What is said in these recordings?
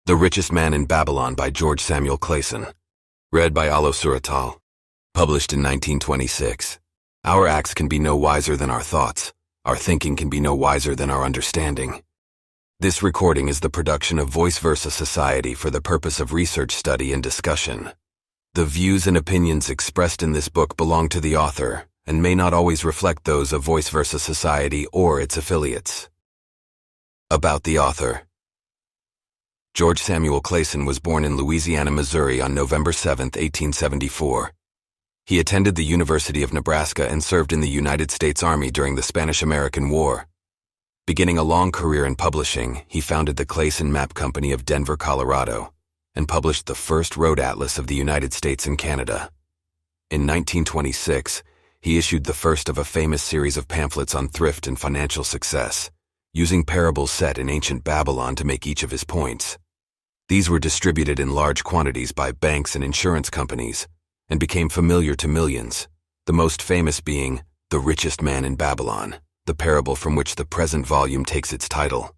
The Richest Man in Babylon by George Samuel Clason. Read by Insure. Published in 1926. Our acts can be no wiser than our thoughts. Our thinking can be no wiser than our understanding. This recording is the production of Vice Versa Society for the purpose of research, study, and discussion. The views and opinions expressed in this book belong to the author and may not always reflect those of Vice Versa Society or its affiliates. About the author. George Samuel Clason was born in Louisiana, Missouri on November 7, 1874. He attended the University of Nebraska and served in the United States Army during the Spanish-American War. Beginning a long career in publishing, he founded the Clason Map Company of Denver, Colorado, and published the first road atlas of the United States and Canada. In 1926, he issued the first of a famous series of pamphlets on thrift and financial success, using parables set in ancient Babylon to make each of his points. These were distributed in large quantities by banks and insurance companies, and became familiar to millions, the most famous being The Richest Man in Babylon, the parable from which the present volume takes its title.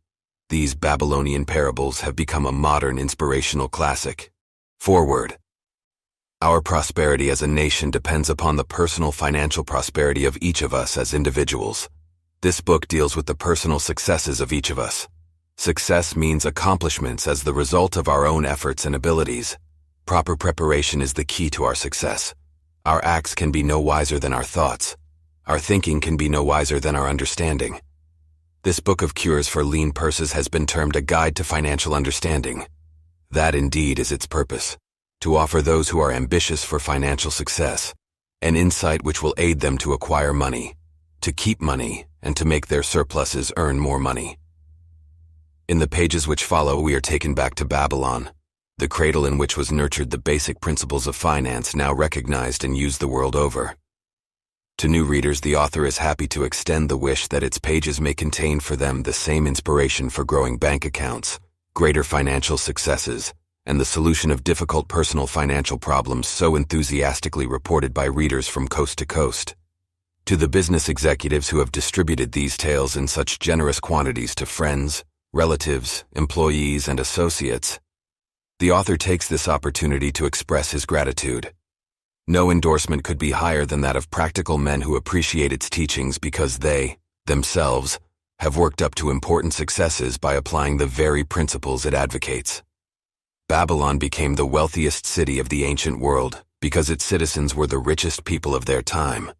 These Babylonian parables have become a modern inspirational classic. Foreword. Our prosperity as a nation depends upon the personal financial prosperity of each of us as individuals. This book deals with the personal successes of each of us. Success means accomplishments as the result of our own efforts and abilities. Proper preparation is the key to our success. Our acts can be no wiser than our thoughts. Our thinking can be no wiser than our understanding. This book of cures for lean purses has been termed a guide to financial understanding. That indeed is its purpose, to offer those who are ambitious for financial success an insight which will aid them to acquire money, to keep money, and to make their surpluses earn more money. In the pages which follow, we are taken back to Babylon, the cradle in which was nurtured the basic principles of finance now recognized and used the world over. To new readers, the author is happy to extend the wish that its pages may contain for them the same inspiration for growing bank accounts, greater financial successes, and the solution of difficult personal financial problems so enthusiastically reported by readers from coast to coast. To the business executives who have distributed these tales in such generous quantities to friends, relatives, employees, and associates, the author takes this opportunity to express his gratitude. No endorsement could be higher than that of practical men who appreciate its teachings because they, themselves, have worked up to important successes by applying the very principles it advocates. Babylon became the wealthiest city of the ancient world because its citizens were the richest people of their time.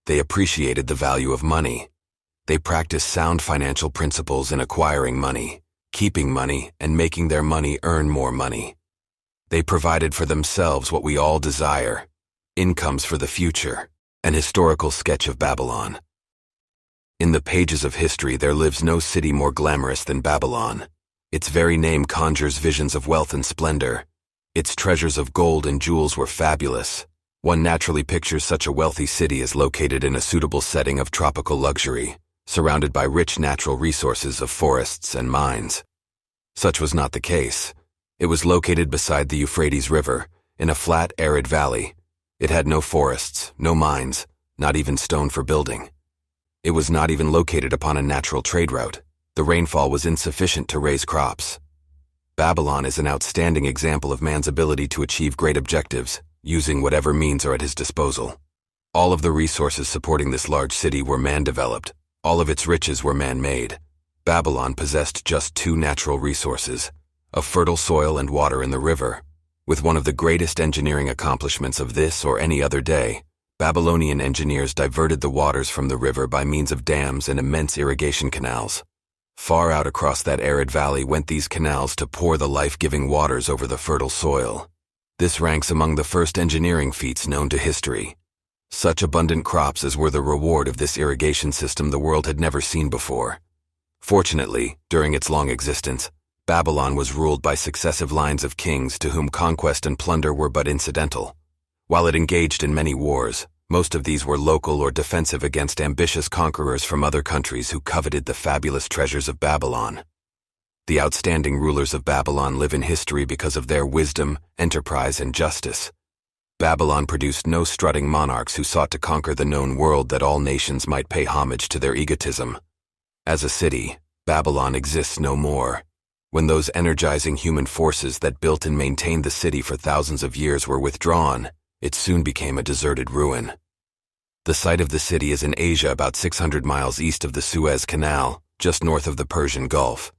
They appreciated the value of money. They practiced sound financial principles in acquiring money, keeping money, and making their money earn more money. They provided for themselves what we all desire, incomes for the future, an historical sketch of Babylon. In the pages of history, there lives no city more glamorous than Babylon. Its very name conjures visions of wealth and splendor. Its treasures of gold and jewels were fabulous. One naturally pictures such a wealthy city as located in a suitable setting of tropical luxury, surrounded by rich natural resources of forests and mines. Such was not the case. It was located beside the Euphrates River, in a flat, arid valley. It had no forests, no mines, not even stone for building. It was not even located upon a natural trade route. The rainfall was insufficient to raise crops. Babylon is an outstanding example of man's ability to achieve great objectives, using whatever means are at his disposal. All of the resources supporting this large city were man-developed. All of its riches were man-made. Babylon possessed just two natural resources, a fertile soil and water in the river. With one of the greatest engineering accomplishments of this or any other day, Babylonian engineers diverted the waters from the river by means of dams and immense irrigation canals. Far out across that arid valley went these canals to pour the life-giving waters over the fertile soil. This ranks among the first engineering feats known to history. Such abundant crops as were the reward of this irrigation system the world had never seen before. Fortunately, during its long existence, Babylon was ruled by successive lines of kings to whom conquest and plunder were but incidental. While it engaged in many wars, most of these were local or defensive against ambitious conquerors from other countries who coveted the fabulous treasures of Babylon. The outstanding rulers of Babylon live in history because of their wisdom, enterprise, and justice. Babylon produced no strutting monarchs who sought to conquer the known world that all nations might pay homage to their egotism. As a city, Babylon exists no more. When those energizing human forces that built and maintained the city for thousands of years were withdrawn, it soon became a deserted ruin. The site of the city is in Asia, about 600 miles east of the Suez Canal, just north of the Persian Gulf.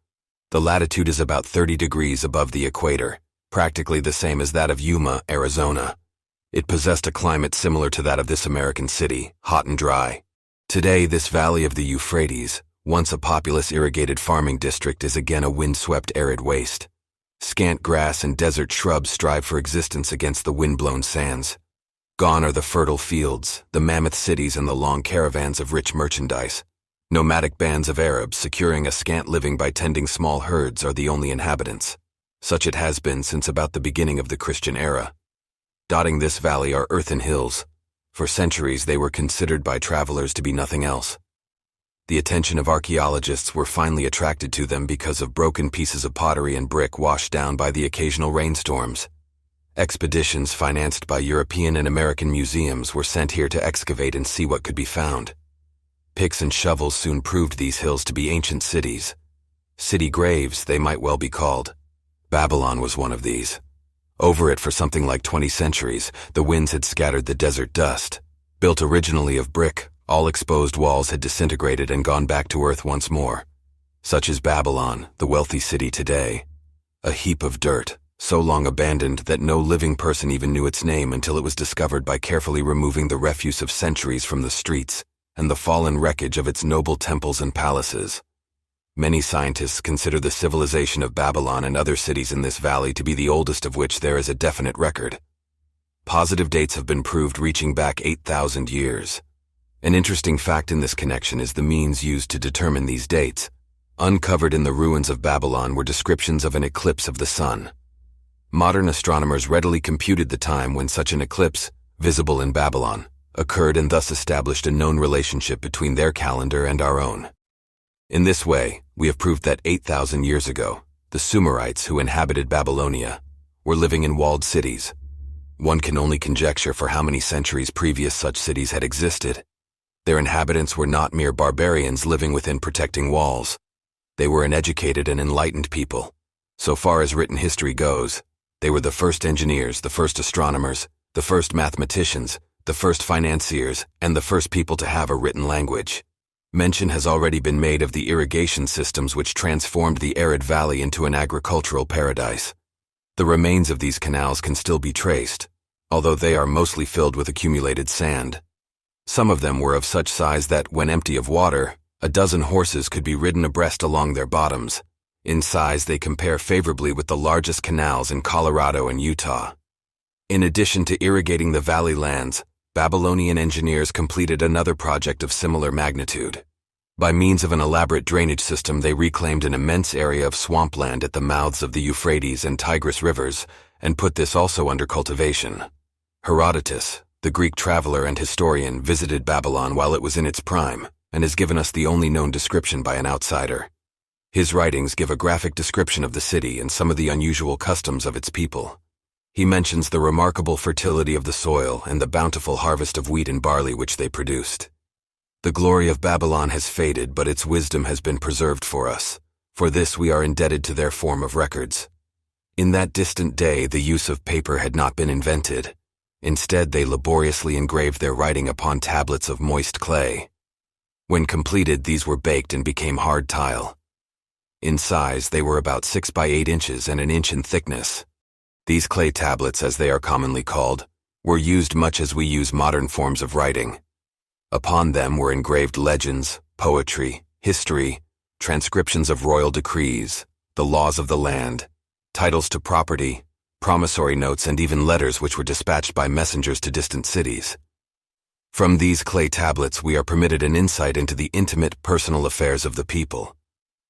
The latitude is about 30 degrees above the equator, practically the same as that of Yuma, Arizona. It possessed a climate similar to that of this American city, hot and dry. Today, this valley of the Euphrates, once a populous irrigated farming district, is again a windswept arid waste. Scant grass and desert shrubs strive for existence against the wind-blown sands. Gone are the fertile fields, the mammoth cities, and the long caravans of rich merchandise. Nomadic bands of Arabs securing a scant living by tending small herds are the only inhabitants. Such it has been since about the beginning of the Christian era. Dotting this valley are earthen hills. For centuries they were considered by travelers to be nothing else. The attention of archaeologists were finally attracted to them because of broken pieces of pottery and brick washed down by the occasional rainstorms. Expeditions financed by European and American museums were sent here to excavate and see what could be found. Picks and shovels soon proved these hills to be ancient cities. City graves, they might well be called. Babylon was one of these. Over it for something like 20 centuries, the winds had scattered the desert dust. Built originally of brick, all exposed walls had disintegrated and gone back to earth once more. Such is Babylon, the wealthy city today. A heap of dirt, so long abandoned that no living person even knew its name until it was discovered by carefully removing the refuse of centuries from the streets and the fallen wreckage of its noble temples and palaces. Many scientists consider the civilization of Babylon and other cities in this valley to be the oldest of which there is a definite record. Positive dates have been proved reaching back 8,000 years. An interesting fact in this connection is the means used to determine these dates. Uncovered in the ruins of Babylon were descriptions of an eclipse of the sun. Modern astronomers readily computed the time when such an eclipse, visible in Babylon, occurred and thus established a known relationship between their calendar and our own. In this way, we have proved that 8,000 years ago, the Sumerites who inhabited Babylonia were living in walled cities. One can only conjecture for how many centuries previous such cities had existed. Their inhabitants were not mere barbarians living within protecting walls. They were an educated and enlightened people. So far as written history goes, they were the first engineers, the first astronomers, the first mathematicians, the first financiers, and the first people to have a written language. Mention has already been made of the irrigation systems which transformed the arid valley into an agricultural paradise. The remains of these canals can still be traced, although they are mostly filled with accumulated sand. Some of them were of such size that, when empty of water, a dozen horses could be ridden abreast along their bottoms. In size, they compare favorably with the largest canals in Colorado and Utah. In addition to irrigating the valley lands, Babylonian engineers completed another project of similar magnitude. By means of an elaborate drainage system, they reclaimed an immense area of swampland at the mouths of the Euphrates and Tigris rivers, and put this also under cultivation. Herodotus, the Greek traveler and historian, visited Babylon while it was in its prime, and has given us the only known description by an outsider. His writings give a graphic description of the city and some of the unusual customs of its people. He mentions the remarkable fertility of the soil and the bountiful harvest of wheat and barley which they produced. The glory of Babylon has faded, but its wisdom has been preserved for us. For this we are indebted to their form of records. In that distant day, the use of paper had not been invented. Instead, they laboriously engraved their writing upon tablets of moist clay. When completed, these were baked and became hard tile. In size, they were about 6 by 8 inches and an inch in thickness. These clay tablets, as they are commonly called, were used much as we use modern forms of writing. Upon them were engraved legends, poetry, history, transcriptions of royal decrees, the laws of the land, titles to property, promissory notes, and even letters which were dispatched by messengers to distant cities. From these clay tablets we are permitted an insight into the intimate personal affairs of the people.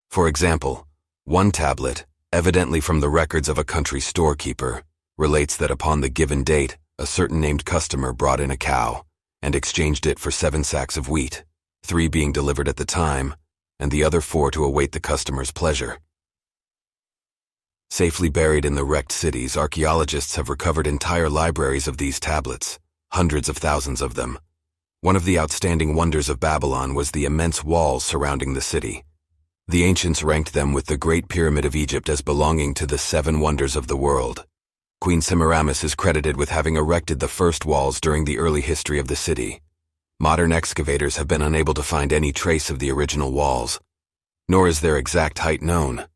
For example, one tablet, evidently from the records of a country storekeeper, relates that upon the given date, a certain named customer brought in a cow and exchanged it for 7 sacks of wheat, 3 being delivered at the time, and the other 4 to await the customer's pleasure. Safely buried in the wrecked cities, archaeologists have recovered entire libraries of these tablets, hundreds of thousands of them. One of the outstanding wonders of Babylon was the immense walls surrounding the city. The ancients ranked them with the Great Pyramid of Egypt as belonging to the 7 wonders of the world. Queen Semiramis is credited with having erected the first walls during the early history of the city. Modern excavators have been unable to find any trace of the original walls, nor is their exact height known.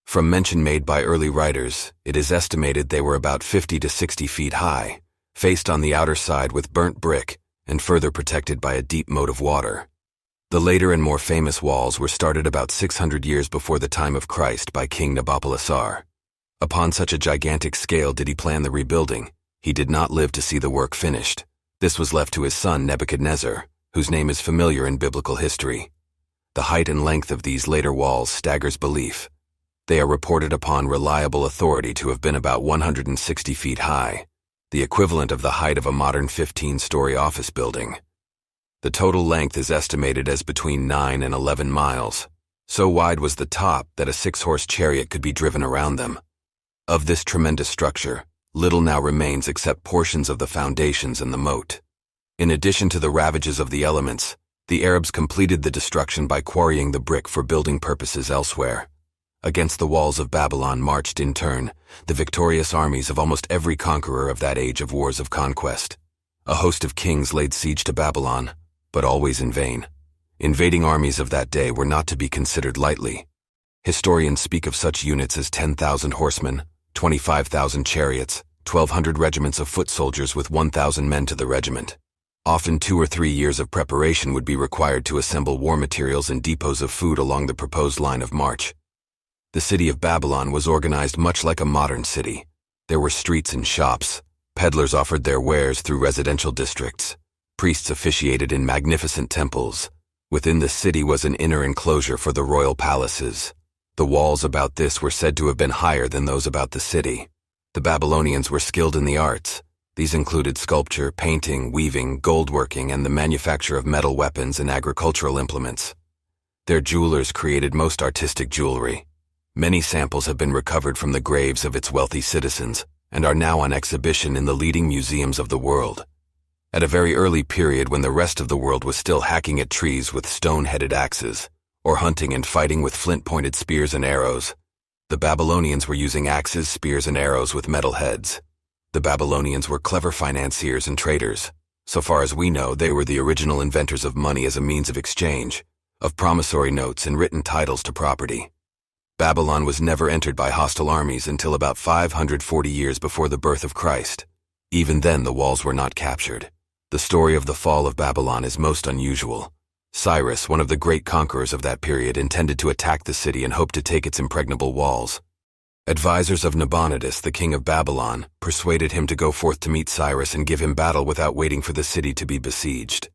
From mention made by early writers, it is estimated they were about 50 to 60 feet high, faced on the outer side with burnt brick, and further protected by a deep moat of water. The later and more famous walls were started about 600 years before the time of Christ by King Nabopolassar. Upon such a gigantic scale did he plan the rebuilding, he did not live to see the work finished. This was left to his son Nebuchadnezzar, whose name is familiar in biblical history. The height and length of these later walls staggers belief. They are reported upon reliable authority to have been about 160 feet high, the equivalent of the height of a modern 15-story office building. The total length is estimated as between 9 and 11 miles. So wide was the top that a 6-horse chariot could be driven around them. Of this tremendous structure, little now remains except portions of the foundations and the moat. In addition to the ravages of the elements, the Arabs completed the destruction by quarrying the brick for building purposes elsewhere. Against the walls of Babylon marched in turn the victorious armies of almost every conqueror of that age of wars of conquest. A host of kings laid siege to Babylon, but always in vain. Invading armies of that day were not to be considered lightly. Historians speak of such units as 10,000 horsemen, 25,000 chariots, 1,200 regiments of foot soldiers with 1,000 men to the regiment. Often 2 or 3 years of preparation would be required to assemble war materials and depots of food along the proposed line of march. The city of Babylon was organized much like a modern city. There were streets and shops. Peddlers offered their wares through residential districts. Priests officiated in magnificent temples. Within the city was an inner enclosure for the royal palaces. The walls about this were said to have been higher than those about the city. The Babylonians were skilled in the arts. These included sculpture, painting, weaving, goldworking, and the manufacture of metal weapons and agricultural implements. Their jewelers created most artistic jewelry. Many samples have been recovered from the graves of its wealthy citizens and are now on exhibition in the leading museums of the world. At a very early period when the rest of the world was still hacking at trees with stone-headed axes, or hunting and fighting with flint-pointed spears and arrows, the Babylonians were using axes, spears, and arrows with metal heads. The Babylonians were clever financiers and traders. So far as we know, they were the original inventors of money as a means of exchange, of promissory notes and written titles to property. Babylon was never entered by hostile armies until about 540 years before the birth of Christ. Even then, the walls were not captured. The story of the fall of Babylon is most unusual. Cyrus, one of the great conquerors of that period, intended to attack the city and hoped to take its impregnable walls. Advisors of Nabonidus, the king of Babylon, persuaded him to go forth to meet Cyrus and give him battle without waiting for the city to be besieged.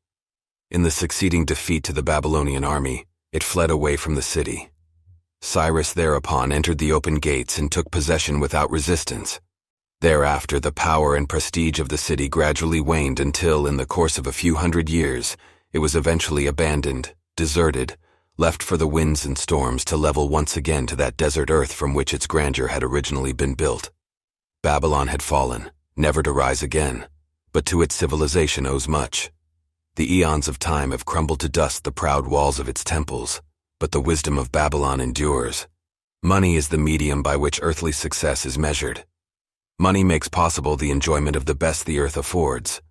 In the succeeding defeat to the Babylonian army, it fled away from the city. Cyrus thereupon entered the open gates and took possession without resistance. Thereafter, the power and prestige of the city gradually waned until, in the course of a few hundred years, it was eventually abandoned, deserted, left for the winds and storms to level once again to that desert earth from which its grandeur had originally been built. Babylon had fallen, never to rise again, but to its civilization owes much. The eons of time have crumbled to dust the proud walls of its temples, but the wisdom of Babylon endures. Money is the medium by which earthly success is measured. Money makes possible the enjoyment of the best the earth affords.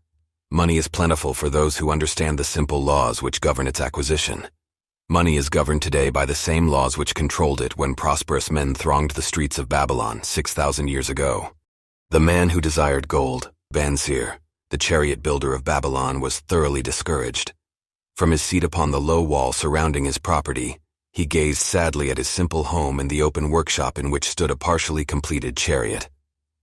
Money is plentiful for those who understand the simple laws which govern its acquisition. Money is governed today by the same laws which controlled it when prosperous men thronged the streets of Babylon 6,000 years ago. The man who desired gold, Insure, the chariot builder of Babylon, was thoroughly discouraged. From his seat upon the low wall surrounding his property, he gazed sadly at his simple home and the open workshop in which stood a partially completed chariot.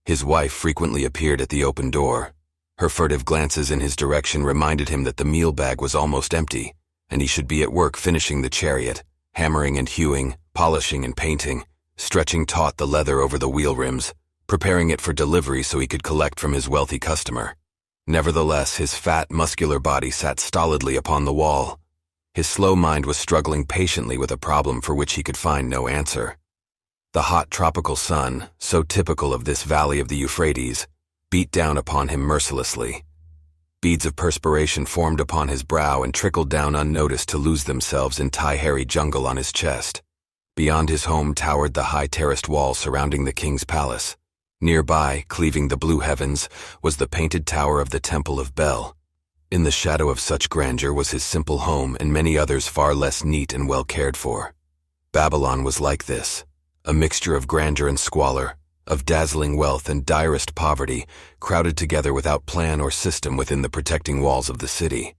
His wife frequently appeared at the open door. Her furtive glances in his direction reminded him that the meal bag was almost empty, and he should be at work finishing the chariot, hammering and hewing, polishing and painting, stretching taut the leather over the wheel rims, preparing it for delivery so he could collect from his wealthy customer. Nevertheless, his fat, muscular body sat stolidly upon the wall. His slow mind was struggling patiently with a problem for which he could find no answer. The hot tropical sun, so typical of this valley of the Euphrates, beat down upon him mercilessly. Beads of perspiration formed upon his brow and trickled down unnoticed to lose themselves in Tahiri jungle on his chest. Beyond his home towered the high terraced wall surrounding the king's palace. Nearby, cleaving the blue heavens, was the painted tower of the Temple of Bel. In the shadow of such grandeur was his simple home and many others far less neat and well cared for. Babylon was like this, a mixture of grandeur and squalor, of dazzling wealth and direst poverty, crowded together without plan or system within the protecting walls of the city.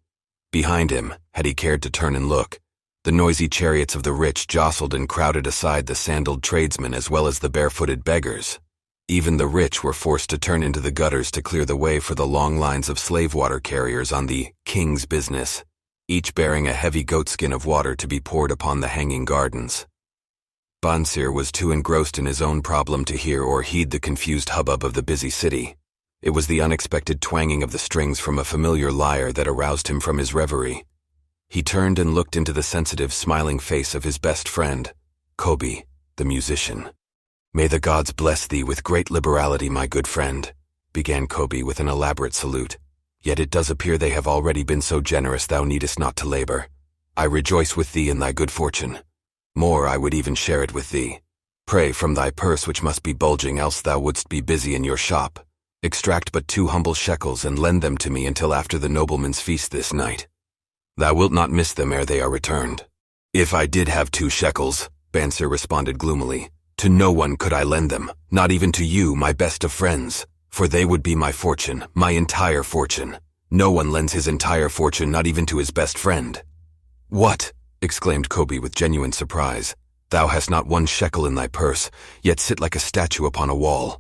Behind him, had he cared to turn and look, the noisy chariots of the rich jostled and crowded aside the sandaled tradesmen as well as the barefooted beggars. Even the rich were forced to turn into the gutters to clear the way for the long lines of slave water carriers on the king's business, each bearing a heavy goatskin of water to be poured upon the hanging gardens. Bansir was too engrossed in his own problem to hear or heed the confused hubbub of the busy city. It was the unexpected twanging of the strings from a familiar lyre that aroused him from his reverie. He turned and looked into the sensitive, smiling face of his best friend, Kobe, the musician. "May the gods bless thee with great liberality, my good friend," began Kobe with an elaborate salute. "Yet it does appear they have already been so generous thou needest not to labor. I rejoice with thee in thy good fortune. More, I would even share it with thee. Pray from thy purse, which must be bulging, else thou wouldst be busy in your shop. Extract but 2 humble shekels and lend them to me until after the nobleman's feast this night. Thou wilt not miss them ere they are returned." "If I did have 2 shekels," Bansir responded gloomily, "to no one could I lend them, not even to you, my best of friends, for they would be my fortune, my entire fortune. No one lends his entire fortune, not even to his best friend." "What?" exclaimed Kobe with genuine surprise. "Thou hast not 1 shekel in thy purse, yet sit like a statue upon a wall.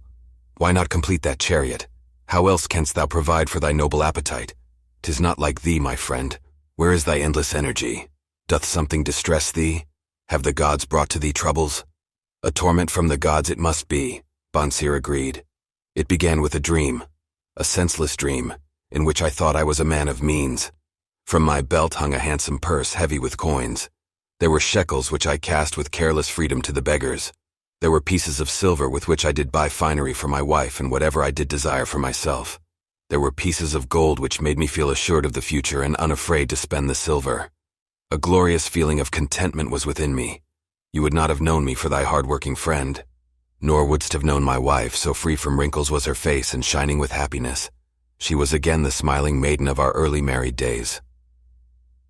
Why not complete that chariot? How else canst thou provide for thy noble appetite? 'Tis not like thee, my friend. Where is thy endless energy? Doth something distress thee? Have the gods brought to thee troubles?" "A torment from the gods it must be," Bansir agreed. "It began with a dream, a senseless dream, in which I thought I was a man of means. From my belt hung a handsome purse heavy with coins. There were shekels which I cast with careless freedom to the beggars. There were pieces of silver with which I did buy finery for my wife and whatever I did desire for myself. There were pieces of gold which made me feel assured of the future and unafraid to spend the silver. A glorious feeling of contentment was within me. You would not have known me for thy hard-working friend, nor wouldst have known my wife, so free from wrinkles was her face and shining with happiness. She was again the smiling maiden of our early married days."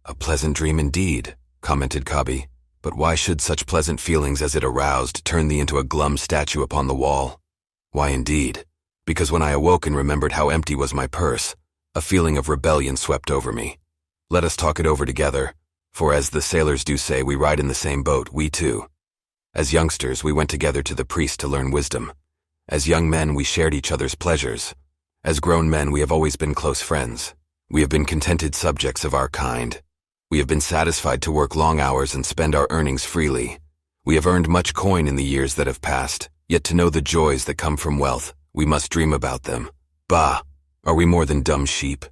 "A pleasant dream indeed," commented Kabi, "but why should such pleasant feelings as it aroused turn thee into a glum statue upon the wall?" "Why indeed? Because when I awoke and remembered how empty was my purse, a feeling of rebellion swept over me. Let us talk it over together, for as the sailors do say, we ride in the same boat, we two. As youngsters, we went together to the priest to learn wisdom. As young men, we shared each other's pleasures. As grown men, we have always been close friends. We have been contented subjects of our kind. We have been satisfied to work long hours and spend our earnings freely. We have earned much coin in the years that have passed, yet to know the joys that come from wealth, we must dream about them. Bah! Are we more than dumb sheep?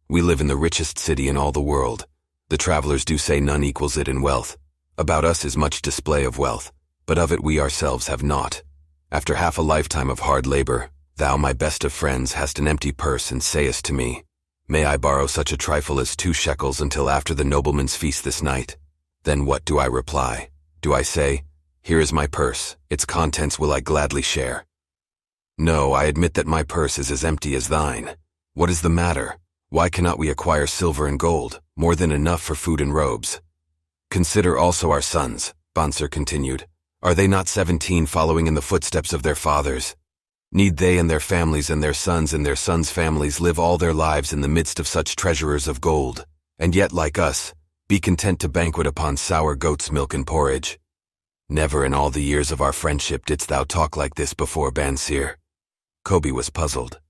We live in the richest city in all the world. The travelers do say none equals it in wealth. About us is much display of wealth, but of it we ourselves have naught. After half a lifetime of hard labor, thou, my best of friends, hast an empty purse and sayest to me, "May I borrow such a trifle as 2 shekels until after the nobleman's feast this night?" Then what do I reply? Do I say, "Here is my purse, its contents will I gladly share"? No, I admit that my purse is as empty as thine. What is the matter? Why cannot we acquire silver and gold, more than enough for food and robes? Consider also our sons, Bansir continued. Are they not 17 following in the footsteps of their fathers? Need they and their families and their sons' families live all their lives in the midst of such treasurers of gold, and yet, like us, be content to banquet upon sour goat's milk and porridge? Never in all the years of our friendship didst thou talk like this before, Bansir. Kobe was puzzled.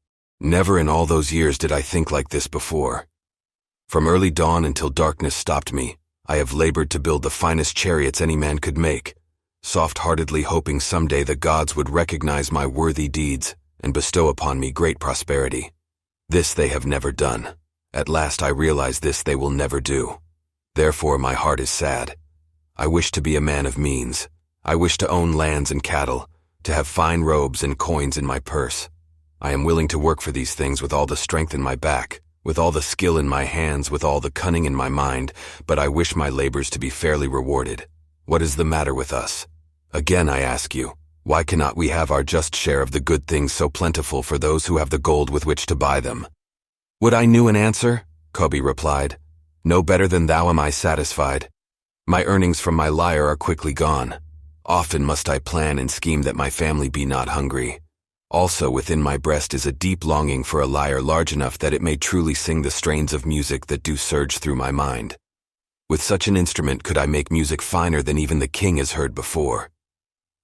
Never in all those years did I think like this before. From early dawn until darkness stopped me, I have labored to build the finest chariots any man could make, soft-heartedly hoping someday the gods would recognize my worthy deeds and bestow upon me great prosperity. This they have never done. At last I realize this they will never do. Therefore my heart is sad. I wish to be a man of means. I wish to own lands and cattle, to have fine robes and coins in my purse. I am willing to work for these things with all the strength in my back, with all the skill in my hands, with all the cunning in my mind, but I wish my labors to be fairly rewarded. What is the matter with us? Again I ask you, why cannot we have our just share of the good things so plentiful for those who have the gold with which to buy them? Would I knew an answer? Kobe replied. No better than thou am I satisfied. My earnings from my lyre are quickly gone. Often must I plan and scheme that my family be not hungry. Also within my breast is a deep longing for a lyre large enough that it may truly sing the strains of music that do surge through my mind. With such an instrument could I make music finer than even the king has heard before.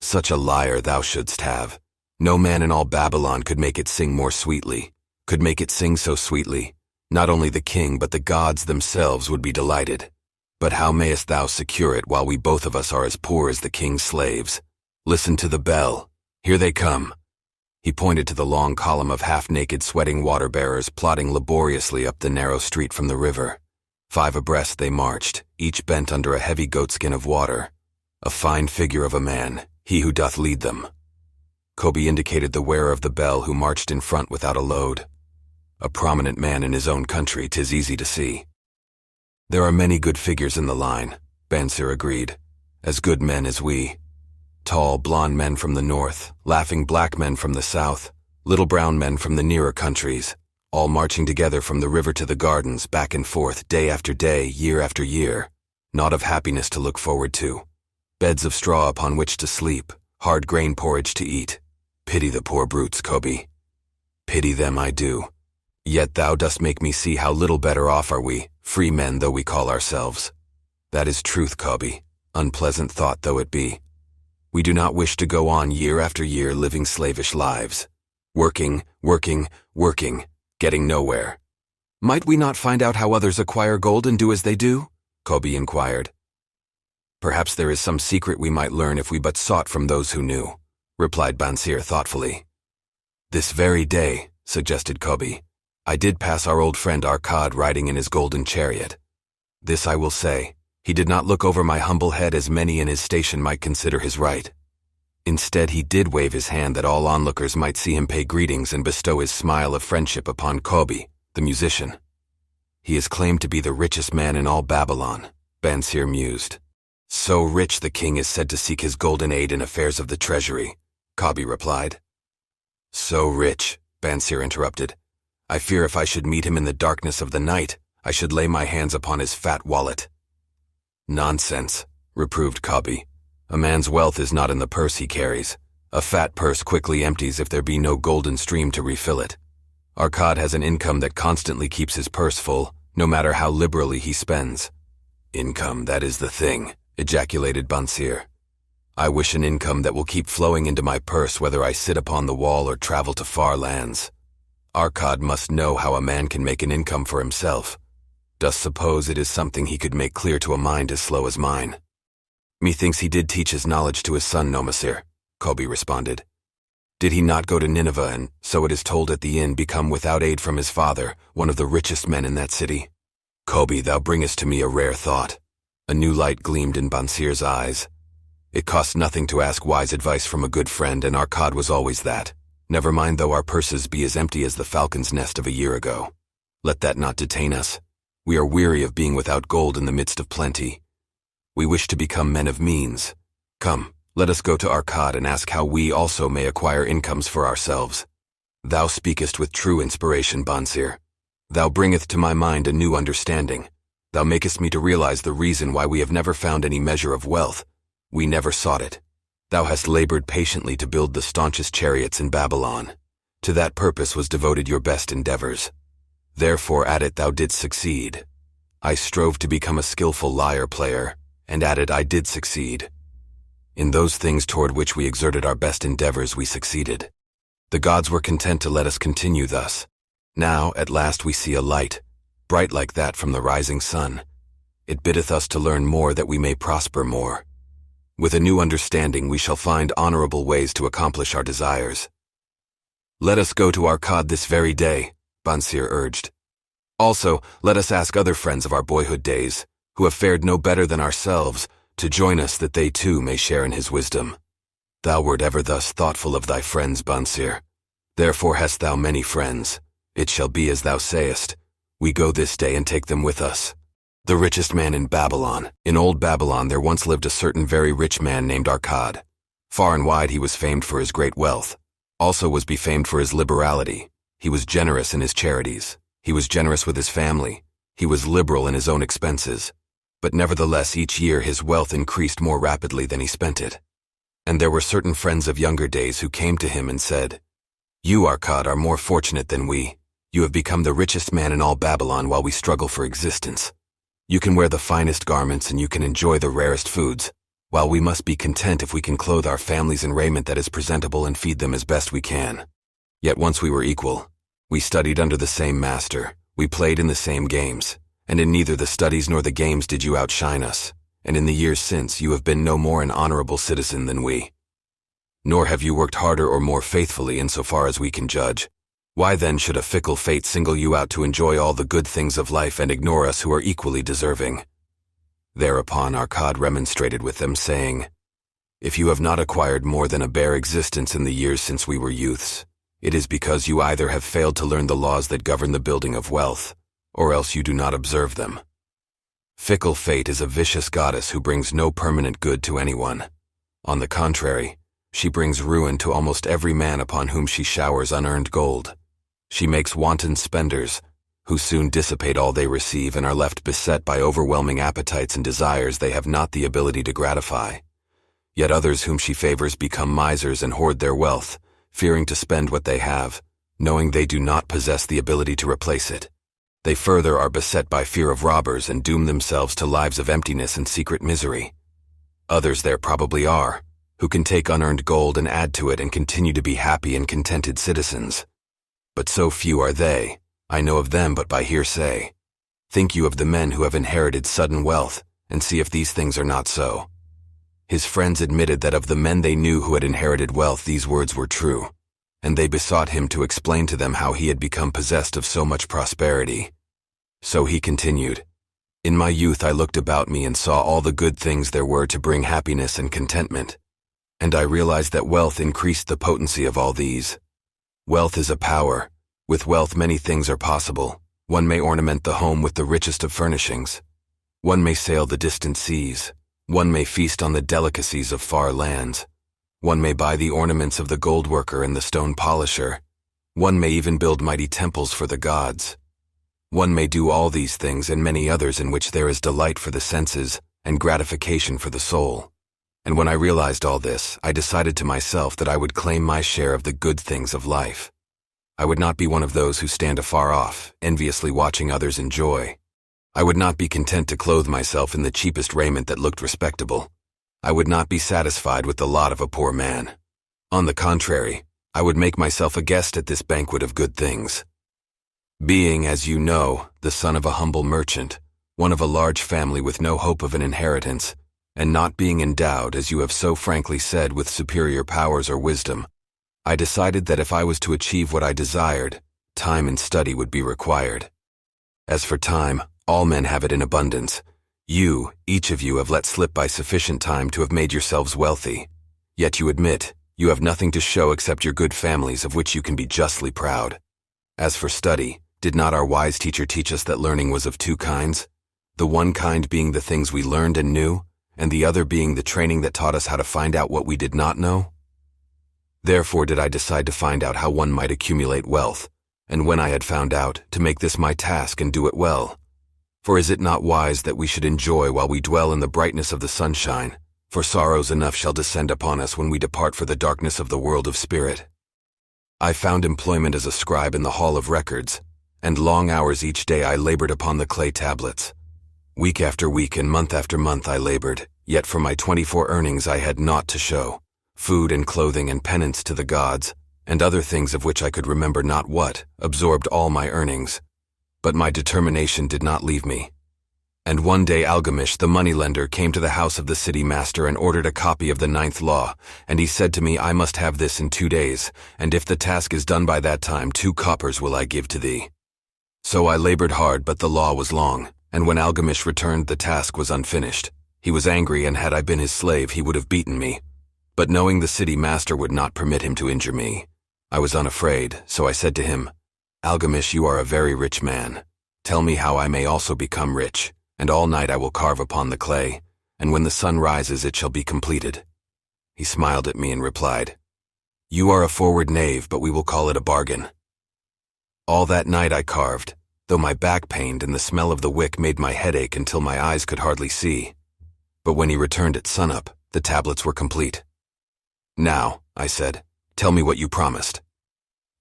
Such a lyre thou shouldst have. No man in all Babylon could make it sing more sweetly, could make it sing so sweetly. Not only the king but the gods themselves would be delighted. But how mayest thou secure it while we both of us are as poor as the king's slaves? Listen to the bell. Here they come. He pointed to the long column of half-naked sweating water-bearers plodding laboriously up the narrow street from the river. 5 abreast they marched, each bent under a heavy goatskin of water. A fine figure of a man, he who doth lead them. Kobe indicated the wearer of the bell who marched in front without a load. A prominent man in his own country, 'tis easy to see. There are many good figures in the line, Bansir agreed. As good men as we. Tall, blond men from the north, laughing black men from the south, little brown men from the nearer countries, all marching together from the river to the gardens, back and forth, day after day, year after year. Naught of happiness to look forward to. Beds of straw upon which to sleep, hard grain porridge to eat. Pity the poor brutes, Kobe. Pity them I do. Yet thou dost make me see how little better off are we, free men though we call ourselves. That is truth, Kobe, unpleasant thought though it be. We do not wish to go on year after year living slavish lives. Working, getting nowhere. Might we not find out how others acquire gold and do as they do? Kobe inquired. Perhaps there is some secret we might learn if we but sought from those who knew, replied Bansir thoughtfully. This very day, suggested Kobe, I did pass our old friend Arkad riding in his golden chariot. This I will say, he did not look over my humble head as many in his station might consider his right. Instead, he did wave his hand that all onlookers might see him pay greetings and bestow his smile of friendship upon Kobe, the musician. He is claimed to be the richest man in all Babylon, Bansir mused. So rich the king is said to seek his golden aid in affairs of the treasury, Kobe replied. So rich, Bansir interrupted. I fear if I should meet him in the darkness of the night, I should lay my hands upon his fat wallet. Nonsense, reproved Kobe. A man's wealth is not in the purse he carries. A fat purse quickly empties if there be no golden stream to refill it. Arkad has an income that constantly keeps his purse full, no matter how liberally he spends. Income, that is the thing, ejaculated Bansir. I wish an income that will keep flowing into my purse whether I sit upon the wall or travel to far lands. Arkad must know how a man can make an income for himself. Dost suppose it is something he could make clear to a mind as slow as mine? Methinks he did teach his knowledge to his son, Nomasir, Kobe responded. Did he not go to Nineveh and, so it is told at the inn, become without aid from his father, one of the richest men in that city? Kobe, thou bringest to me a rare thought. A new light gleamed in Bansir's eyes. It cost nothing to ask wise advice from a good friend, and Arkad was always that. Never mind though our purses be as empty as the falcon's nest of a year ago. Let that not detain us. We are weary of being without gold in the midst of plenty. We wish to become men of means. Come, let us go to Arkad and ask how we also may acquire incomes for ourselves. Thou speakest with true inspiration, Bansir. Thou bringest to my mind a new understanding. Thou makest me to realize the reason why we have never found any measure of wealth. We never sought it. Thou hast labored patiently to build the staunchest chariots in Babylon. To that purpose was devoted your best endeavors. Therefore at it thou didst succeed. I strove to become a skillful lyre player, and at it I did succeed. In those things toward which we exerted our best endeavors we succeeded. The gods were content to let us continue thus. Now, at last we see a light, bright like that from the rising sun. It biddeth us to learn more that we may prosper more. With a new understanding we shall find honorable ways to accomplish our desires. Let us go to Arkad this very day, Bansir urged. Also, let us ask other friends of our boyhood days, who have fared no better than ourselves, to join us that they too may share in his wisdom. Thou wert ever thus thoughtful of thy friends, Bansir. Therefore hast thou many friends. It shall be as thou sayest. We go this day and take them with us. The Richest Man in Babylon. In old Babylon there once lived a certain very rich man named Arcad. Far and wide he was famed for his great wealth. Also was befamed for his liberality. He was generous in his charities. He was generous with his family. He was liberal in his own expenses. But nevertheless each year his wealth increased more rapidly than he spent it. And there were certain friends of younger days who came to him and said, "You, Arcad, are more fortunate than we. You have become the richest man in all Babylon while we struggle for existence. You can wear the finest garments and you can enjoy the rarest foods, while we must be content if we can clothe our families in raiment that is presentable and feed them as best we can. Yet once we were equal. We studied under the same master, we played in the same games, and in neither the studies nor the games did you outshine us, and in the years since you have been no more an honorable citizen than we. Nor have you worked harder or more faithfully insofar as we can judge. Why then should a fickle fate single you out to enjoy all the good things of life and ignore us who are equally deserving?" Thereupon Arcad remonstrated with them, saying, "If you have not acquired more than a bare existence in the years since we were youths, it is because you either have failed to learn the laws that govern the building of wealth, or else you do not observe them. Fickle fate is a vicious goddess who brings no permanent good to anyone. On the contrary, she brings ruin to almost every man upon whom she showers unearned gold. She makes wanton spenders, who soon dissipate all they receive and are left beset by overwhelming appetites and desires they have not the ability to gratify. Yet others whom she favors become misers and hoard their wealth, fearing to spend what they have, knowing they do not possess the ability to replace it. They further are beset by fear of robbers and doom themselves to lives of emptiness and secret misery. Others there probably are, who can take unearned gold and add to it and continue to be happy and contented citizens. But so few are they, I know of them but by hearsay. Think you of the men who have inherited sudden wealth, and see if these things are not so." His friends admitted that of the men they knew who had inherited wealth these words were true, and they besought him to explain to them how he had become possessed of so much prosperity. So he continued, "In my youth I looked about me and saw all the good things there were to bring happiness and contentment, and I realized that wealth increased the potency of all these. Wealth is a power. With wealth many things are possible. One may ornament the home with the richest of furnishings. One may sail the distant seas. One may feast on the delicacies of far lands. One may buy the ornaments of the gold worker and the stone polisher. One may even build mighty temples for the gods. One may do all these things and many others in which there is delight for the senses and gratification for the soul. And when I realized all this, I decided to myself that I would claim my share of the good things of life. I would not be one of those who stand afar off, enviously watching others enjoy. I would not be content to clothe myself in the cheapest raiment that looked respectable. I would not be satisfied with the lot of a poor man. On the contrary, I would make myself a guest at this banquet of good things. Being, as you know, the son of a humble merchant, one of a large family with no hope of an inheritance, and not being endowed, as you have so frankly said, with superior powers or wisdom, I decided that if I was to achieve what I desired, time and study would be required. As for time, all men have it in abundance. You, each of you, have let slip by sufficient time to have made yourselves wealthy. Yet you admit, you have nothing to show except your good families of which you can be justly proud. As for study, did not our wise teacher teach us that learning was of two kinds? The one kind being the things we learned and knew, and the other being the training that taught us how to find out what we did not know? Therefore did I decide to find out how one might accumulate wealth, and when I had found out, to make this my task and do it well. For is it not wise that we should enjoy while we dwell in the brightness of the sunshine? For sorrows enough shall descend upon us when we depart for the darkness of the world of spirit. I found employment as a scribe in the hall of records, and long hours each day I labored upon the clay tablets. Week after week and month after month I labored, yet for my 24 earnings I had naught to show. Food and clothing and penance to the gods, and other things of which I could remember not what, absorbed all my earnings. But my determination did not leave me. And one day Algamish, the moneylender, came to the house of the city master and ordered a copy of the 9th law, and he said to me, I must have this in 2 days, and if the task is done by that time, 2 coppers will I give to thee. So I labored hard, but the law was long, and when Algamish returned the task was unfinished. He was angry, and had I been his slave he would have beaten me. But knowing the city master would not permit him to injure me, I was unafraid, so I said to him, Algamish, you are a very rich man. Tell me how I may also become rich, and all night I will carve upon the clay, and when the sun rises it shall be completed." He smiled at me and replied, "You are a forward knave, but we will call it a bargain." All that night I carved, though my back pained and the smell of the wick made my head ache until my eyes could hardly see. But when he returned at sunup, the tablets were complete. "Now," I said, "tell me what you promised."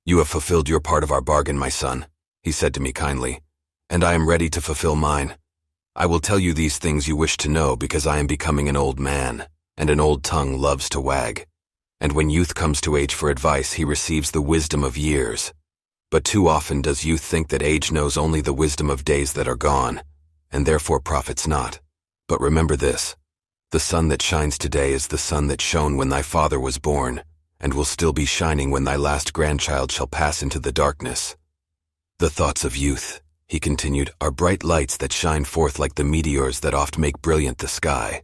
"You have fulfilled your part of our bargain, my son," he said to me kindly, "and I am ready to fulfill mine. I will tell you these things you wish to know because I am becoming an old man, and an old tongue loves to wag. And when youth comes to age for advice, he receives the wisdom of years. But too often does youth think that age knows only the wisdom of days that are gone, and therefore profits not. But remember this, the sun that shines today is the sun that shone when thy father was born, and will still be shining when thy last grandchild shall pass into the darkness. The thoughts of youth," he continued, "are bright lights that shine forth like the meteors that oft make brilliant the sky.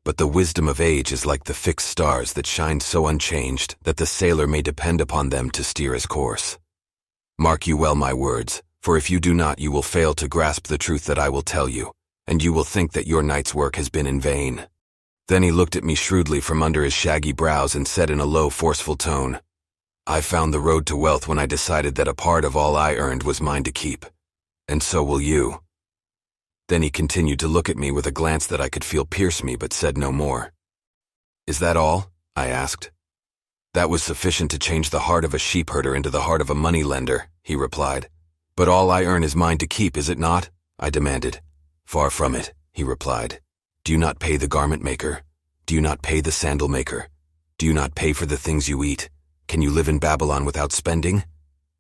But the wisdom of age is like the fixed stars that shine so unchanged that the sailor may depend upon them to steer his course. Mark you well my words, for if you do not, you will fail to grasp the truth that I will tell you, and you will think that your night's work has been in vain." Then he looked at me shrewdly from under his shaggy brows and said in a low, forceful tone, "I found the road to wealth when I decided that a part of all I earned was mine to keep, and so will you." Then he continued to look at me with a glance that I could feel pierce me but said no more. "Is that all?" I asked. "That was sufficient to change the heart of a sheepherder into the heart of a moneylender," he replied. "But all I earn is mine to keep, is it not?" I demanded. "Far from it," he replied. "Do you not pay the garment maker? Do you not pay the sandal maker? Do you not pay for the things you eat? Can you live in Babylon without spending?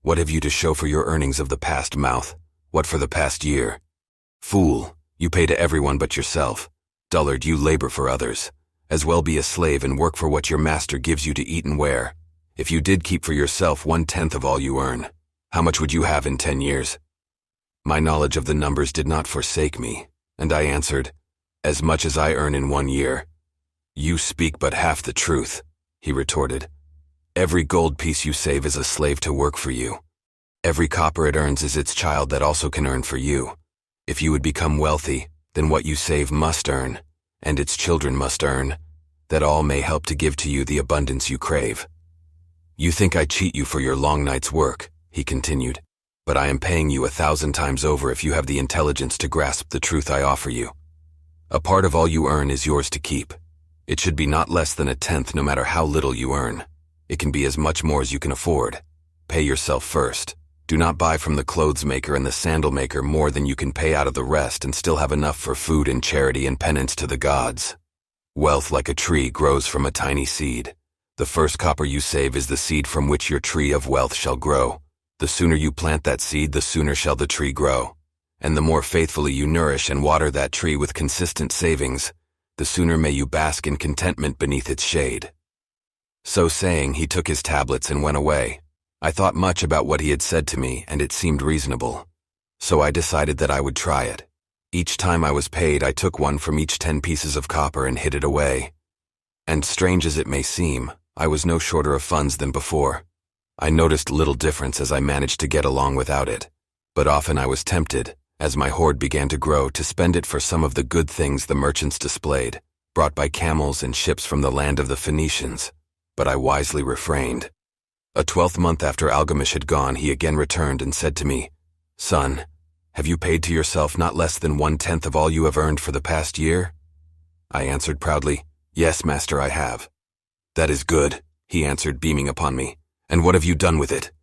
What have you to show for your earnings of the past month? What for the past year? Fool, you pay to everyone but yourself. Dullard, you labor for others. As well be a slave and work for what your master gives you to eat and wear. If you did keep for yourself 1/10 of all you earn, how much would you have in 10 years? My knowledge of the numbers did not forsake me, and I answered, "As much as I earn in 1 year." "You speak but half the truth," he retorted. "Every gold piece you save is a slave to work for you. Every copper it earns is its child that also can earn for you. If you would become wealthy, then what you save must earn, and its children must earn, that all may help to give to you the abundance you crave. You think I cheat you for your long night's work," he continued, "but I am paying you 1,000 times over if you have the intelligence to grasp the truth I offer you. A part of all you earn is yours to keep. It should be not less than 1/10 no matter how little you earn. It can be as much more as you can afford. Pay yourself first. Do not buy from the clothes maker and the sandal maker more than you can pay out of the rest and still have enough for food and charity and penance to the gods. Wealth like a tree grows from a tiny seed. The first copper you save is the seed from which your tree of wealth shall grow. The sooner you plant that seed, the sooner shall the tree grow. And the more faithfully you nourish and water that tree with consistent savings, the sooner may you bask in contentment beneath its shade." So saying, he took his tablets and went away. I thought much about what he had said to me, and it seemed reasonable. So I decided that I would try it. Each time I was paid, I took one from each 10 pieces of copper and hid it away. And strange as it may seem, I was no shorter of funds than before. I noticed little difference as I managed to get along without it, but often I was tempted, as my hoard began to grow, to spend it for some of the good things the merchants displayed, brought by camels and ships from the land of the Phoenicians, but I wisely refrained. A 12th month after Algamish had gone, he again returned and said to me, "Son, have you paid to yourself not less than 1/10 of all you have earned for the past year?" I answered proudly, "Yes, master, I have." "That is good," he answered, beaming upon me. "And what have you done with it?"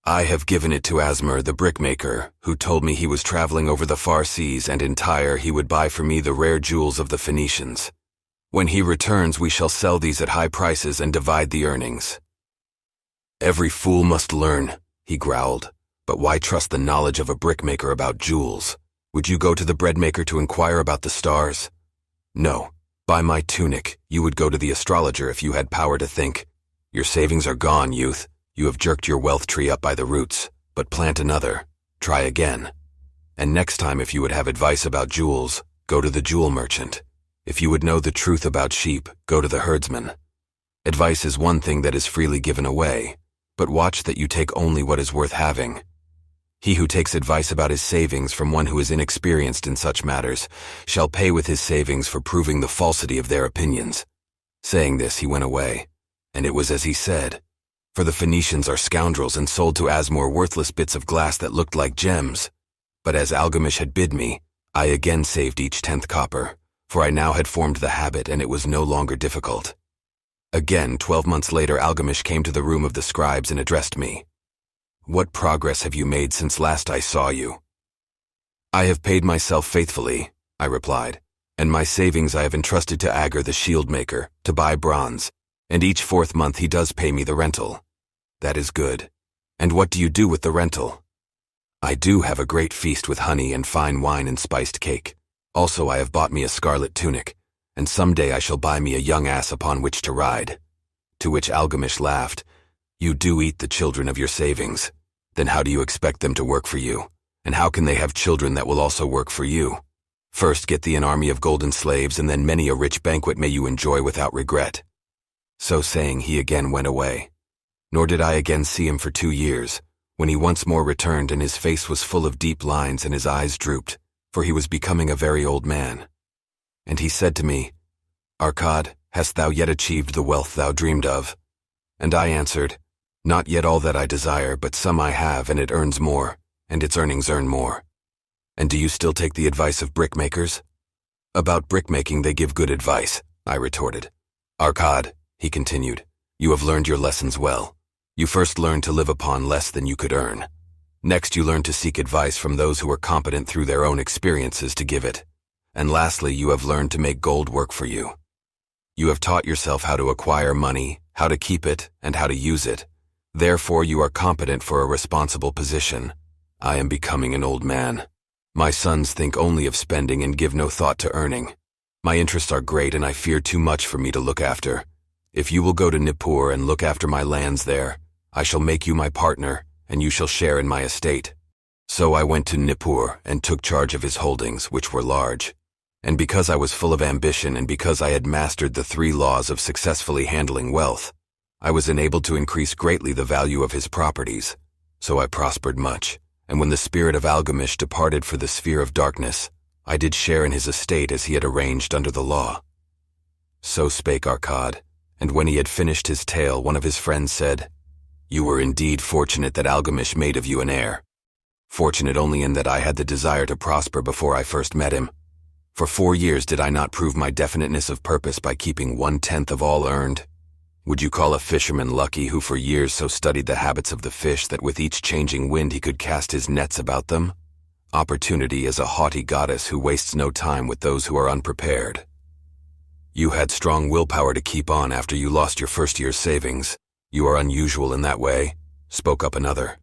"I have given it to Asmer, the brickmaker, who told me he was traveling over the far seas and in Tyre he would buy for me the rare jewels of the Phoenicians. When he returns, we shall sell these at high prices and divide the earnings." "Every fool must learn," he growled. "But why trust the knowledge of a brickmaker about jewels? Would you go to the breadmaker to inquire about the stars? No. By my tunic, you would go to the astrologer if you had power to think. Your savings are gone, youth. You have jerked your wealth tree up by the roots, but plant another. Try again. And next time, if you would have advice about jewels, go to the jewel merchant. If you would know the truth about sheep, go to the herdsman. Advice is one thing that is freely given away, but watch that you take only what is worth having. He who takes advice about his savings from one who is inexperienced in such matters shall pay with his savings for proving the falsity of their opinions. Saying this, he went away, and it was as he said. For the Phoenicians are scoundrels and sold to Asmor worthless bits of glass that looked like gems. But as Algamish had bid me, I again saved each 10th copper, for I now had formed the habit and it was no longer difficult. Again, 12 months later, Algamish came to the room of the scribes and addressed me. What progress have you made since last I saw you? I have paid myself faithfully, I replied, and my savings I have entrusted to Agar the shield maker, to buy bronze, and each 4th month he does pay me the rental. That is good. And what do you do with the rental? I do have a great feast with honey and fine wine and spiced cake. Also I have bought me a scarlet tunic, and some day I shall buy me a young ass upon which to ride. To which Algamish laughed, You do eat the children of your savings. Then how do you expect them to work for you? And how can they have children that will also work for you? First get thee an army of golden slaves, and then many a rich banquet may you enjoy without regret. So saying, he again went away. Nor did I again see him for 2 years, when he once more returned, and his face was full of deep lines and his eyes drooped, for he was becoming a very old man. And he said to me, Arkad, hast thou yet achieved the wealth thou dreamed of? And I answered, Not yet all that I desire, but some I have, and it earns more, and its earnings earn more. And do you still take the advice of brickmakers? About brickmaking they give good advice, I retorted. Arkad, he continued, you have learned your lessons well. You first learned to live upon less than you could earn. Next you learned to seek advice from those who are competent through their own experiences to give it. And lastly you have learned to make gold work for you. You have taught yourself how to acquire money, how to keep it, and how to use it. Therefore you are competent for a responsible position. I am becoming an old man. My sons think only of spending and give no thought to earning. My interests are great and I fear too much for me to look after. If you will go to Nippur and look after my lands there, I shall make you my partner, and you shall share in my estate. So I went to Nippur and took charge of his holdings, which were large. And because I was full of ambition and because I had mastered the 3 laws of successfully handling wealth, I was enabled to increase greatly the value of his properties. So I prospered much, and when the spirit of Algamish departed for the sphere of darkness, I did share in his estate as he had arranged under the law. So spake Arkad, and when he had finished his tale, one of his friends said, You were indeed fortunate that Algamish made of you an heir. Fortunate only in that I had the desire to prosper before I first met him. For 4 years did I not prove my definiteness of purpose by keeping 1/10 of all earned? Would you call a fisherman lucky who for years so studied the habits of the fish that with each changing wind he could cast his nets about them? Opportunity is a haughty goddess who wastes no time with those who are unprepared. You had strong willpower to keep on after you lost your first year's savings. You are unusual in that way, spoke up another.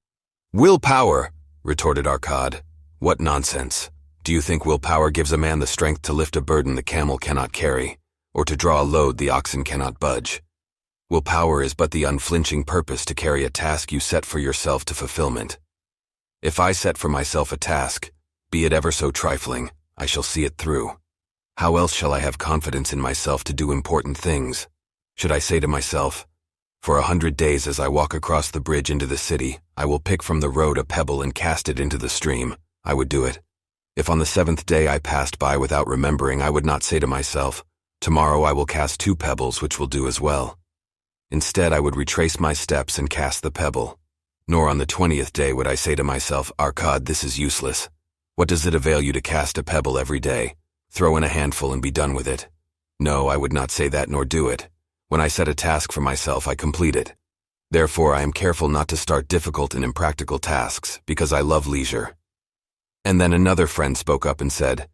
Willpower, retorted Arkad. What nonsense. Do you think willpower gives a man the strength to lift a burden the camel cannot carry, or to draw a load the oxen cannot budge? Willpower is but the unflinching purpose to carry a task you set for yourself to fulfillment. If I set for myself a task, be it ever so trifling, I shall see it through. How else shall I have confidence in myself to do important things? Should I say to myself, For 100 days as I walk across the bridge into the city, I will pick from the road a pebble and cast it into the stream, I would do it. If on the 7th day I passed by without remembering, I would not say to myself, Tomorrow I will cast 2 pebbles which will do as well. Instead I would retrace my steps and cast the pebble. Nor on the 20th day would I say to myself, Arkad, this is useless. What does it avail you to cast a pebble every day? Throw in a handful and be done with it. No, I would not say that nor do it. When I set a task for myself, I complete it. Therefore, I am careful not to start difficult and impractical tasks, because I love leisure. And then another friend spoke up and said,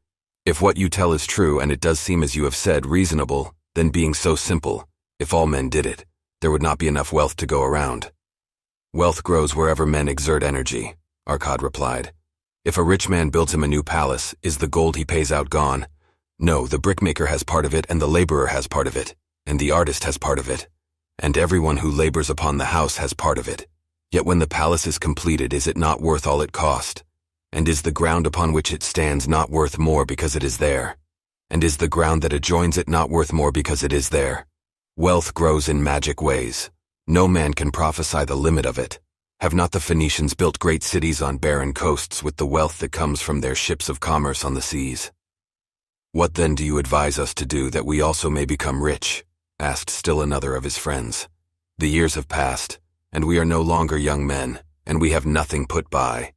If what you tell is true, and it does seem as you have said reasonable, then being so simple, if all men did it, there would not be enough wealth to go around. Wealth grows wherever men exert energy, Arkad replied. If a rich man builds him a new palace, is the gold he pays out gone? No, the brickmaker has part of it, and the laborer has part of it, and the artist has part of it, and everyone who labors upon the house has part of it. Yet when the palace is completed, is it not worth all it cost? And is the ground upon which it stands not worth more because it is there? And is the ground that adjoins it not worth more because it is there? Wealth grows in magic ways. No man can prophesy the limit of it. Have not the Phoenicians built great cities on barren coasts with the wealth that comes from their ships of commerce on the seas? What then do you advise us to do that we also may become rich? Asked still another of his friends. The years have passed, and we are no longer young men, and we have nothing put by.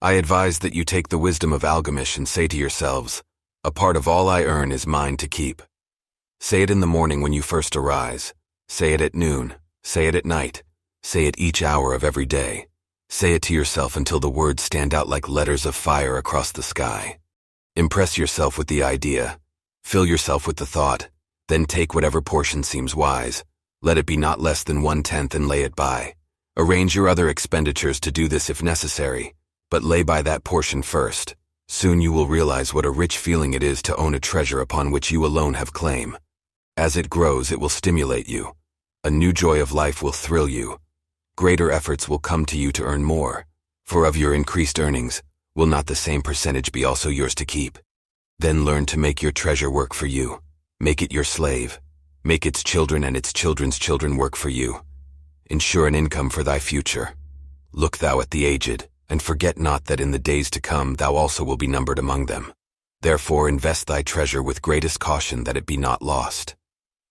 I advise that you take the wisdom of Algamish and say to yourselves, a part of all I earn is mine to keep. Say it in the morning when you first arise. Say it at noon. Say it at night. Say it each hour of every day. Say it to yourself until the words stand out like letters of fire across the sky. Impress yourself with the idea. Fill yourself with the thought. Then take whatever portion seems wise. Let it be not less than 1/10 and lay it by. Arrange your other expenditures to do this if necessary, but lay by that portion first. Soon you will realize what a rich feeling it is to own a treasure upon which you alone have claim. As it grows, it will stimulate you. A new joy of life will thrill you. Greater efforts will come to you to earn more, for of your increased earnings, will not the same percentage be also yours to keep? Then learn to make your treasure work for you. Make it your slave. Make its children and its children's children work for you. Ensure an income for thy future. Look thou at the aged, and forget not that in the days to come thou also will be numbered among them. Therefore invest thy treasure with greatest caution that it be not lost.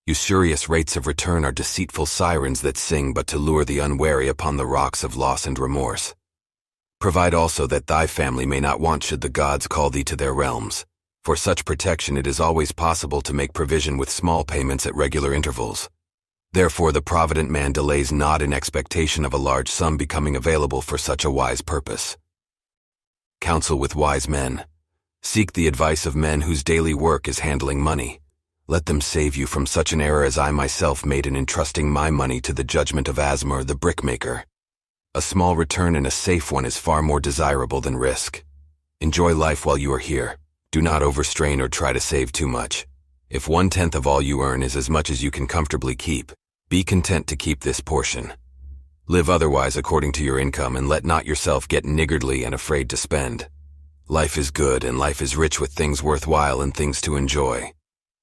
Usurious rates of return are deceitful sirens that sing but to lure the unwary upon the rocks of loss and remorse. Provide also that thy family may not want should the gods call thee to their realms. For such protection it is always possible to make provision with small payments at regular intervals. Therefore the provident man delays not in expectation of a large sum becoming available for such a wise purpose. Counsel with wise men. Seek the advice of men whose daily work is handling money. Let them save you from such an error as I myself made in entrusting my money to the judgment of Asmur the brickmaker. A small return and a safe one is far more desirable than risk. Enjoy life while you are here. Do not overstrain or try to save too much. If 1/10 of all you earn is as much as you can comfortably keep, be content to keep this portion. Live otherwise according to your income and let not yourself get niggardly and afraid to spend. Life is good and life is rich with things worthwhile and things to enjoy.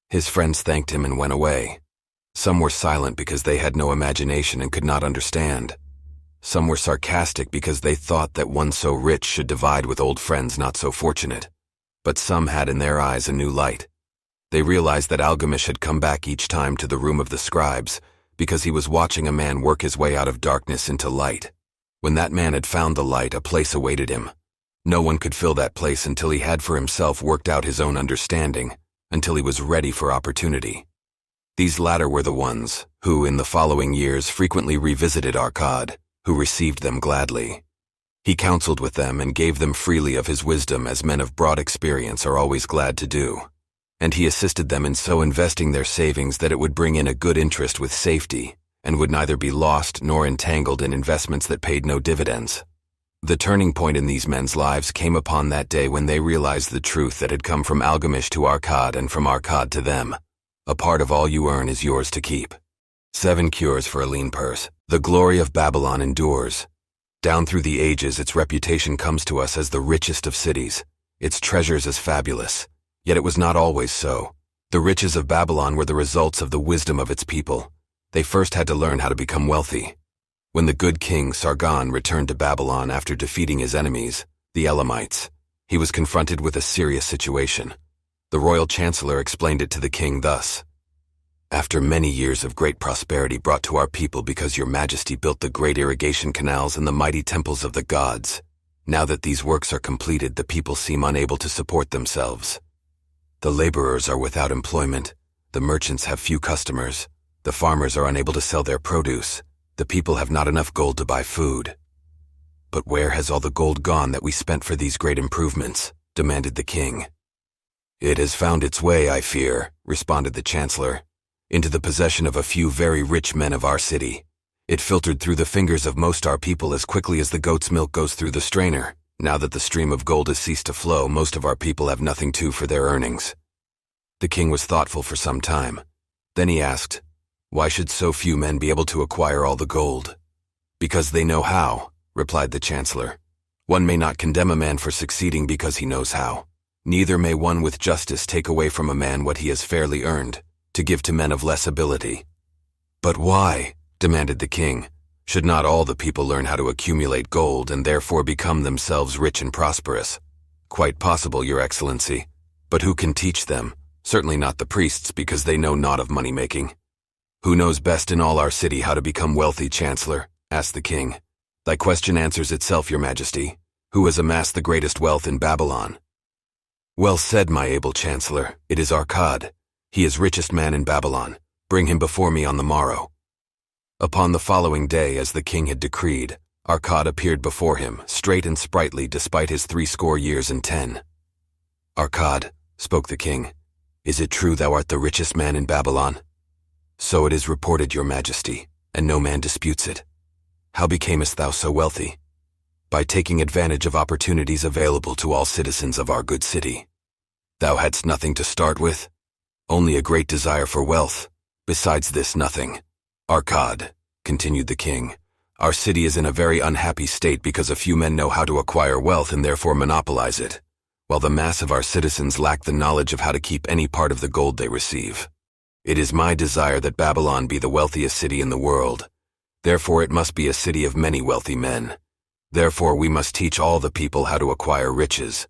His friends thanked him and went away. Some were silent because they had no imagination and could not understand. Some were sarcastic because they thought that one so rich should divide with old friends not so fortunate. But some had in their eyes a new light. They realized that Algamish had come back each time to the room of the scribes because he was watching a man work his way out of darkness into light. When that man had found the light, a place awaited him. No one could fill that place until he had for himself worked out his own understanding, until he was ready for opportunity. These latter were the ones who, in the following years, frequently revisited Arkad, who received them gladly. He counseled with them and gave them freely of his wisdom as men of broad experience are always glad to do. And he assisted them in so investing their savings that it would bring in a good interest with safety, and would neither be lost nor entangled in investments that paid no dividends. The turning point in these men's lives came upon that day when they realized the truth that had come from Algamish to Arkad and from Arkad to them. A part of all you earn is yours to keep. 7 cures for a lean purse. The glory of Babylon endures. Down through the ages, its reputation comes to us as the richest of cities, its treasures as fabulous. Yet it was not always so. The riches of Babylon were the results of the wisdom of its people. They first had to learn how to become wealthy. When the good king Sargon returned to Babylon after defeating his enemies, the Elamites, he was confronted with a serious situation. The royal chancellor explained it to the king thus: "After many years of great prosperity brought to our people because your majesty built the great irrigation canals and the mighty temples of the gods, now that these works are completed, the people seem unable to support themselves. The laborers are without employment, the merchants have few customers, the farmers are unable to sell their produce, the people have not enough gold to buy food." "But where has all the gold gone that we spent for these great improvements?" demanded the king. "It has found its way, I fear," responded the chancellor, "into the possession of a few very rich men of our city. It filtered through the fingers of most our people as quickly as the goat's milk goes through the strainer. Now that the stream of gold has ceased to flow, most of our people have nothing for their earnings." The king was thoughtful for some time. Then he asked, "Why should so few men be able to acquire all the gold?" "Because they know how," replied the chancellor. "One may not condemn a man for succeeding because he knows how. Neither may one with justice take away from a man what he has fairly earned, to give to men of less ability." "But why?" demanded the king. Should not all the people learn how to accumulate gold and therefore become themselves rich and prosperous? Quite possible, Your Excellency. But who can teach them? Certainly not the priests, because they know naught of money-making. Who knows best in all our city how to become wealthy, Chancellor? Asked the king. Thy question answers itself, Your Majesty. Who has amassed the greatest wealth in Babylon? Well said, my able Chancellor. It is Arcad. He is richest man in Babylon. Bring him before me on the morrow. Upon the following day, as the king had decreed, Arcad appeared before him, straight and sprightly despite his 80 years and 10. Arcad, spoke the king, is it true thou art the richest man in Babylon? So it is reported, Your Majesty, and no man disputes it. How becamest thou so wealthy? By taking advantage of opportunities available to all citizens of our good city. Thou hadst nothing to start with? Only a great desire for wealth. Besides this, nothing. Arcad, continued the king, our city is in a very unhappy state because a few men know how to acquire wealth and therefore monopolize it, while the mass of our citizens lack the knowledge of how to keep any part of the gold they receive. It is my desire that Babylon be the wealthiest city in the world. Therefore it must be a city of many wealthy men. Therefore we must teach all the people how to acquire riches.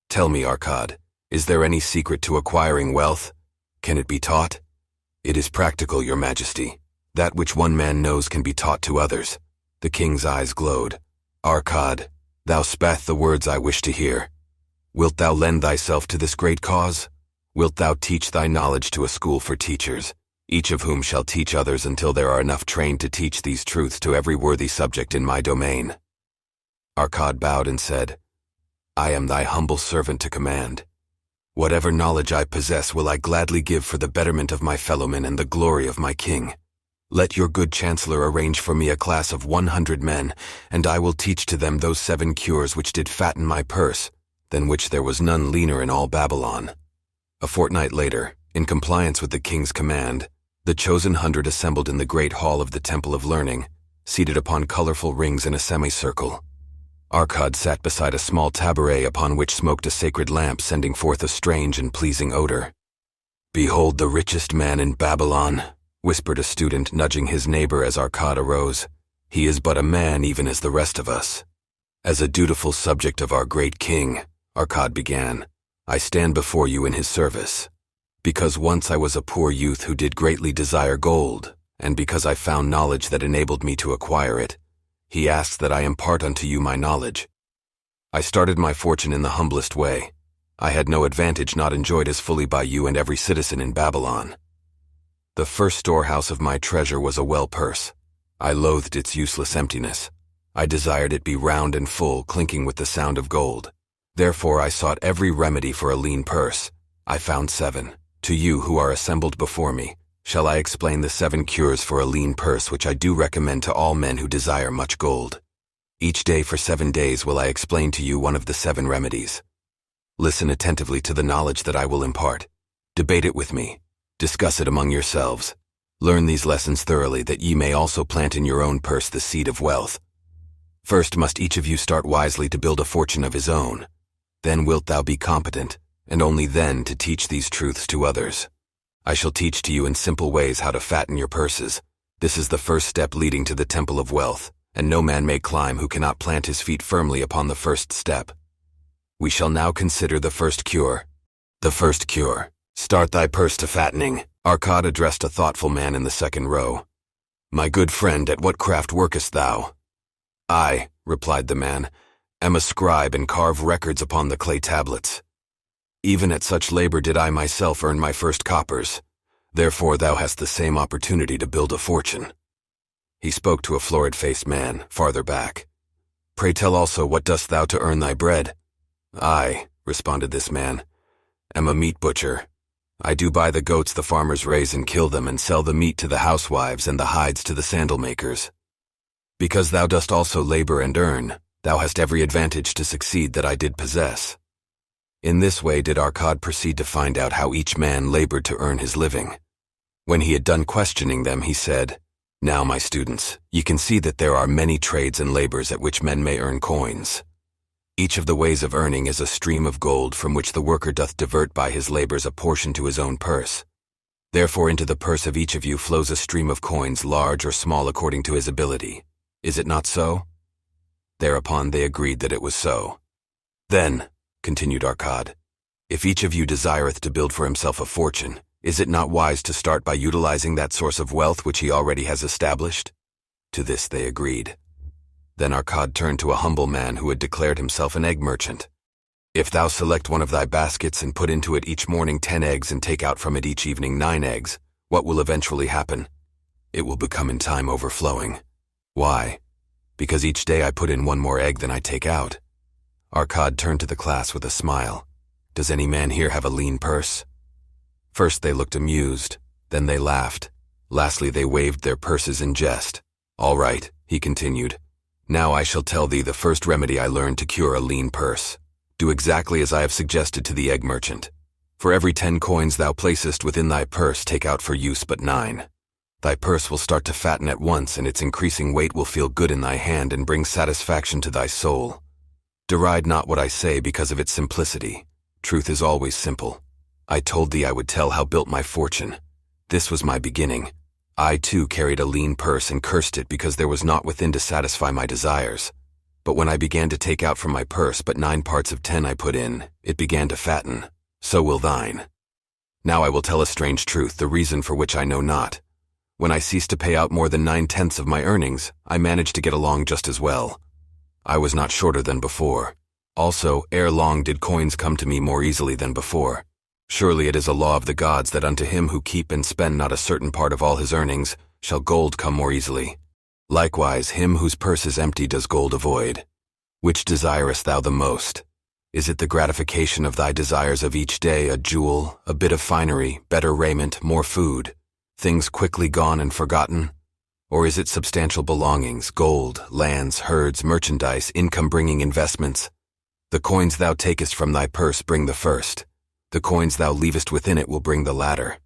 Tell me, Arcad, is there any secret to acquiring wealth? Can it be taught? It is practical, Your Majesty. That which one man knows can be taught to others. The king's eyes glowed. Arcad, thou spake the words I wish to hear. Wilt thou lend thyself to this great cause? Wilt thou teach thy knowledge to a school for teachers, each of whom shall teach others until there are enough trained to teach these truths to every worthy subject in my domain? Arcad bowed and said, I am thy humble servant to command. Whatever knowledge I possess will I gladly give for the betterment of my fellowmen and the glory of my king. Let your good chancellor arrange for me a class of 100 men, and I will teach to them those 7 cures which did fatten my purse, than which there was none leaner in all Babylon. A fortnight later, in compliance with the king's command, the chosen 100 assembled in the great hall of the Temple of Learning, seated upon colorful rings in a semicircle. Arcad sat beside a small taboret upon which smoked a sacred lamp sending forth a strange and pleasing odor. Behold the richest man in Babylon, whispered a student, nudging his neighbor as Arcad arose. He is but a man even as the rest of us. As a dutiful subject of our great king, Arcad began, I stand before you in his service. Because once I was a poor youth who did greatly desire gold, and because I found knowledge that enabled me to acquire it, he asks that I impart unto you my knowledge. I started my fortune in the humblest way. I had no advantage not enjoyed as fully by you and every citizen in Babylon. The first storehouse of my treasure was a well purse. I loathed its useless emptiness. I desired it be round and full, clinking with the sound of gold. Therefore I sought every remedy for a lean purse. I found 7. To you who are assembled before me, shall I explain the 7 cures for a lean purse which I do recommend to all men who desire much gold. Each day for 7 days will I explain to you one of the 7 remedies. Listen attentively to the knowledge that I will impart. Debate it with me. Discuss it among yourselves. Learn these lessons thoroughly that ye may also plant in your own purse the seed of wealth. First must each of you start wisely to build a fortune of his own. Then wilt thou be competent, and only then to teach these truths to others. I shall teach to you in simple ways how to fatten your purses. This is the first step leading to the temple of wealth, and no man may climb who cannot plant his feet firmly upon the first step. We shall now consider the first cure. The first cure. Start thy purse to fattening. Arcad addressed a thoughtful man in the second row. My good friend, at what craft workest thou? I, replied the man, am a scribe and carve records upon the clay tablets. Even at such labor did I myself earn my first coppers. Therefore thou hast the same opportunity to build a fortune. He spoke to a florid-faced man, farther back. Pray tell also, what dost thou to earn thy bread? I, responded this man, am a meat butcher. I do buy the goats the farmers raise and kill them and sell the meat to the housewives and the hides to the sandal makers. Because thou dost also labor and earn, thou hast every advantage to succeed that I did possess. In this way did Arcad proceed to find out how each man labored to earn his living. When he had done questioning them, he said, Now, my students, ye can see that there are many trades and labors at which men may earn coins. Each of the ways of earning is a stream of gold from which the worker doth divert by his labors a portion to his own purse. Therefore into the purse of each of you flows a stream of coins, large or small according to his ability. Is it not so?" Thereupon they agreed that it was so. "Then," continued Arcad, "if each of you desireth to build for himself a fortune, is it not wise to start by utilizing that source of wealth which he already has established?" To this they agreed. Then Arcad turned to a humble man who had declared himself an egg merchant. "If thou select one of thy baskets and put into it each morning 10 eggs and take out from it each evening 9 eggs, what will eventually happen? It will become in time overflowing. Why? Because each day I put in 1 more egg than I take out." Arcad turned to the class with a smile. "Does any man here have a lean purse?" First they looked amused, then they laughed. Lastly they waved their purses in jest. "All right," he continued. "Now I shall tell thee the first remedy I learned to cure a lean purse. Do exactly as I have suggested to the egg merchant. For every 10 coins thou placest within thy purse, take out for use but 9. Thy purse will start to fatten at once, and its increasing weight will feel good in thy hand and bring satisfaction to thy soul. Deride not what I say because of its simplicity. Truth is always simple. I told thee I would tell how built my fortune. This was my beginning. I too carried a lean purse and cursed it because there was naught within to satisfy my desires. But when I began to take out from my purse but 9 parts of 10 I put in, it began to fatten. So will thine. Now I will tell a strange truth, the reason for which I know not. When I ceased to pay out more than 9/10 of my earnings, I managed to get along just as well. I was not shorter than before. Also, ere long did coins come to me more easily than before. Surely it is a law of the gods that unto him who keep and spend not a certain part of all his earnings, shall gold come more easily. Likewise, him whose purse is empty does gold avoid. Which desirest thou the most? Is it the gratification of thy desires of each day, a jewel, a bit of finery, better raiment, more food, things quickly gone and forgotten? Or is it substantial belongings, gold, lands, herds, merchandise, income-bringing investments? The coins thou takest from thy purse bring the first. The coins thou leavest within it will bring the latter.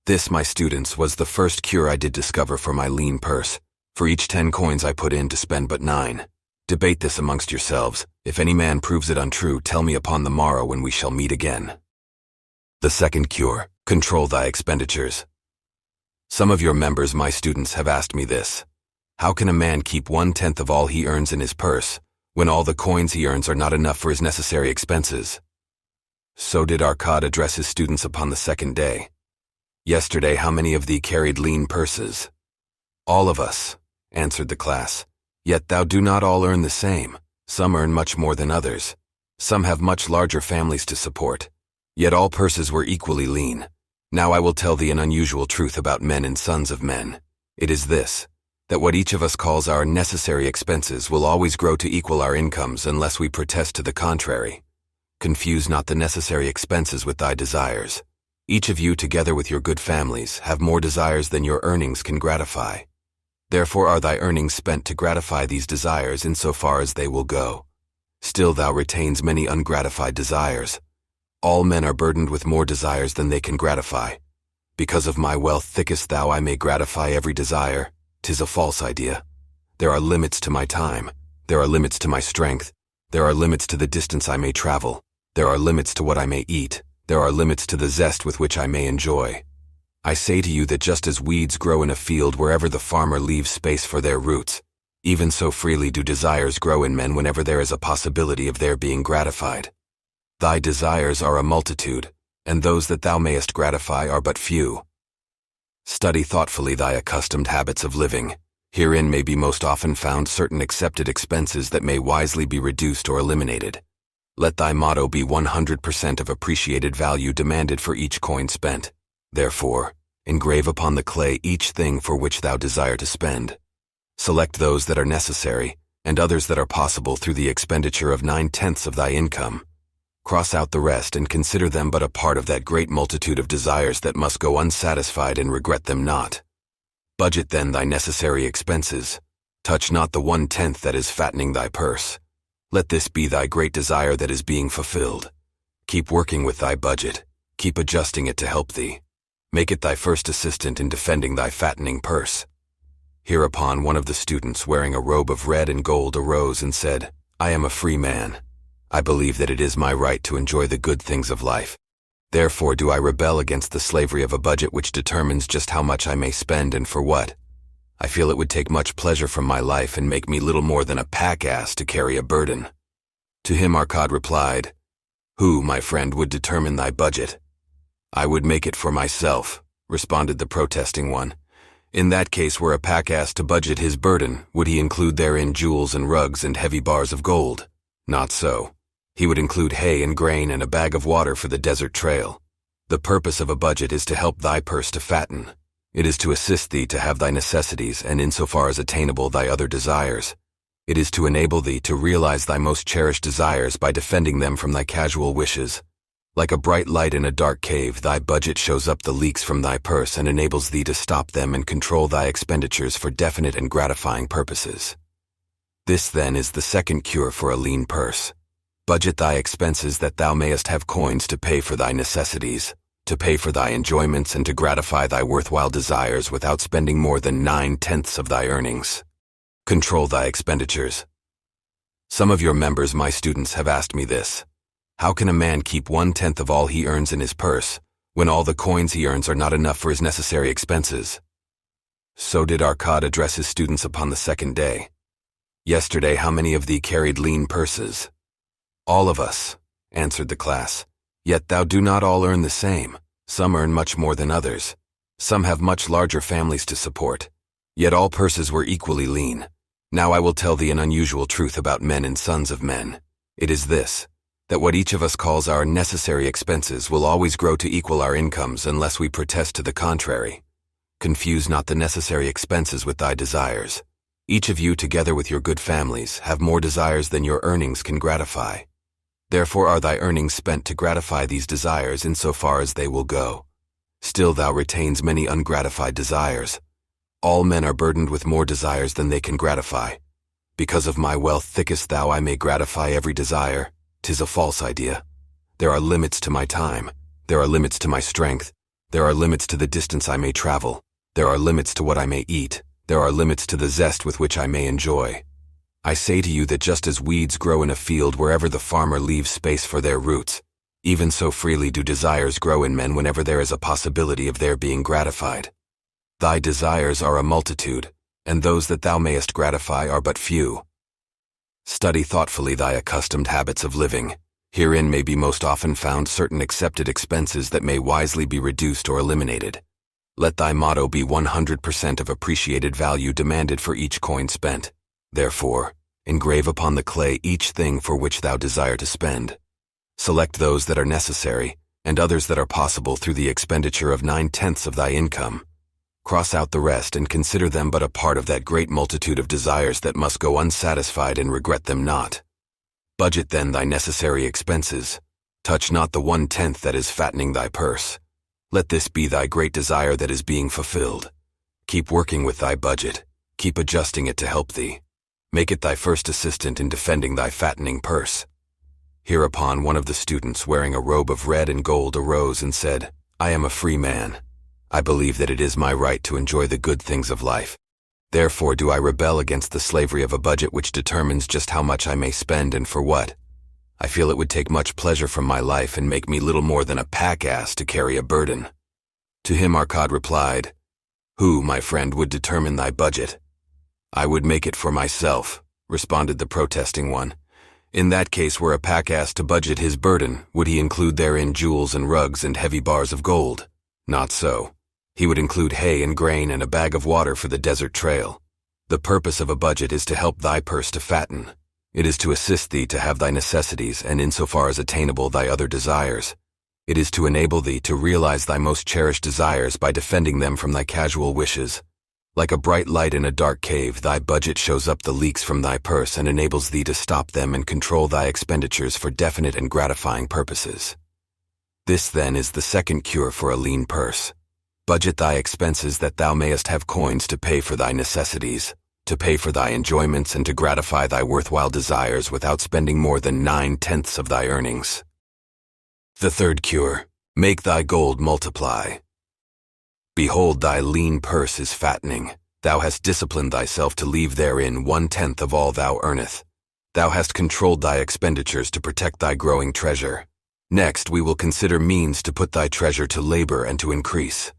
This, my students, was the first cure I did discover for my lean purse. For each 10 coins I put in to spend but 9. Debate this amongst yourselves. If any man proves it untrue, tell me upon the morrow when we shall meet again. The second cure: control thy expenditures. Some of your members, my students, have asked me this. How can a man keep 1/10 of all he earns in his purse, when all the coins he earns are not enough for his necessary expenses? So did Arcad address his students upon the second day. Yesterday, how many of thee carried lean purses? All of us, answered the class. Yet thou do not all earn the same. Some earn much more than others. Some have much larger families to support. Yet all purses were equally lean. Now I will tell thee an unusual truth about men and sons of men. It is this, that what each of us calls our necessary expenses will always grow to equal our incomes unless we protest to the contrary. Confuse not the necessary expenses with thy desires. Each of you, together with your good families, have more desires than your earnings can gratify. Therefore are thy earnings spent to gratify these desires in so far as they will go. Still thou retains many ungratified desires. All men are burdened with more desires than they can gratify. Because of my wealth thinkest thou I may gratify every desire? 'Tis a false idea. There are limits to my time. There are limits to my strength. There are limits to the distance I may travel. There are limits to what I may eat. There are limits to the zest with which I may enjoy. I say to you that just as weeds grow in a field wherever the farmer leaves space for their roots, even so freely do desires grow in men whenever there is a possibility of their being gratified. Thy desires are a multitude, and those that thou mayest gratify are but few. Study thoughtfully thy accustomed habits of living. Herein may be most often found certain accepted expenses that may wisely be reduced or eliminated. Let thy motto be 100% of appreciated value demanded for each coin spent. Therefore, engrave upon the clay each thing for which thou desire to spend. Select those that are necessary, and others that are possible through the expenditure of 9/10 of thy income. Cross out the rest and consider them but a part of that great multitude of desires that must go unsatisfied and regret them not. Budget then thy necessary expenses. Touch not the 1/10 that is fattening thy purse. Let this be thy great desire that is being fulfilled. Keep working with thy budget. Keep adjusting it to help thee. Make it thy first assistant in defending thy fattening purse. Hereupon one of the students, wearing a robe of red and gold, arose and said, I am a free man. I believe that it is my right to enjoy the good things of life. Therefore do I rebel against the slavery of a budget which determines just how much I may spend and for what. I feel it would take much pleasure from my life and make me little more than a pack-ass to carry a burden. To him Arkad replied, "Who, my friend, would determine thy budget?" "I would make it for myself," responded the protesting one. "In that case, were a pack-ass to budget his burden, would he include therein jewels and rugs and heavy bars of gold? Not so. He would include hay and grain and a bag of water for the desert trail. The purpose of a budget is to help thy purse to fatten. It is to assist thee to have thy necessities, and insofar as attainable thy other desires. It is to enable thee to realize thy most cherished desires by defending them from thy casual wishes. Like a bright light in a dark cave, thy budget shows up the leaks from thy purse and enables thee to stop them and control thy expenditures for definite and gratifying purposes. This, then, is the second cure for a lean purse. Budget thy expenses that thou mayest have coins to pay for thy necessities, to pay for thy enjoyments, and to gratify thy worthwhile desires without spending more than 9/10 of thy earnings. Control thy expenditures. Some of your members, my students, have asked me this. How can a man keep 1/10 of all he earns in his purse, when all the coins he earns are not enough for his necessary expenses? So did Arkad address his students upon the second day. Yesterday, how many of thee carried lean purses? All of us, answered the class. Yet thou do not all earn the same. Some earn much more than others. Some have much larger families to support. Yet all purses were equally lean. Now I will tell thee an unusual truth about men and sons of men. It is this, that what each of us calls our necessary expenses will always grow to equal our incomes unless we protest to the contrary. Confuse not the necessary expenses with thy desires. Each of you, together with your good families, have more desires than your earnings can gratify. Therefore are thy earnings spent to gratify these desires insofar as they will go. Still thou retains many ungratified desires. All men are burdened with more desires than they can gratify. Because of my wealth thinkest thou I may gratify every desire? 'Tis a false idea. There are limits to my time. There are limits to my strength. There are limits to the distance I may travel. There are limits to what I may eat. There are limits to the zest with which I may enjoy. I say to you that just as weeds grow in a field wherever the farmer leaves space for their roots, even so freely do desires grow in men whenever there is a possibility of their being gratified. Thy desires are a multitude, and those that thou mayest gratify are but few. Study thoughtfully thy accustomed habits of living. Herein may be most often found certain accepted expenses that may wisely be reduced or eliminated. Let thy motto be 100% of appreciated value demanded for each coin spent. Therefore, engrave upon the clay each thing for which thou desire to spend. Select those that are necessary, and others that are possible through the expenditure of 9/10 of thy income. Cross out the rest and consider them but a part of that great multitude of desires that must go unsatisfied, and regret them not. Budget then thy necessary expenses. Touch not the 1/10 that is fattening thy purse. Let this be thy great desire that is being fulfilled. Keep working with thy budget. Keep adjusting it to help thee. Make it thy first assistant in defending thy fattening purse. Hereupon one of the students, wearing a robe of red and gold, arose and said, I am a free man. I believe that it is my right to enjoy the good things of life. Therefore do I rebel against the slavery of a budget which determines just how much I may spend and for what. I feel it would take much pleasure from my life and make me little more than a pack-ass to carry a burden. To him Arkad replied, Who, my friend, would determine thy budget? I would make it for myself, responded the protesting one. In that case, were a pack-ass to budget his burden, would he include therein jewels and rugs and heavy bars of gold? Not so. He would include hay and grain and a bag of water for the desert trail. The purpose of a budget is to help thy purse to fatten. It is to assist thee to have thy necessities, and insofar as attainable thy other desires. It is to enable thee to realize thy most cherished desires by defending them from thy casual wishes. Like a bright light in a dark cave, thy budget shows up the leaks from thy purse and enables thee to stop them and control thy expenditures for definite and gratifying purposes. This, then, is the second cure for a lean purse. Budget thy expenses that thou mayest have coins to pay for thy necessities, to pay for thy enjoyments, and to gratify thy worthwhile desires without spending more than 9/10 of thy earnings. The third cure, make thy gold multiply. Behold, thy lean purse is fattening. Thou hast disciplined thyself to leave therein 1/10 of all thou earnest. Thou hast controlled thy expenditures to protect thy growing treasure. Next, we will consider means to put thy treasure to labor and to increase.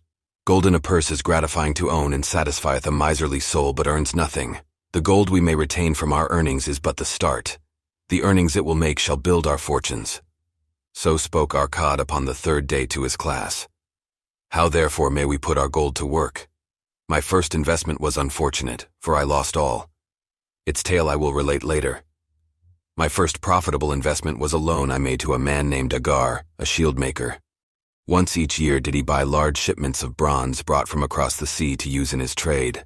Gold in a purse is gratifying to own and satisfieth a miserly soul, but earns nothing. The gold we may retain from our earnings is but the start. The earnings it will make shall build our fortunes. So spoke Arcad upon the third day to his class. How therefore may we put our gold to work? My first investment was unfortunate, for I lost all. Its tale I will relate later. My first profitable investment was a loan I made to a man named Agar, a shield maker. Once each year did he buy large shipments of bronze brought from across the sea to use in his trade.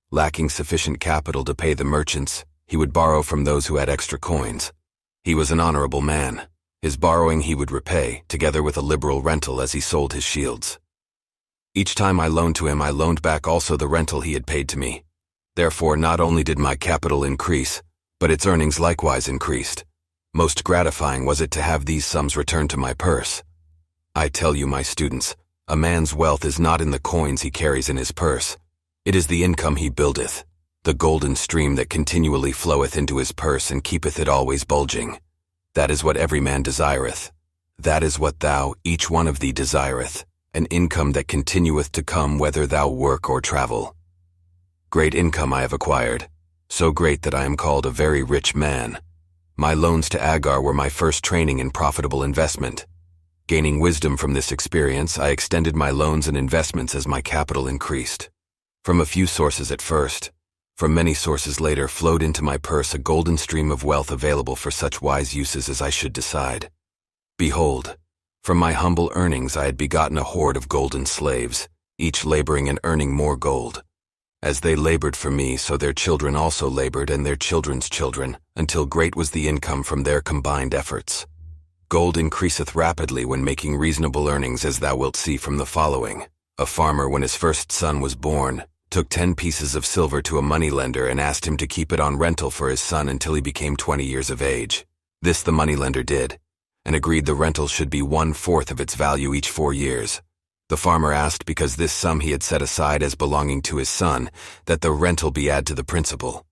Lacking sufficient capital to pay the merchants, he would borrow from those who had extra coins. He was an honorable man. His borrowing he would repay, together with a liberal rental as he sold his shields. Each time I loaned to him, I loaned back also the rental he had paid to me. Therefore, not only did my capital increase, but its earnings likewise increased. Most gratifying was it to have these sums returned to my purse. I tell you, my students, a man's wealth is not in the coins he carries in his purse. It is the income he buildeth, the golden stream that continually floweth into his purse and keepeth it always bulging. That is what every man desireth. That is what thou, each one of thee, desireth, an income that continueth to come whether thou work or travel. Great income I have acquired, so great that I am called a very rich man. My loans to Agar were my first training in profitable investment. Gaining wisdom from this experience, I extended my loans and investments as my capital increased. From a few sources at first, from many sources later, flowed into my purse a golden stream of wealth available for such wise uses as I should decide. Behold, from my humble earnings I had begotten a horde of golden slaves, each laboring and earning more gold. As they labored for me, so their children also labored, and their children's children, until great was the income from their combined efforts. Gold increaseth rapidly when making reasonable earnings, as thou wilt see from the following. A farmer, when his first son was born, took 10 pieces of silver to a moneylender and asked him to keep it on rental for his son until he became 20 years of age. This the moneylender did, and agreed the rental should be 1/4 of its value each 4 years. The farmer asked, because this sum he had set aside as belonging to his son, that the rental be added to the principal.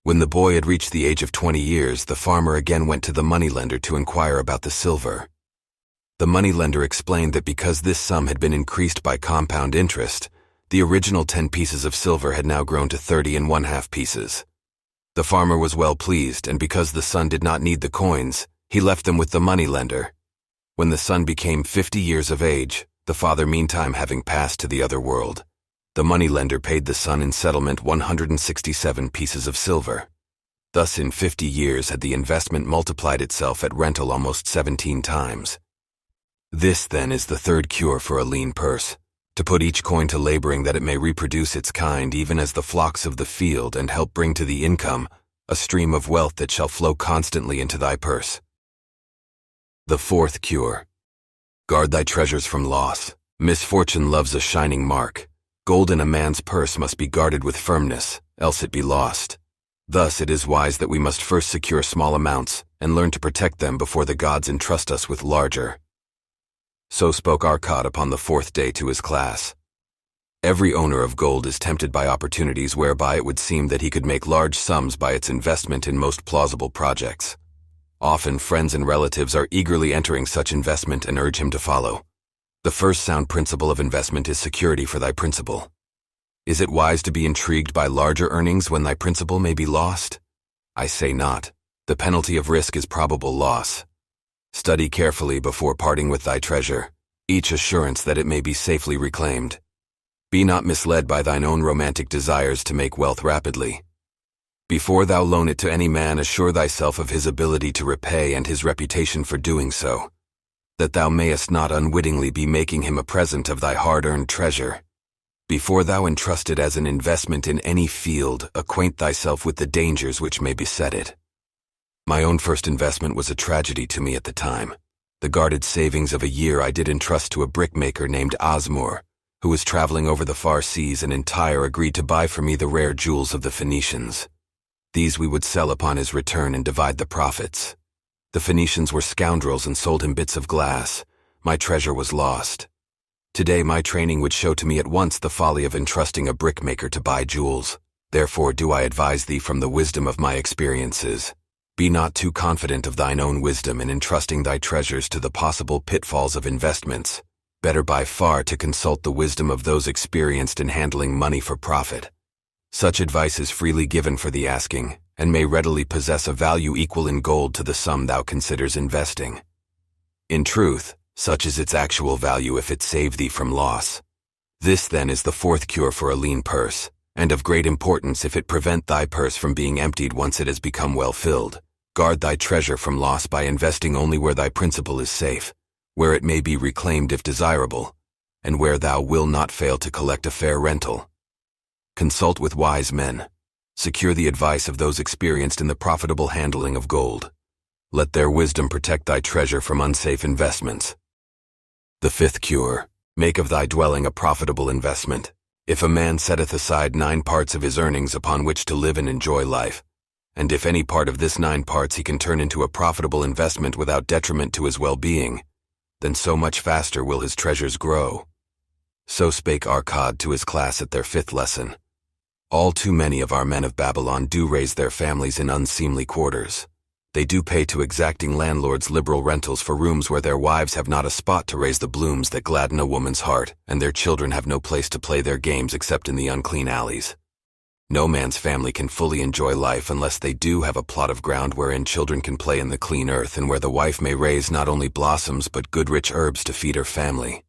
When the boy had reached the age of 20 years, the farmer again went to the moneylender to inquire about the silver. The moneylender explained that because this sum had been increased by compound interest, the original 10 pieces of silver had now grown to 30 1/2 pieces. The farmer was well pleased, and because the son did not need the coins, he left them with the moneylender. When the son became 50 years of age, the father meantime having passed to the other world, the moneylender paid the son in settlement 167 pieces of silver. Thus in 50 years had the investment multiplied itself at rental almost 17 times. This, then, is the third cure for a lean purse, to put each coin to laboring that it may reproduce its kind even as the flocks of the field, and help bring to the income a stream of wealth that shall flow constantly into thy purse. The fourth cure. Guard thy treasures from loss. Misfortune loves a shining mark. Gold in a man's purse must be guarded with firmness, else it be lost. Thus it is wise that we must first secure small amounts and learn to protect them before the gods entrust us with larger. So spoke Arcad upon the fourth day to his class. Every owner of gold is tempted by opportunities whereby it would seem that he could make large sums by its investment in most plausible projects. Often friends and relatives are eagerly entering such investment and urge him to follow. The first sound principle of investment is security for thy principal. Is it wise to be intrigued by larger earnings when thy principal may be lost? I say not. The penalty of risk is probable loss. Study carefully before parting with thy treasure, each assurance that it may be safely reclaimed. Be not misled by thine own romantic desires to make wealth rapidly. Before thou loan it to any man, assure thyself of his ability to repay and his reputation for doing so, that thou mayest not unwittingly be making him a present of thy hard-earned treasure. Before thou entrust it as an investment in any field, acquaint thyself with the dangers which may beset it. My own first investment was a tragedy to me at the time. The guarded savings of a year I did entrust to a brickmaker named Osmor, who was traveling over the far seas, and in Tyre agreed to buy for me the rare jewels of the Phoenicians. These we would sell upon his return and divide the profits. The Phoenicians were scoundrels and sold him bits of glass. My treasure was lost. Today my training would show to me at once the folly of entrusting a brickmaker to buy jewels. Therefore do I advise thee from the wisdom of my experiences. Be not too confident of thine own wisdom in entrusting thy treasures to the possible pitfalls of investments. better by far to consult the wisdom of those experienced in handling money for profit. Such advice is freely given for the asking, and may readily possess a value equal in gold to the sum thou considers investing. In truth, such is its actual value if it save thee from loss. This then is the fourth cure for a lean purse, and of great importance if it prevent thy purse from being emptied once it has become well filled. Guard thy treasure from loss by investing only where thy principal is safe, where it may be reclaimed if desirable, and where thou wilt not fail to collect a fair rental. Consult with wise men. Secure the advice of those experienced in the profitable handling of gold. Let their wisdom protect thy treasure from unsafe investments. The fifth cure, make of thy dwelling a profitable investment. If a man setteth aside 9 parts of his earnings upon which to live and enjoy life, and if any part of this 9 parts he can turn into a profitable investment without detriment to his well-being, then so much faster will his treasures grow. So spake Arcad to his class at their 5th lesson. All too many of our men of Babylon do raise their families in unseemly quarters. They do pay to exacting landlords liberal rentals for rooms where their wives have not a spot to raise the blooms that gladden a woman's heart, and their children have no place to play their games except in the unclean alleys. No man's family can fully enjoy life unless they do have a plot of ground wherein children can play in the clean earth, and where the wife may raise not only blossoms but good rich herbs to feed her family.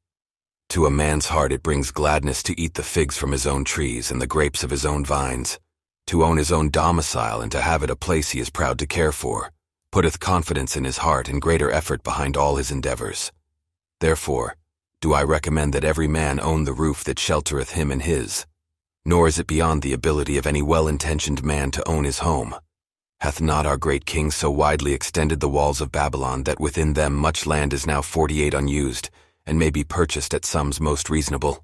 To a man's heart it brings gladness to eat the figs from his own trees and the grapes of his own vines, to own his own domicile and to have it a place he is proud to care for, putteth confidence in his heart and greater effort behind all his endeavors. Therefore, do I recommend that every man own the roof that sheltereth him and his. Nor is it beyond the ability of any well-intentioned man to own his home. Hath not our great king so widely extended the walls of Babylon that within them much land is now 48 unused, and may be purchased at sums most reasonable?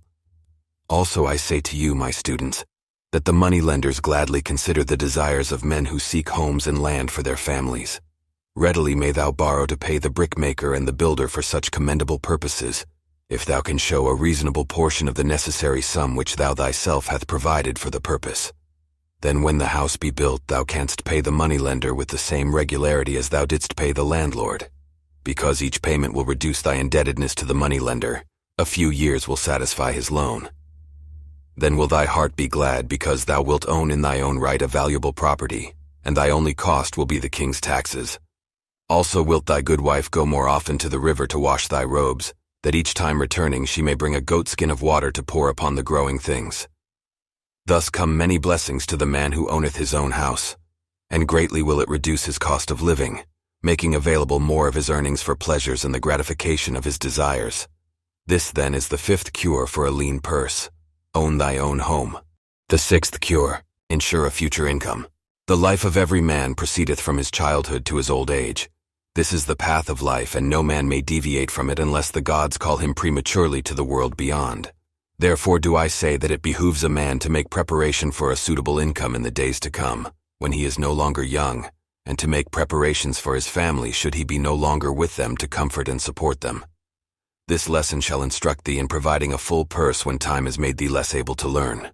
Also I say to you, my students, that the money-lenders gladly consider the desires of men who seek homes and land for their families. Readily may thou borrow to pay the brickmaker and the builder for such commendable purposes, if thou can show a reasonable portion of the necessary sum which thou thyself hath provided for the purpose. Then when the house be built, thou canst pay the moneylender with the same regularity as thou didst pay the landlord. Because each payment will reduce thy indebtedness to the moneylender, a few years will satisfy his loan. Then will thy heart be glad, because thou wilt own in thy own right a valuable property, and thy only cost will be the king's taxes. Also wilt thy good wife go more often to the river to wash thy robes, that each time returning she may bring a goatskin of water to pour upon the growing things. Thus come many blessings to the man who owneth his own house, and greatly will it reduce his cost of living, making available more of his earnings for pleasures and the gratification of his desires. This then is the 5th cure for a lean purse. Own thy own home. The 6th cure, insure a future income. The life of every man proceedeth from his childhood to his old age. This is the path of life, and no man may deviate from it unless the gods call him prematurely to the world beyond. Therefore do I say that it behooves a man to make preparation for a suitable income in the days to come, when he is no longer young, and to make preparations for his family should he be no longer with them to comfort and support them. This lesson shall instruct thee in providing a full purse when time has made thee less able to learn.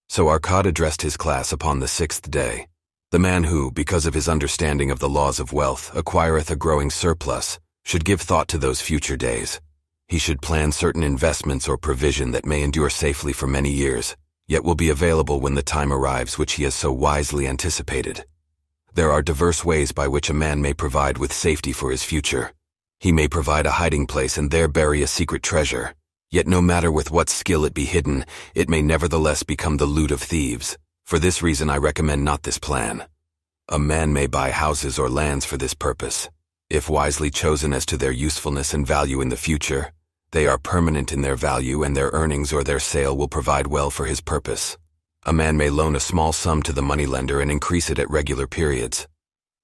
So Arcad addressed his class upon the 6th day. The man who, because of his understanding of the laws of wealth, acquireth a growing surplus, should give thought to those future days. He should plan certain investments or provision that may endure safely for many years, yet will be available when the time arrives which he has so wisely anticipated. There are diverse ways by which a man may provide with safety for his future. He may provide a hiding place and there bury a secret treasure, yet no matter with what skill it be hidden, it may nevertheless become the loot of thieves. For this reason I recommend not this plan. A man may buy houses or lands for this purpose. If wisely chosen as to their usefulness and value in the future, they are permanent in their value, and their earnings or their sale will provide well for his purpose. A man may loan a small sum to the moneylender and increase it at regular periods.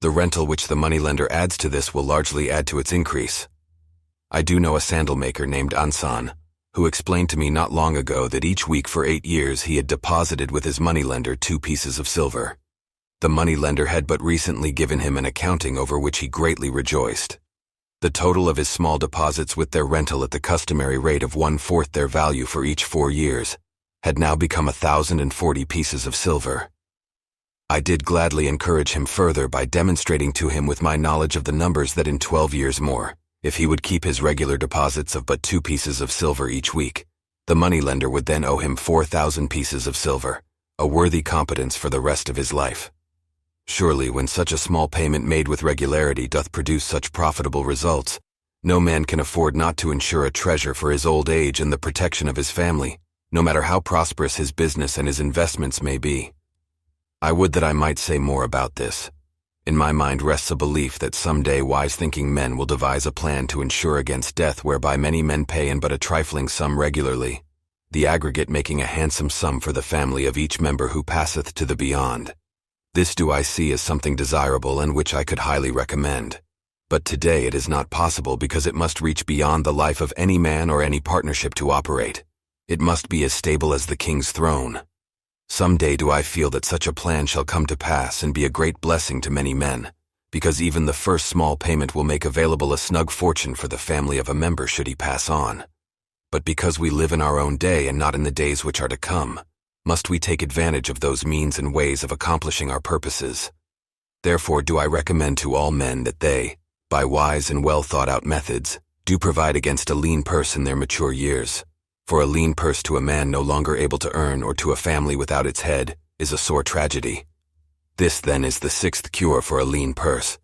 The rental which the moneylender adds to this will largely add to its increase. I do know a sandal maker named Ansan, who explained to me not long ago that each week for 8 years he had deposited with his moneylender 2 pieces of silver. The moneylender had but recently given him an accounting over which he greatly rejoiced. The total of his small deposits, with their rental at the customary rate of 1/4 their value for each 4 years, had now become 1,040 pieces of silver. I did gladly encourage him further by demonstrating to him with my knowledge of the numbers that in 12 years more, If he would keep his regular deposits of but 2 pieces of silver each week, the moneylender would then owe him 4,000 pieces of silver, a worthy competence for the rest of his life. Surely, when such a small payment made with regularity doth produce such profitable results, no man can afford not to insure a treasure for his old age and the protection of his family, no matter how prosperous his business and his investments may be. I would that I might say more about this. In my mind rests a belief that someday wise-thinking men will devise a plan to insure against death whereby many men pay in but a trifling sum regularly, the aggregate making a handsome sum for the family of each member who passeth to the beyond. This do I see as something desirable and which I could highly recommend. But today it is not possible because it must reach beyond the life of any man or any partnership to operate. It must be as stable as the king's throne. Some day do I feel that such a plan shall come to pass and be a great blessing to many men, because even the first small payment will make available a snug fortune for the family of a member should he pass on. But because we live in our own day and not in the days which are to come, must we take advantage of those means and ways of accomplishing our purposes. Therefore do I recommend to all men that they, by wise and well thought out methods, do provide against a lean purse in their mature years. For a lean purse to a man no longer able to earn or to a family without its head is a sore tragedy. This then is the 6th cure for a lean purse.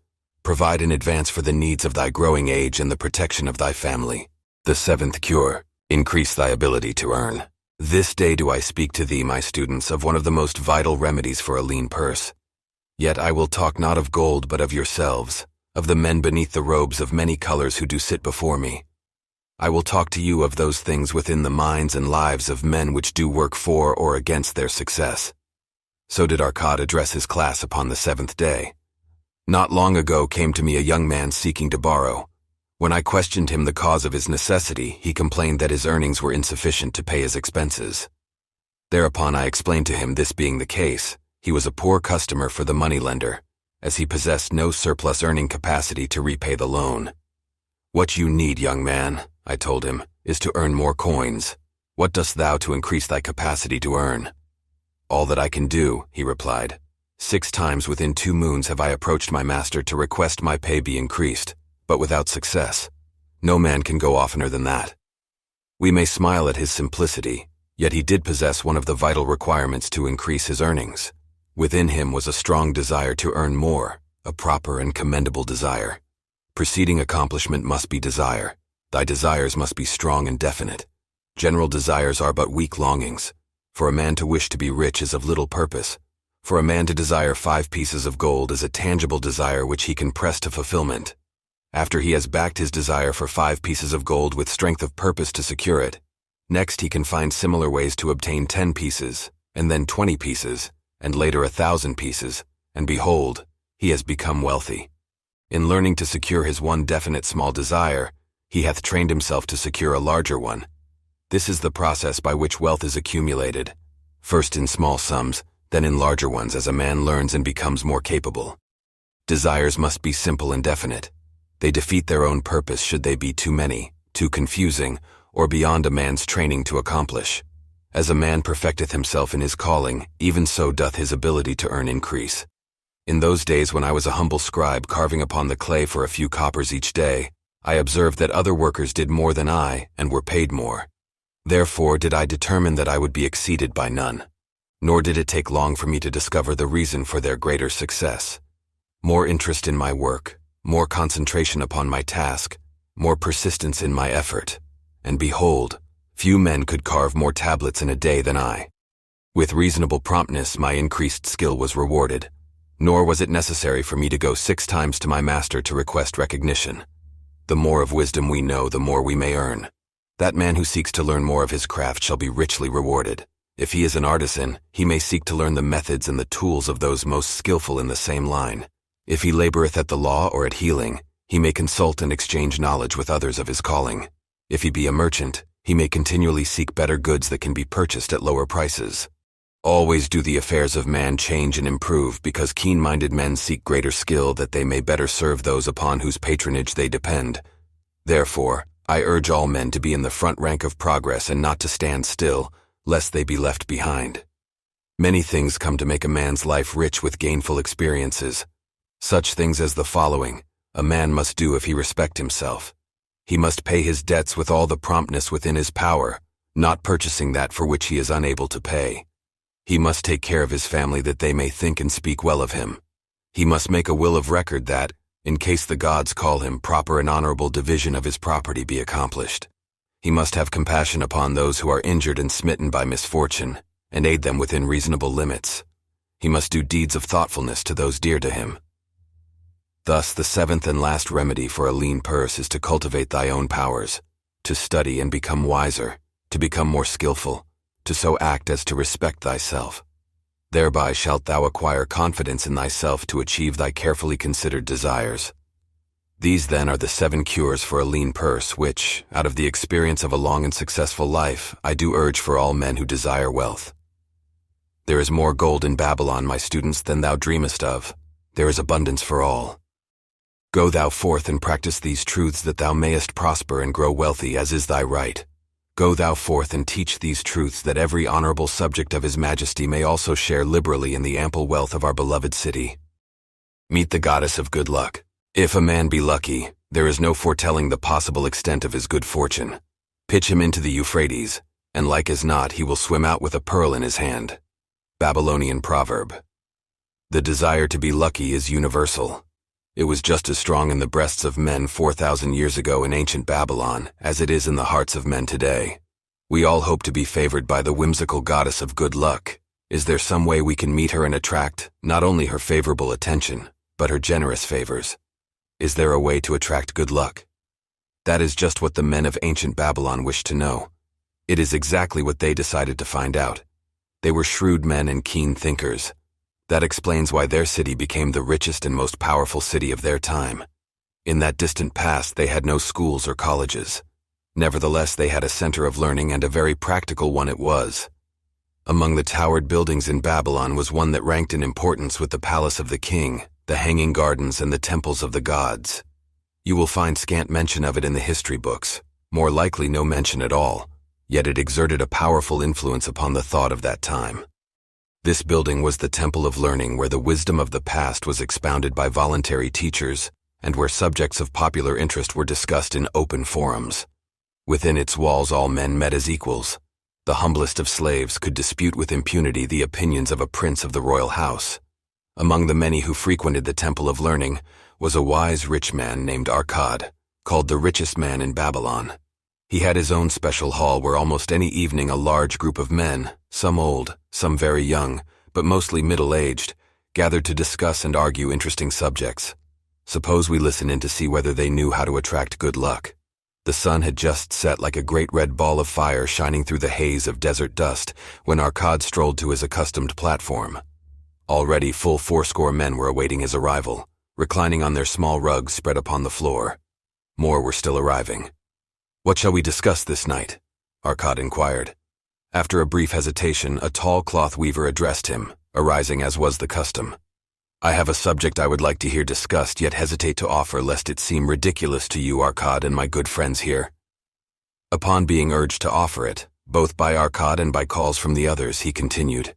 Provide in advance for the needs of thy growing age and the protection of thy family. The 7th cure, increase thy ability to earn. This day do I speak to thee, my students, of one of the most vital remedies for a lean purse. Yet I will talk not of gold but of yourselves, of the men beneath the robes of many colors who do sit before me. I will talk to you of those things within the minds and lives of men which do work for or against their success. So did Arcad address his class upon the 7th day. Not long ago came to me a young man seeking to borrow. When I questioned him the cause of his necessity, he complained that his earnings were insufficient to pay his expenses. Thereupon I explained to him this being the case, he was a poor customer for the moneylender, as he possessed no surplus earning capacity to repay the loan. What you need, young man, I told him, is to earn more coins. What dost thou to increase thy capacity to earn? All that I can do, he replied. 6 times within 2 moons have I approached my master to request my pay be increased, but without success. No man can go oftener than that. We may smile at his simplicity, yet he did possess one of the vital requirements to increase his earnings. Within him was a strong desire to earn more, a proper and commendable desire. Preceding accomplishment must be desire. Thy desires must be strong and definite. General desires are but weak longings. For a man to wish to be rich is of little purpose. For a man to desire 5 pieces of gold is a tangible desire which he can press to fulfillment. After he has backed his desire for 5 pieces of gold with strength of purpose to secure it, next he can find similar ways to obtain 10 pieces, and then 20 pieces, and later 1,000 pieces, and behold, he has become wealthy. In learning to secure his one definite small desire, he hath trained himself to secure a larger one. This is the process by which wealth is accumulated, first in small sums, then in larger ones as a man learns and becomes more capable. Desires must be simple and definite. They defeat their own purpose should they be too many, too confusing, or beyond a man's training to accomplish. As a man perfecteth himself in his calling, even so doth his ability to earn increase. In those days when I was a humble scribe carving upon the clay for a few coppers each day, I observed that other workers did more than I and were paid more. Therefore did I determine that I would be exceeded by none. Nor did it take long for me to discover the reason for their greater success. More interest in my work, more concentration upon my task, more persistence in my effort, and behold, few men could carve more tablets in a day than I. With reasonable promptness my increased skill was rewarded, nor was it necessary for me to go 6 times to my master to request recognition. The more of wisdom we know, the more we may earn. That man who seeks to learn more of his craft shall be richly rewarded. If he is an artisan, he may seek to learn the methods and the tools of those most skillful in the same line. If he laboreth at the law or at healing, he may consult and exchange knowledge with others of his calling. If he be a merchant, he may continually seek better goods that can be purchased at lower prices. Always do the affairs of man change and improve, because keen-minded men seek greater skill that they may better serve those upon whose patronage they depend. Therefore, I urge all men to be in the front rank of progress and not to stand still, lest they be left behind. Many things come to make a man's life rich with gainful experiences. Such things as the following, a man must do if he respect himself. He must pay his debts with all the promptness within his power, not purchasing that for which he is unable to pay. He must take care of his family that they may think and speak well of him. He must make a will of record that, in case the gods call him, proper and honorable division of his property be accomplished. He must have compassion upon those who are injured and smitten by misfortune, and aid them within reasonable limits. He must do deeds of thoughtfulness to those dear to him. Thus, the seventh and last remedy for a lean purse is to cultivate thy own powers, to study and become wiser, to become more skillful, to so act as to respect thyself. Thereby shalt thou acquire confidence in thyself to achieve thy carefully considered desires. These then are the 7 cures for a lean purse which, out of the experience of a long and successful life, I do urge for all men who desire wealth. There is more gold in Babylon, my students, than thou dreamest of. There is abundance for all. Go thou forth and practice these truths that thou mayest prosper and grow wealthy as is thy right. Go thou forth and teach these truths that every honorable subject of His Majesty may also share liberally in the ample wealth of our beloved city. Meet the goddess of good luck. If a man be lucky, there is no foretelling the possible extent of his good fortune. Pitch him into the Euphrates, and like as not he will swim out with a pearl in his hand. Babylonian proverb. The desire to be lucky is universal. It was just as strong in the breasts of men 4,000 years ago in ancient Babylon as it is in the hearts of men today. We all hope to be favored by the whimsical goddess of good luck. Is there some way we can meet her and attract not only her favorable attention, but her generous favors? Is there a way to attract good luck? That is just what the men of ancient Babylon wished to know. It is exactly what they decided to find out. They were shrewd men and keen thinkers. That explains why their city became the richest and most powerful city of their time. In that distant past, they had no schools or colleges. Nevertheless, they had a center of learning, and a very practical one it was. Among the towered buildings in Babylon was one that ranked in importance with the palace of the king, the hanging gardens, and the temples of the gods. You will find scant mention of it in the history books, more likely no mention at all, yet it exerted a powerful influence upon the thought of that time. This building was the temple of learning, where the wisdom of the past was expounded by voluntary teachers, and where subjects of popular interest were discussed in open forums. Within its walls all men met as equals. The humblest of slaves could dispute with impunity the opinions of a prince of the royal house. Among the many who frequented the temple of learning was a wise rich man named Arcad, called the richest man in Babylon. He had his own special hall where almost any evening a large group of men, some old, some very young, but mostly middle-aged, gathered to discuss and argue interesting subjects. Suppose we listen in to see whether they knew how to attract good luck. The sun had just set like a great red ball of fire shining through the haze of desert dust when Arcad strolled to his accustomed platform. Already full 80 men were awaiting his arrival, reclining on their small rugs spread upon the floor. More were still arriving. "What shall we discuss this night?" Arcad inquired. After a brief hesitation, a tall cloth weaver addressed him, arising as was the custom. "I have a subject I would like to hear discussed, yet hesitate to offer lest it seem ridiculous to you, Arcad, and my good friends here." Upon being urged to offer it, both by Arcad and by calls from the others, he continued,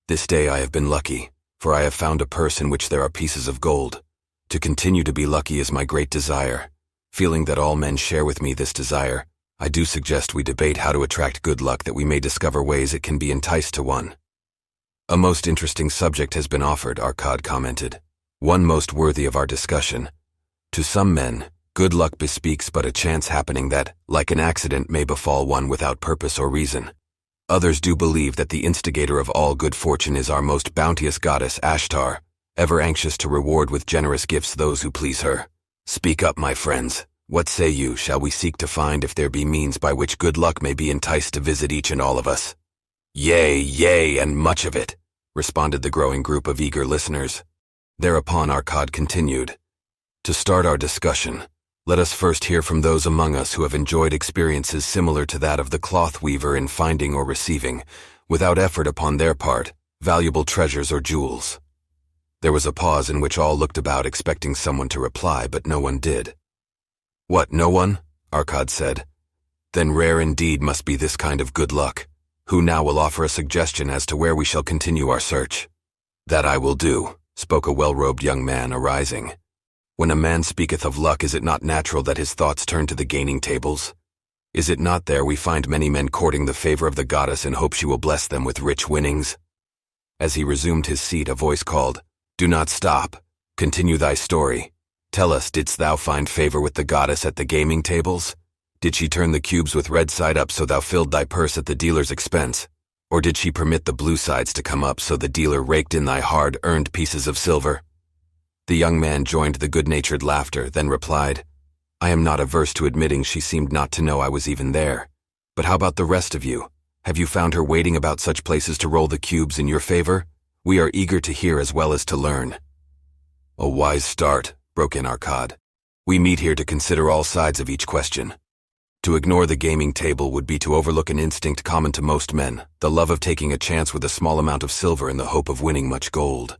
"This day I have been lucky, for I have found a purse in which there are pieces of gold. To continue to be lucky is my great desire. Feeling that all men share with me this desire, I do suggest we debate how to attract good luck, that we may discover ways it can be enticed to one." "A most interesting subject has been offered," Arcad commented. "One most worthy of our discussion. To some men, good luck bespeaks but a chance happening that, like an accident, may befall one without purpose or reason. Others do believe that the instigator of all good fortune is our most bounteous goddess, Ashtar, ever anxious to reward with generous gifts those who please her. Speak up, my friends. What say you? Shall we seek to find if there be means by which good luck may be enticed to visit each and all of us?" "Yea, yea, and much of it," responded the growing group of eager listeners. Thereupon Arcad continued, "To start our discussion, let us first hear from those among us who have enjoyed experiences similar to that of the cloth weaver in finding or receiving, without effort upon their part, valuable treasures or jewels." There was a pause in which all looked about expecting someone to reply, but no one did. "What, no one?" Arcad said. "Then rare indeed must be this kind of good luck. Who now will offer a suggestion as to where we shall continue our search?" "That I will do," spoke a well-robed young man, arising. When a man speaketh of luck, is it not natural that his thoughts turn to the gaining tables? Is it not there we find many men courting the favor of the goddess in hope she will bless them with rich winnings? As he resumed his seat, a voice called, "Do not stop. Continue thy story. Tell us, didst thou find favor with the goddess at the gaming tables? Did she turn the cubes with red side up so thou filled thy purse at the dealer's expense? Or did she permit the blue sides to come up so the dealer raked in thy hard-earned pieces of silver?" The young man joined the good-natured laughter, then replied, "I am not averse to admitting she seemed not to know I was even there. But how about the rest of you? Have you found her waiting about such places to roll the cubes in your favor? We are eager to hear as well as to learn." "A wise start," broke in Arcad. "We meet here to consider all sides of each question. To ignore the gaming table would be to overlook an instinct common to most men, the love of taking a chance with a small amount of silver in the hope of winning much gold."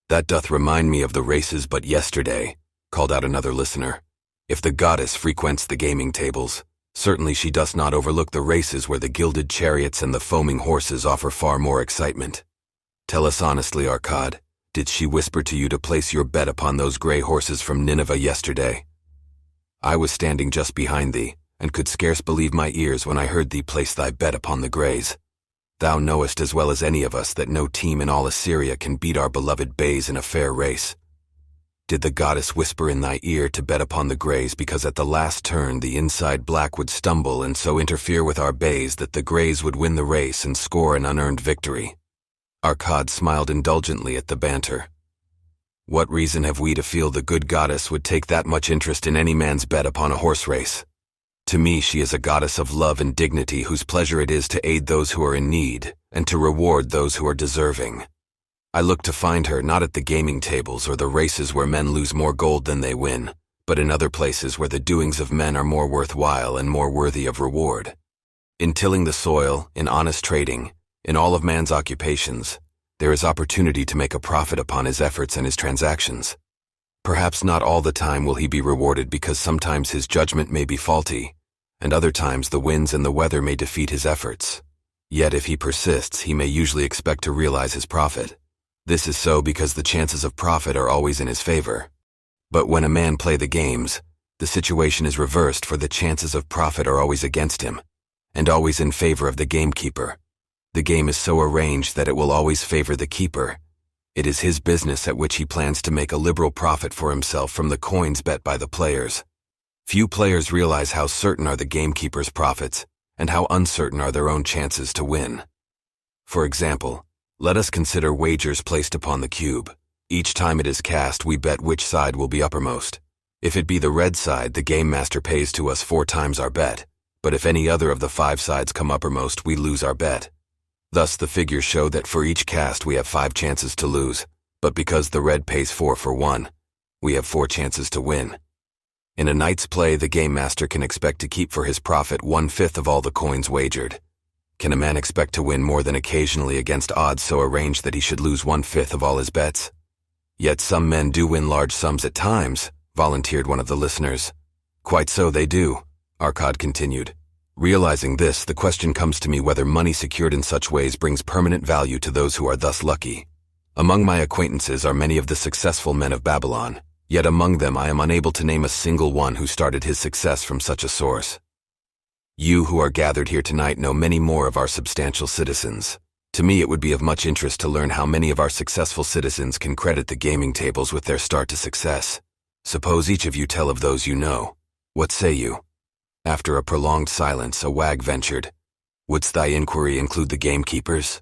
"That doth remind me of the races but yesterday," called out another listener. "If the goddess frequents the gaming tables, certainly she does not overlook the races where the gilded chariots and the foaming horses offer far more excitement. Tell us honestly, Arcad, did she whisper to you to place your bet upon those gray horses from Nineveh yesterday?" "I was standing just behind thee, and could scarce believe my ears when I heard thee place thy bet upon the grays. Thou knowest as well as any of us that no team in all Assyria can beat our beloved bays in a fair race. Did the goddess whisper in thy ear to bet upon the grays because at the last turn the inside black would stumble and so interfere with our bays that the grays would win the race and score an unearned victory?" Arcad smiled indulgently at the banter. "What reason have we to feel the good goddess would take that much interest in any man's bet upon a horse race? To me she is a goddess of love and dignity whose pleasure it is to aid those who are in need and to reward those who are deserving. I look to find her not at the gaming tables or the races where men lose more gold than they win, but in other places where the doings of men are more worthwhile and more worthy of reward. In tilling the soil, in honest trading, in all of man's occupations, there is opportunity to make a profit upon his efforts and his transactions. Perhaps not all the time will he be rewarded because sometimes his judgment may be faulty, and other times the winds and the weather may defeat his efforts. Yet if he persists, he may usually expect to realize his profit. This is so because the chances of profit are always in his favor. But when a man play the games, the situation is reversed, for the chances of profit are always against him, and always in favor of the gamekeeper. The game is so arranged that it will always favor the keeper. It is his business at which he plans to make a liberal profit for himself from the coins bet by the players. Few players realize how certain are the gamekeeper's profits, and how uncertain are their own chances to win. For example, let us consider wagers placed upon the cube. Each time it is cast, we bet which side will be uppermost. If it be the red side, the game master pays to us 4 times our bet, but if any other of the 5 sides come uppermost, we lose our bet. Thus the figures show that for each cast we have 5 chances to lose, but because the red pays 4 for 1, we have 4 chances to win. In a night's play, the game master can expect to keep for his profit 1/5 of all the coins wagered. Can a man expect to win more than occasionally against odds so arranged that he should lose 1/5 of all his bets? Yet some men do win large sums at times, volunteered one of the listeners. Quite so they do, Arcad continued. Realizing this, the question comes to me whether money secured in such ways brings permanent value to those who are thus lucky. Among my acquaintances are many of the successful men of Babylon, yet among them I am unable to name a single one who started his success from such a source. You who are gathered here tonight know many more of our substantial citizens. To me it would be of much interest to learn how many of our successful citizens can credit the gaming tables with their start to success. Suppose each of you tell of those you know. What say you? After a prolonged silence, a wag ventured, "Wouldst thy inquiry include the gamekeepers?"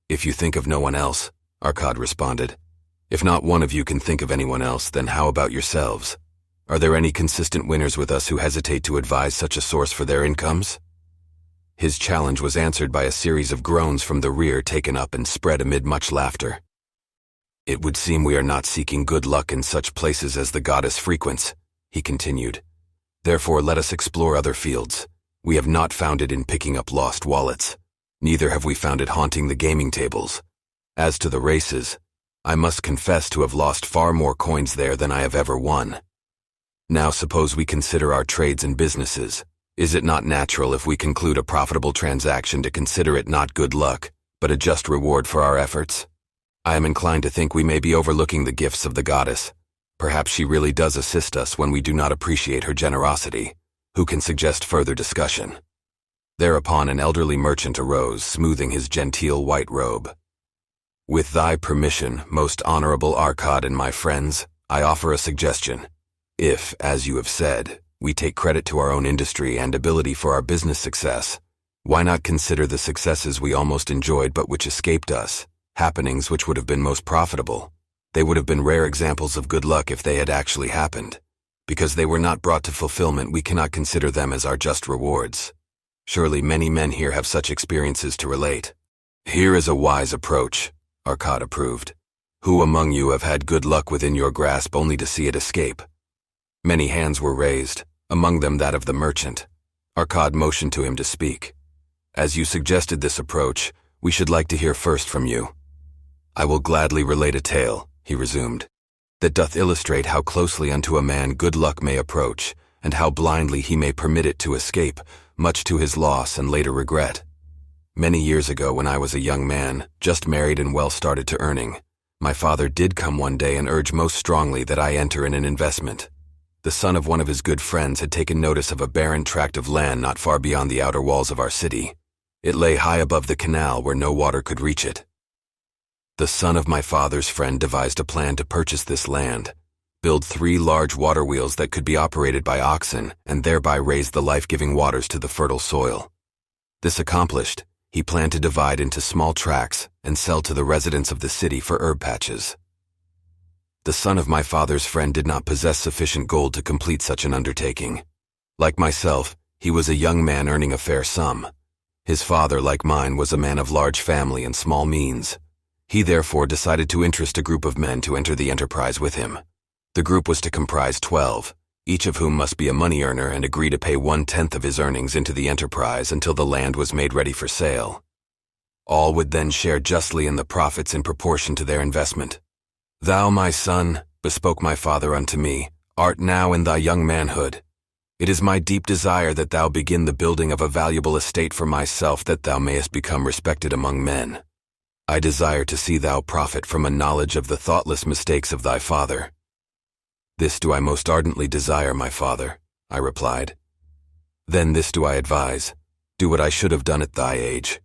"If you think of no one else," Arcad responded. "If not one of you can think of anyone else, then how about yourselves? Are there any consistent winners with us who hesitate to advise such a source for their incomes?" His challenge was answered by a series of groans from the rear taken up and spread amid much laughter. "It would seem we are not seeking good luck in such places as the goddess frequents," he continued. "Therefore let us explore other fields. We have not found it in picking up lost wallets. Neither have we found it haunting the gaming tables. As to the races, I must confess to have lost far more coins there than I have ever won. Now suppose we consider our trades and businesses. Is it not natural if we conclude a profitable transaction to consider it not good luck, but a just reward for our efforts? I am inclined to think we may be overlooking the gifts of the goddess. Perhaps she really does assist us when we do not appreciate her generosity. Who can suggest further discussion?" Thereupon an elderly merchant arose, smoothing his genteel white robe. "With thy permission, most honorable Arcad and my friends, I offer a suggestion. If, as you have said, we take credit to our own industry and ability for our business success, why not consider the successes we almost enjoyed but which escaped us, happenings which would have been most profitable? They would have been rare examples of good luck if they had actually happened. Because they were not brought to fulfillment, we cannot consider them as our just rewards. Surely many men here have such experiences to relate." "Here is a wise approach," Arcad approved. "Who among you have had good luck within your grasp only to see it escape?" Many hands were raised, among them that of the merchant. Arcad motioned to him to speak. "As you suggested this approach, we should like to hear first from you." "I will gladly relate a tale," he resumed, "that doth illustrate how closely unto a man good luck may approach, and how blindly he may permit it to escape, much to his loss and later regret. Many years ago, when I was a young man, just married and well started to earning, my father did come one day and urge most strongly that I enter in an investment. The son of one of his good friends had taken notice of a barren tract of land not far beyond the outer walls of our city. It lay high above the canal where no water could reach it. The son of my father's friend devised a plan to purchase this land, build 3 large water wheels that could be operated by oxen, and thereby raise the life-giving waters to the fertile soil. This accomplished, he planned to divide into small tracts and sell to the residents of the city for herb patches. The son of my father's friend did not possess sufficient gold to complete such an undertaking. Like myself, he was a young man earning a fair sum. His father, like mine, was a man of large family and small means. He therefore decided to interest a group of men to enter the enterprise with him. The group was to comprise 12, each of whom must be a money earner and agree to pay 1/10 of his earnings into the enterprise until the land was made ready for sale. All would then share justly in the profits in proportion to their investment. "Thou, my son," bespoke my father unto me, "art now in thy young manhood. It is my deep desire that thou begin the building of a valuable estate for myself, that thou mayest become respected among men. I desire to see thou profit from a knowledge of the thoughtless mistakes of thy father." "This do I most ardently desire, my father," I replied. "Then this do I advise. Do what I should have done at thy age.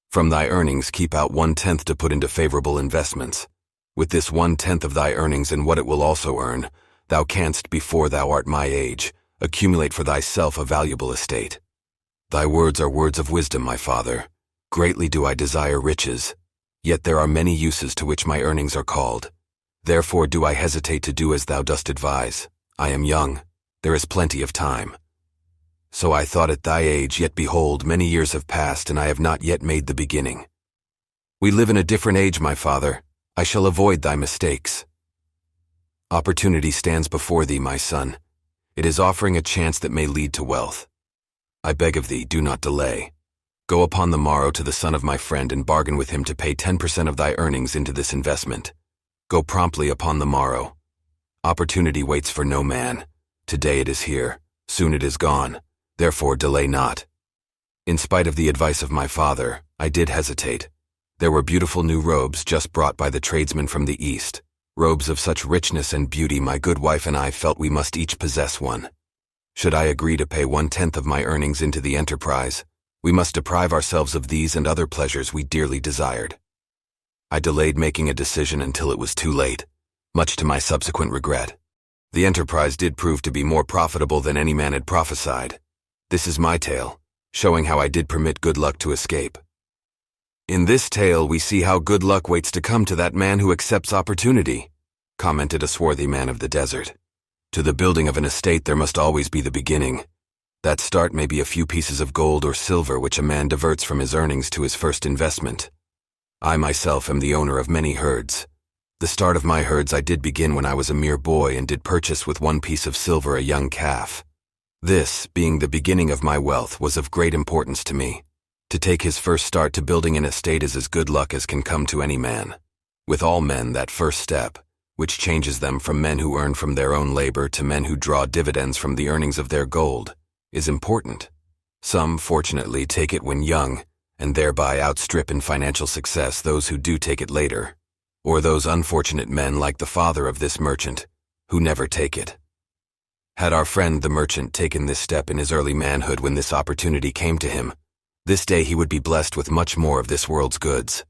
From thy earnings keep out 1/10 to put into favorable investments. With this 1/10 of thy earnings and what it will also earn, thou canst, before thou art my age, accumulate for thyself a valuable estate. Thy words are words of wisdom, my father. Greatly do I desire riches. Yet there are many uses to which my earnings are called. Therefore do I hesitate to do as thou dost advise. I am young. There is plenty of time. So I thought at thy age, yet behold, many years have passed, and I have not yet made the beginning. We live in a different age, my father. I shall avoid thy mistakes. Opportunity stands before thee, my son. It is offering a chance that may lead to wealth. I beg of thee, do not delay. Go upon the morrow to the son of my friend and bargain with him to pay 10% of thy earnings into this investment. Go promptly upon the morrow. Opportunity waits for no man. Today it is here, soon it is gone. Therefore delay not." In spite of the advice of my father, I did hesitate. There were beautiful new robes just brought by the tradesmen from the east, robes of such richness and beauty my good wife and I felt we must each possess one. Should I agree to pay 1/10 of my earnings into the enterprise, we must deprive ourselves of these and other pleasures we dearly desired. I delayed making a decision until it was too late, much to my subsequent regret. The enterprise did prove to be more profitable than any man had prophesied. This is my tale, showing how I did permit good luck to escape. "In this tale we see how good luck waits to come to that man who accepts opportunity," commented a swarthy man of the desert. "To the building of an estate there must always be the beginning. That start may be a few pieces of gold or silver which a man diverts from his earnings to his first investment. I myself am the owner of many herds. The start of my herds I did begin when I was a mere boy and did purchase with 1 piece of silver a young calf. This, being the beginning of my wealth, was of great importance to me. To take his first start to building an estate is as good luck as can come to any man. With all men, that first step, which changes them from men who earn from their own labor to men who draw dividends from the earnings of their gold, is important. Some, fortunately, take it when young, and thereby outstrip in financial success those who do take it later, or those unfortunate men like the father of this merchant, who never take it. Had our friend the merchant taken this step in his early manhood when this opportunity came to him, this day he would be blessed with much more of this world's goods.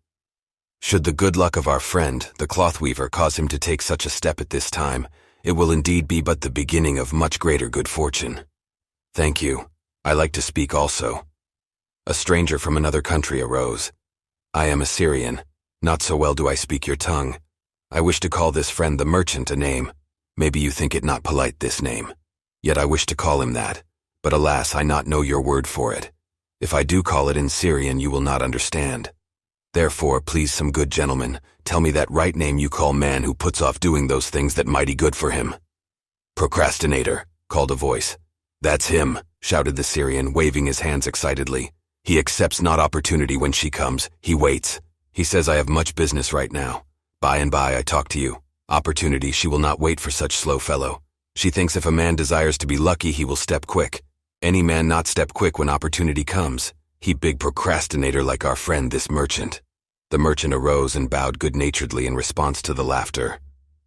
Should the good luck of our friend, the cloth weaver, cause him to take such a step at this time, it will indeed be but the beginning of much greater good fortune. Thank you. I like to speak also. A stranger from another country arose. I am a Syrian. Not so well do I speak your tongue. I wish to call this friend the merchant a name. Maybe you think it not polite, this name. Yet I wish to call him that, but alas, I not know your word for it. If I do call it in Syrian, you will not understand. Therefore, please, some good gentleman, tell me that right name you call man who puts off doing those things that mighty good for him. Procrastinator, called a voice. That's him, shouted the Syrian, waving his hands excitedly. He accepts not opportunity when she comes, he waits. He says I have much business right now. By and by I talk to you. Opportunity, she will not wait for such slow fellow. She thinks if a man desires to be lucky, he will step quick. Any man not step quick when opportunity comes. He big procrastinator like our friend this merchant. The merchant arose and bowed good-naturedly in response to the laughter.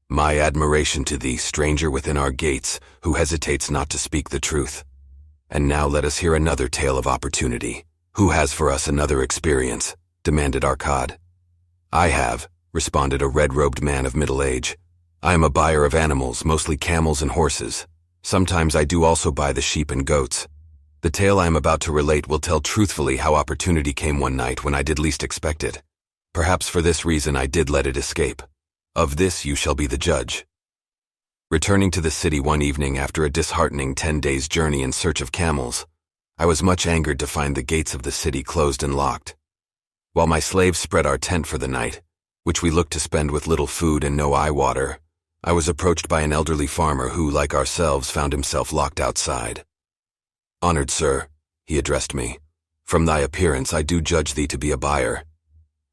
My admiration to thee, stranger within our gates, who hesitates not to speak the truth. And now let us hear another tale of opportunity. Who has for us another experience? Demanded Arcad. I have, responded a red-robed man of middle age. I am a buyer of animals, mostly camels and horses. Sometimes I do also buy the sheep and goats. The tale I am about to relate will tell truthfully how opportunity came one night when I did least expect it. Perhaps for this reason I did let it escape. Of this you shall be the judge. Returning to the city one evening after a disheartening 10 days' journey in search of camels, I was much angered to find the gates of the city closed and locked. While my slaves spread our tent for the night, which we looked to spend with little food and no eye water, I was approached by an elderly farmer who, like ourselves, found himself locked outside. Honored sir, he addressed me, from thy appearance I do judge thee to be a buyer.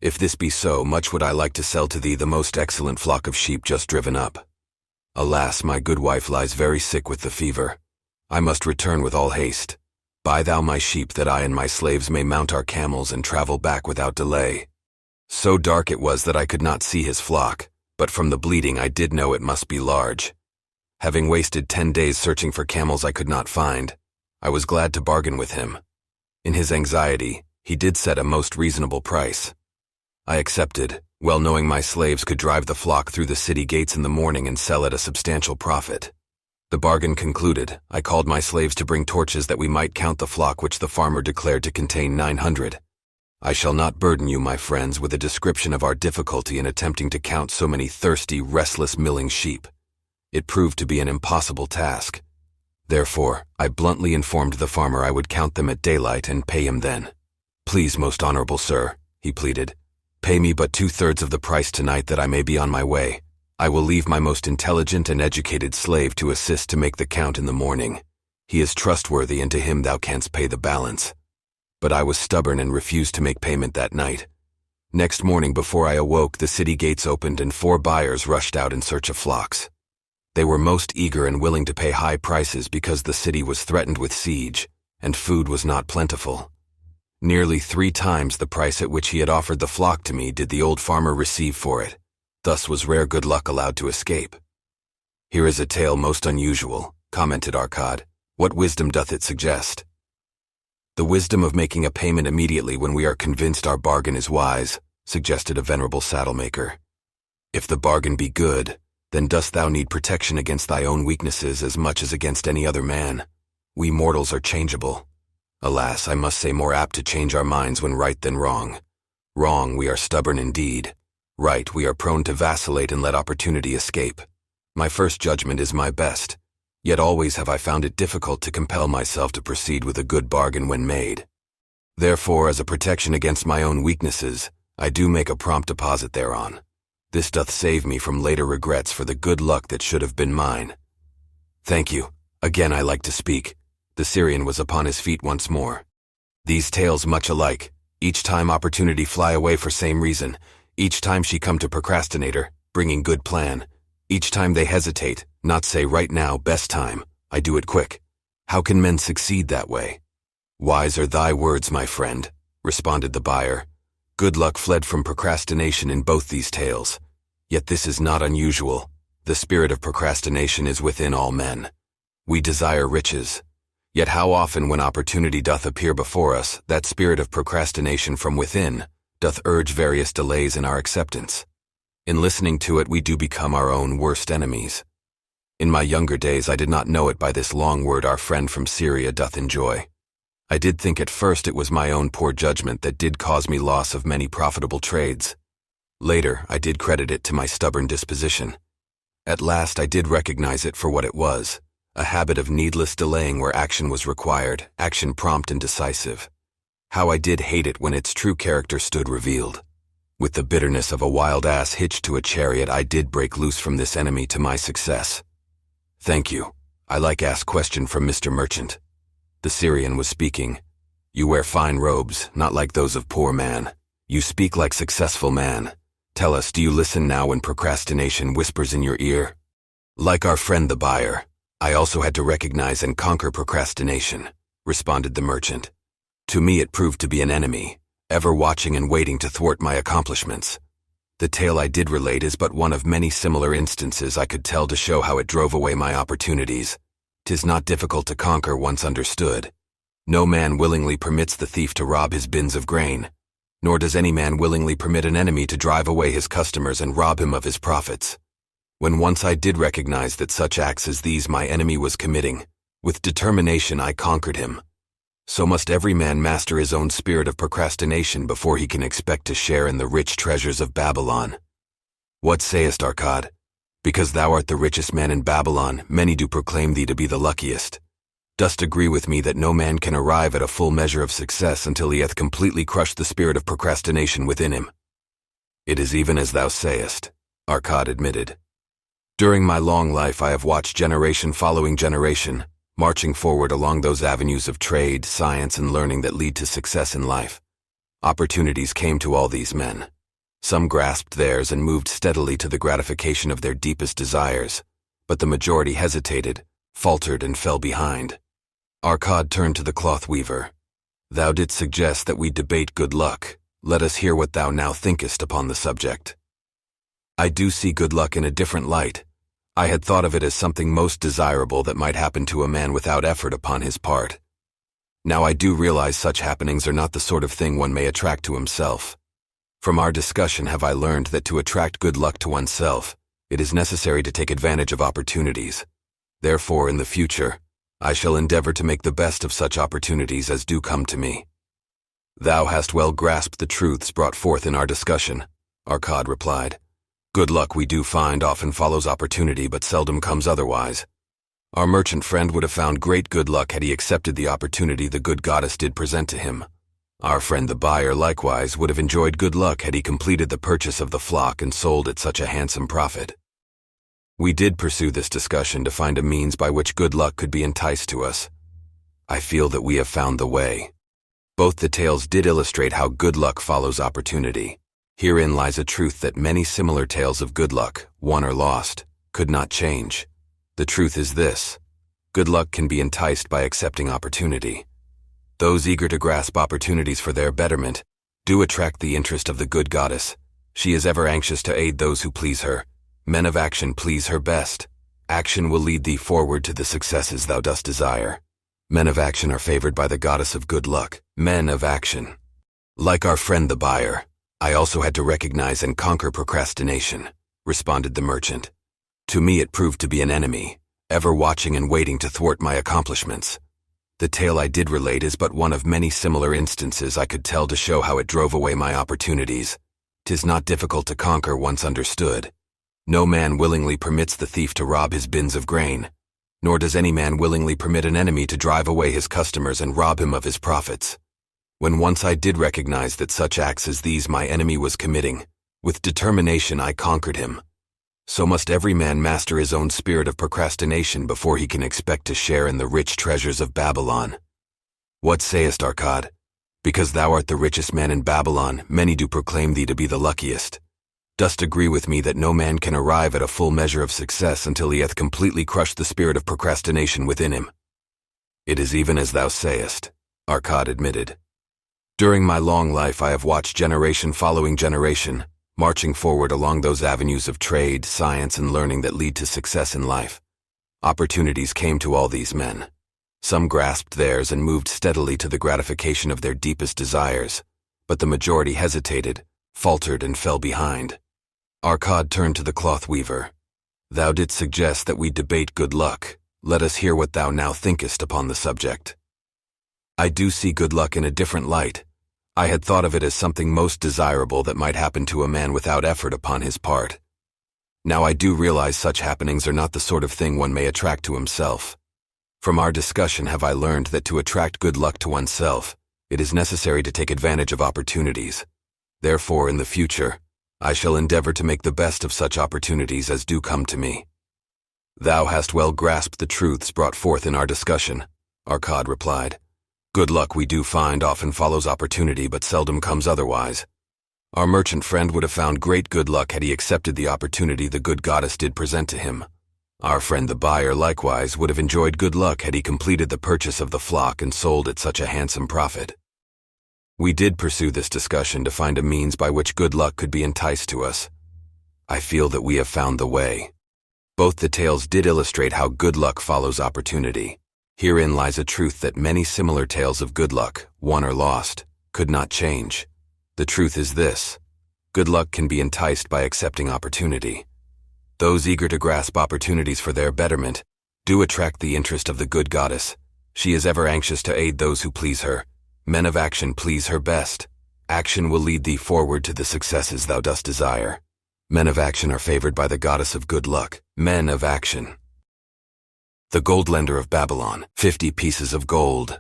If this be so, much would I like to sell to thee the most excellent flock of sheep just driven up. Alas, my good wife lies very sick with the fever. I must return with all haste. Buy thou my sheep that I and my slaves may mount our camels and travel back without delay. So dark it was that I could not see his flock, but from the bleating I did know it must be large. Having wasted 10 days searching for camels I could not find, I was glad to bargain with him. In his anxiety, he did set a most reasonable price. I accepted, well knowing my slaves could drive the flock through the city gates in the morning and sell at a substantial profit. The bargain concluded, I called my slaves to bring torches that we might count the flock, which the farmer declared to contain 900. I shall not burden you, my friends, with a description of our difficulty in attempting to count so many thirsty, restless, milling sheep. It proved to be an impossible task. Therefore, I bluntly informed the farmer I would count them at daylight and pay him then. Please, most honorable sir, he pleaded, pay me but 2/3 of the price tonight that I may be on my way. I will leave my most intelligent and educated slave to assist to make the count in the morning. He is trustworthy, and to him thou canst pay the balance. But I was stubborn and refused to make payment that night. Next morning before I awoke, the city gates opened and 4 buyers rushed out in search of flocks. They were most eager and willing to pay high prices because the city was threatened with siege, and food was not plentiful. Nearly 3 times the price at which he had offered the flock to me did the old farmer receive for it. Thus was rare good luck allowed to escape. Here is a tale most unusual, commented Arcad. What wisdom doth it suggest? The wisdom of making a payment immediately when we are convinced our bargain is wise, suggested a venerable saddle-maker. If the bargain be good, then dost thou need protection against thy own weaknesses as much as against any other man. We mortals are changeable. Alas, I must say more apt to change our minds when right than wrong. Wrong, we are stubborn indeed. Right, we are prone to vacillate and let opportunity escape. My first judgment is my best, yet always have I found it difficult to compel myself to proceed with a good bargain when made. Therefore, as a protection against my own weaknesses, I do make a prompt deposit thereon. This doth save me from later regrets for the good luck that should have been mine. Thank you. Again I like to speak. The Syrian was upon his feet once more. These tales much alike, each time opportunity fly away for same reason, each time she come to procrastinator, bringing good plan. Each time they hesitate, not say right now, best time, I do it quick. How can men succeed that way? Wise are thy words, my friend, responded the buyer. Good luck fled from procrastination in both these tales. Yet this is not unusual. The spirit of procrastination is within all men. We desire riches. Yet how often when opportunity doth appear before us, that spirit of procrastination from within doth urge various delays in our acceptance. In listening to it we do become our own worst enemies. In my younger days I did not know it by this long word our friend from Syria doth enjoy. I did think at first it was my own poor judgment that did cause me loss of many profitable trades. Later I did credit it to my stubborn disposition. At last I did recognize it for what it was, a habit of needless delaying where action was required, action prompt and decisive. How I did hate it when its true character stood revealed. With the bitterness of a wild ass hitched to a chariot I did break loose from this enemy to my success. Thank you. I like ask question from Mr. Merchant. The Syrian was speaking. You wear fine robes, not like those of poor man. You speak like successful man. Tell us, do you listen now when procrastination whispers in your ear? Like our friend the buyer, I also had to recognize and conquer procrastination, responded the merchant. To me it proved to be an enemy, ever watching and waiting to thwart my accomplishments. The tale I did relate is but one of many similar instances I could tell to show how it drove away my opportunities. 'Tis not difficult to conquer once understood. No man willingly permits the thief to rob his bins of grain, nor does any man willingly permit an enemy to drive away his customers and rob him of his profits. When once I did recognize that such acts as these my enemy was committing, with determination I conquered him. So must every man master his own spirit of procrastination before he can expect to share in the rich treasures of Babylon. What sayest, Arcad? Because thou art the richest man in Babylon, many do proclaim thee to be the luckiest. Dost agree with me that no man can arrive at a full measure of success until he hath completely crushed the spirit of procrastination within him? It is even as thou sayest, Arcad admitted. During my long life I have watched generation following generation, marching forward along those avenues of trade, science, and learning that lead to success in life. Opportunities came to all these men. Some grasped theirs and moved steadily to the gratification of their deepest desires, but the majority hesitated, faltered, and fell behind. Arcad turned to the cloth weaver. Thou didst suggest that we debate good luck. Let us hear what thou now thinkest upon the subject. I do see good luck in a different light. I had thought of it as something most desirable that might happen to a man without effort upon his part. Now I do realize such happenings are not the sort of thing one may attract to himself. From our discussion have I learned that to attract good luck to oneself, it is necessary to take advantage of opportunities. Therefore, in the future, I shall endeavor to make the best of such opportunities as do come to me. Thou hast well grasped the truths brought forth in our discussion, Arcad replied. Good luck we do find often follows opportunity but seldom comes otherwise. Our merchant friend would have found great good luck had he accepted the opportunity the good goddess did present to him. Our friend the buyer likewise would have enjoyed good luck had he completed the purchase of the flock and sold at such a handsome profit. We did pursue this discussion to find a means by which good luck could be enticed to us. I feel that we have found the way. Both the tales did illustrate how good luck follows opportunity. Herein lies a truth that many similar tales of good luck, won or lost, could not change. The truth is this: good luck can be enticed by accepting opportunity. Those eager to grasp opportunities for their betterment do attract the interest of the good goddess. She is ever anxious to aid those who please her. Men of action please her best. Action will lead thee forward to the successes thou dost desire. Men of action are favored by the goddess of good luck. Men of action. Like our friend the buyer, I also had to recognize and conquer procrastination, responded the merchant. To me it proved to be an enemy, ever watching and waiting to thwart my accomplishments. The tale I did relate is but one of many similar instances I could tell to show how it drove away my opportunities. 'Tis not difficult to conquer once understood. No man willingly permits the thief to rob his bins of grain, nor does any man willingly permit an enemy to drive away his customers and rob him of his profits. When once I did recognize that such acts as these my enemy was committing, with determination I conquered him. So must every man master his own spirit of procrastination before he can expect to share in the rich treasures of Babylon. What sayest, Arcad? Because thou art the richest man in Babylon, many do proclaim thee to be the luckiest. Dost agree with me that no man can arrive at a full measure of success until he hath completely crushed the spirit of procrastination within him? It is even as thou sayest, Arcad admitted. During my long life I have watched generation following generation, marching forward along those avenues of trade, science, and learning that lead to success in life. Opportunities came to all these men. Some grasped theirs and moved steadily to the gratification of their deepest desires, but the majority hesitated, faltered, and fell behind. Arcad turned to the cloth weaver. "Thou didst suggest that we debate good luck. Let us hear what thou now thinkest upon the subject." "I do see good luck in a different light. I had thought of it as something most desirable that might happen to a man without effort upon his part. Now I do realize such happenings are not the sort of thing one may attract to himself. From our discussion have I learned that to attract good luck to oneself, it is necessary to take advantage of opportunities. Therefore, in the future, I shall endeavor to make the best of such opportunities as do come to me." "Thou hast well grasped the truths brought forth in our discussion," Arcad replied. "Good luck, we do find, often follows opportunity, but seldom comes otherwise. Our merchant friend would have found great good luck had he accepted the opportunity the good goddess did present to him. Our friend the buyer, likewise, would have enjoyed good luck had he completed the purchase of the flock and sold at such a handsome profit. We did pursue this discussion to find a means by which good luck could be enticed to us. I feel that we have found the way. Both the tales did illustrate how good luck follows opportunity. Herein lies a truth that many similar tales of good luck, won or lost, could not change. The truth is this: good luck can be enticed by accepting opportunity. Those eager to grasp opportunities for their betterment do attract the interest of the good goddess. She is ever anxious to aid those who please her. Men of action please her best. Action will lead thee forward to the successes thou dost desire. Men of action are favored by the goddess of good luck. Men of action. The Gold Lender of Babylon, 50 pieces of gold.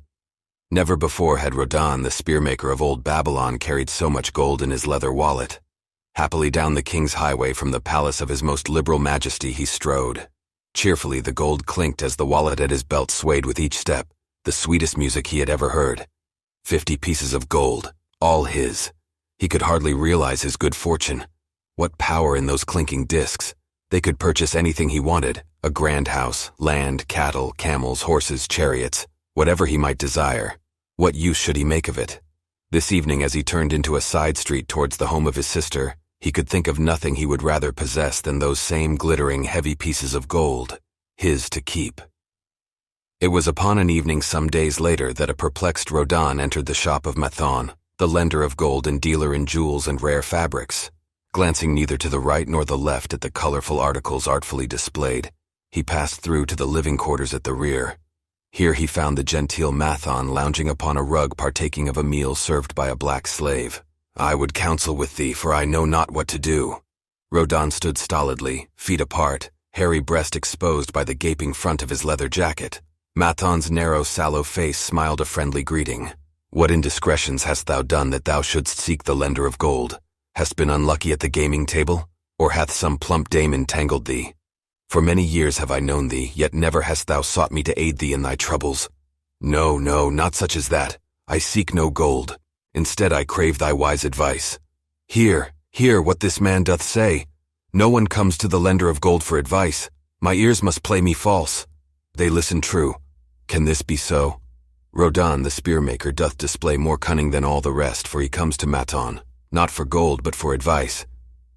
Never before had Rodan, the spearmaker of old Babylon, carried so much gold in his leather wallet. Happily down the king's highway from the palace of his most liberal majesty he strode. Cheerfully the gold clinked as the wallet at his belt swayed with each step, the sweetest music he had ever heard. 50 pieces of gold, all his. He could hardly realize his good fortune. What power in those clinking discs! They could purchase anything he wanted: a grand house, land, cattle, camels, horses, chariots, whatever he might desire. What use should he make of it? This evening, as he turned into a side street towards the home of his sister, he could think of nothing he would rather possess than those same glittering, heavy pieces of gold, his to keep. It was upon an evening some days later that a perplexed Rodan entered the shop of Mathon, the lender of gold and dealer in jewels and rare fabrics. Glancing neither to the right nor the left at the colorful articles artfully displayed, he passed through to the living quarters at the rear. Here he found the genteel Mathon lounging upon a rug partaking of a meal served by a black slave. "I would counsel with thee, for I know not what to do." Rodan stood stolidly, feet apart, hairy breast exposed by the gaping front of his leather jacket. Mathon's narrow, sallow face smiled a friendly greeting. "What indiscretions hast thou done that thou shouldst seek the lender of gold? Hast been unlucky at the gaming table? Or hath some plump dame entangled thee? For many years have I known thee, yet never hast thou sought me to aid thee in thy troubles. No, no, not such as that. I seek no gold. Instead I crave thy wise advice. Hear what this man doth say. No one comes to the lender of gold for advice. My ears must play me false. They listen true. Can this be so? Rodan, the spearmaker, doth display more cunning than all the rest, for he comes to Maton, not for gold, but for advice.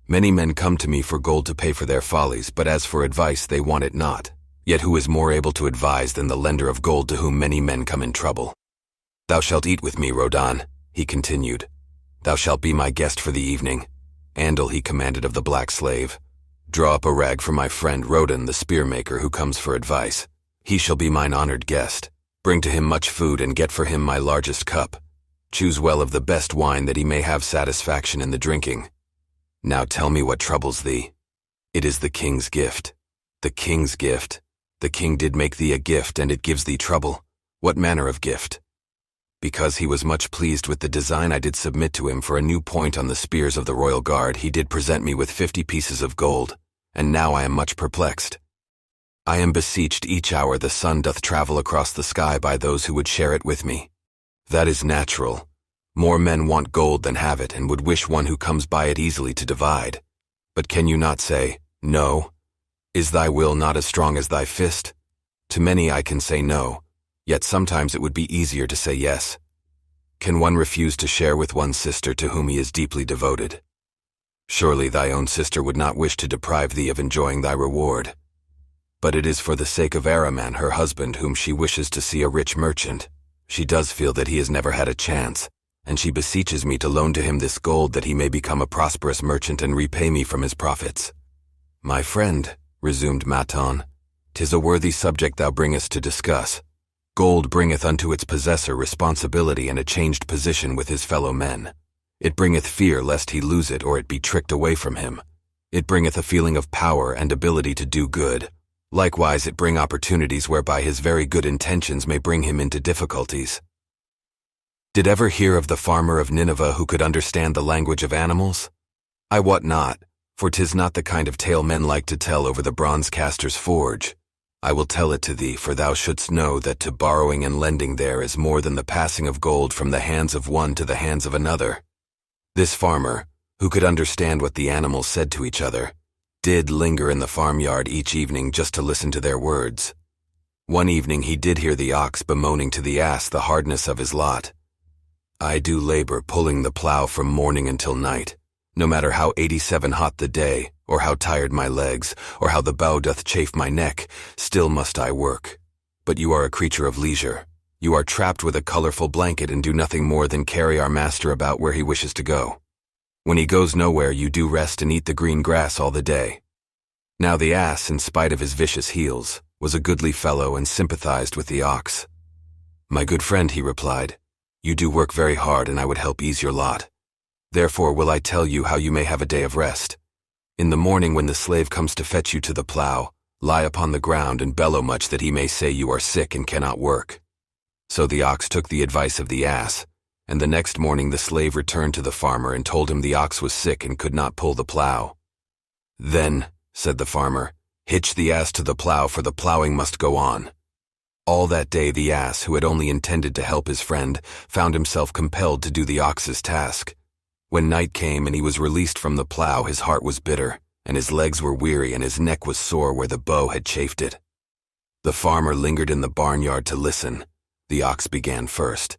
Many men come to me for gold to pay for their follies, but as for advice they want it not. Yet who is more able to advise than the lender of gold to whom many men come in trouble? Thou shalt eat with me, Rodan, he continued. Thou shalt be my guest for the evening. Andal, he commanded of the black slave. Draw up a rag for my friend Rodan, the spearmaker, who comes for advice. He shall be mine honored guest. Bring to him much food and get for him my largest cup. Choose well of the best wine that he may have satisfaction in the drinking. Now tell me what troubles thee. It is the king's gift. The king's gift. The king did make thee a gift, and it gives thee trouble. What manner of gift? Because he was much pleased with the design I did submit to him for a new point on the spears of the royal guard, he did present me with 50 pieces of gold, and now I am much perplexed. I am beseeched each hour the sun doth travel across the sky by those who would share it with me. That is natural. More men want gold than have it, and would wish one who comes by it easily to divide. But can you not say, no? Is thy will not as strong as thy fist? To many I can say no, yet sometimes it would be easier to say yes. Can one refuse to share with one's sister to whom he is deeply devoted? Surely thy own sister would not wish to deprive thee of enjoying thy reward. But it is for the sake of Araman, her husband, whom she wishes to see a rich merchant. She does feel that he has never had a chance, and she beseeches me to loan to him this gold that he may become a prosperous merchant and repay me from his profits. My friend, resumed Maton, 'tis a worthy subject thou bringest to discuss. Gold bringeth unto its possessor responsibility and a changed position with his fellow men. It bringeth fear lest he lose it or it be tricked away from him. It bringeth a feeling of power and ability to do good. Likewise it bring opportunities whereby his very good intentions may bring him into difficulties. Did ever hear of the farmer of Nineveh who could understand the language of animals? I wot not, for 'tis not the kind of tale men like to tell over the bronze caster's forge. I will tell it to thee, for thou shouldst know that to borrowing and lending there is more than the passing of gold from the hands of one to the hands of another. This farmer, who could understand what the animals said to each other, did linger in the farmyard each evening just to listen to their words. One evening he did hear the ox bemoaning to the ass the hardness of his lot. I do labor pulling the plow from morning until night, no matter how 87 hot the day, or how tired my legs, or how the bow doth chafe my neck, still must I work. But you are a creature of leisure. You are trapped with a colorful blanket and do nothing more than carry our master about where he wishes to go. When he goes nowhere, you do rest and eat the green grass all the day. Now the ass, in spite of his vicious heels, was a goodly fellow and sympathized with the ox. My good friend, he replied, you do work very hard and I would help ease your lot. Therefore will I tell you how you may have a day of rest. In the morning when the slave comes to fetch you to the plow, lie upon the ground and bellow much that he may say you are sick and cannot work. So the ox took the advice of the ass, and the next morning the slave returned to the farmer and told him the ox was sick and could not pull the plow. Then, said the farmer, hitch the ass to the plow, for the plowing must go on. All that day the ass, who had only intended to help his friend, found himself compelled to do the ox's task. When night came and he was released from the plow, his heart was bitter, and his legs were weary, and his neck was sore where the bow had chafed it. The farmer lingered in the barnyard to listen. The ox began first.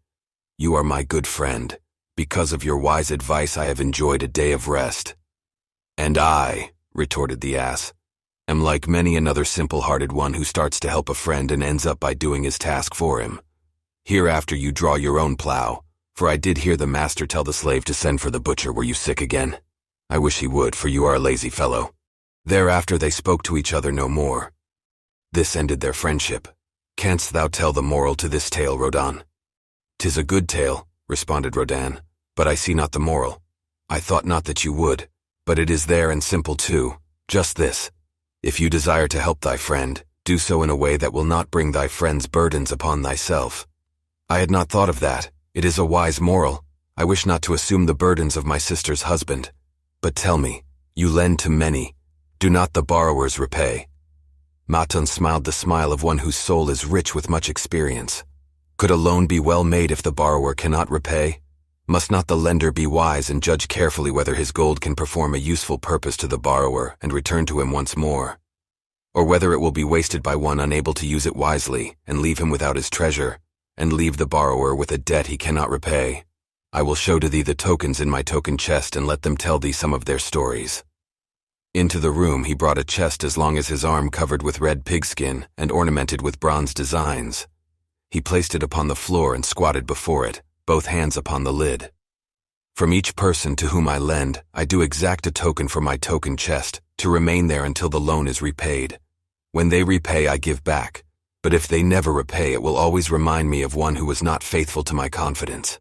You are my good friend. Because of your wise advice I have enjoyed a day of rest. And I, retorted the ass, am like many another simple-hearted one who starts to help a friend and ends up by doing his task for him. Hereafter you draw your own plow, for I did hear the master tell the slave to send for the butcher. Were you sick again? I wish he would, for you are a lazy fellow. Thereafter they spoke to each other no more. This ended their friendship. Canst thou tell the moral to this tale, Rodan? 'Tis a good tale, responded Rodan, but I see not the moral. I thought not that you would, but it is there and simple too, just this. If you desire to help thy friend, do so in a way that will not bring thy friend's burdens upon thyself. I had not thought of that. It is a wise moral. I wish not to assume the burdens of my sister's husband. But tell me, you lend to many. Do not the borrowers repay? Maton smiled the smile of one whose soul is rich with much experience. Could a loan be well made if the borrower cannot repay? Must not the lender be wise and judge carefully whether his gold can perform a useful purpose to the borrower and return to him once more? Or whether it will be wasted by one unable to use it wisely and leave him without his treasure, and leave the borrower with a debt he cannot repay? I will show to thee the tokens in my token chest and let them tell thee some of their stories. Into the room he brought a chest as long as his arm, covered with red pigskin and ornamented with bronze designs. He placed it upon the floor and squatted before it, both hands upon the lid. From each person to whom I lend, I do exact a token for my token chest, to remain there until the loan is repaid. When they repay, I give back, but if they never repay, it will always remind me of one who was not faithful to my confidence.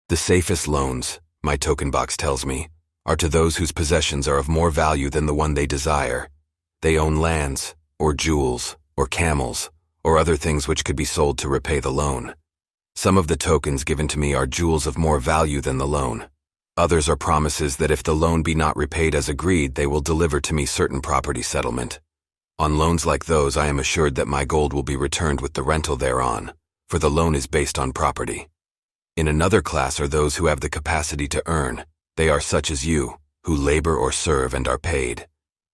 The safest loans, my token box tells me, are to those whose possessions are of more value than the one they desire. They own lands, or jewels, or camels, or other things which could be sold to repay the loan. Some of the tokens given to me are jewels of more value than the loan. Others are promises that if the loan be not repaid as agreed, they will deliver to me certain property settlement. On loans like those, I am assured that my gold will be returned with the rental thereon, for the loan is based on property. In another class are those who have the capacity to earn. They are such as you, who labor or serve and are paid.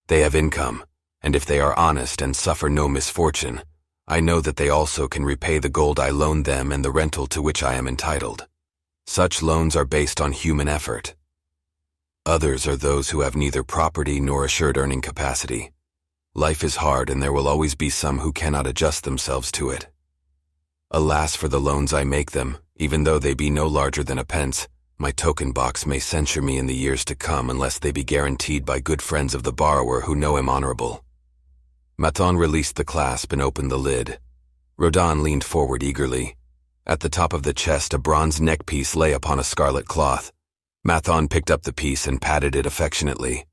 They have income, and if they are honest and suffer no misfortune, I know that they also can repay the gold I loaned them and the rental to which I am entitled. Such loans are based on human effort. Others are those who have neither property nor assured earning capacity. Life is hard, and there will always be some who cannot adjust themselves to it. Alas for the loans I make them, even though they be no larger than a pence. My token box may censure me in the years to come unless they be guaranteed by good friends of the borrower who know him honorable. Mathon released the clasp and opened the lid. Rodin leaned forward eagerly. At the top of the chest, a bronze neckpiece lay upon a scarlet cloth. Mathon picked up the piece and patted it affectionately.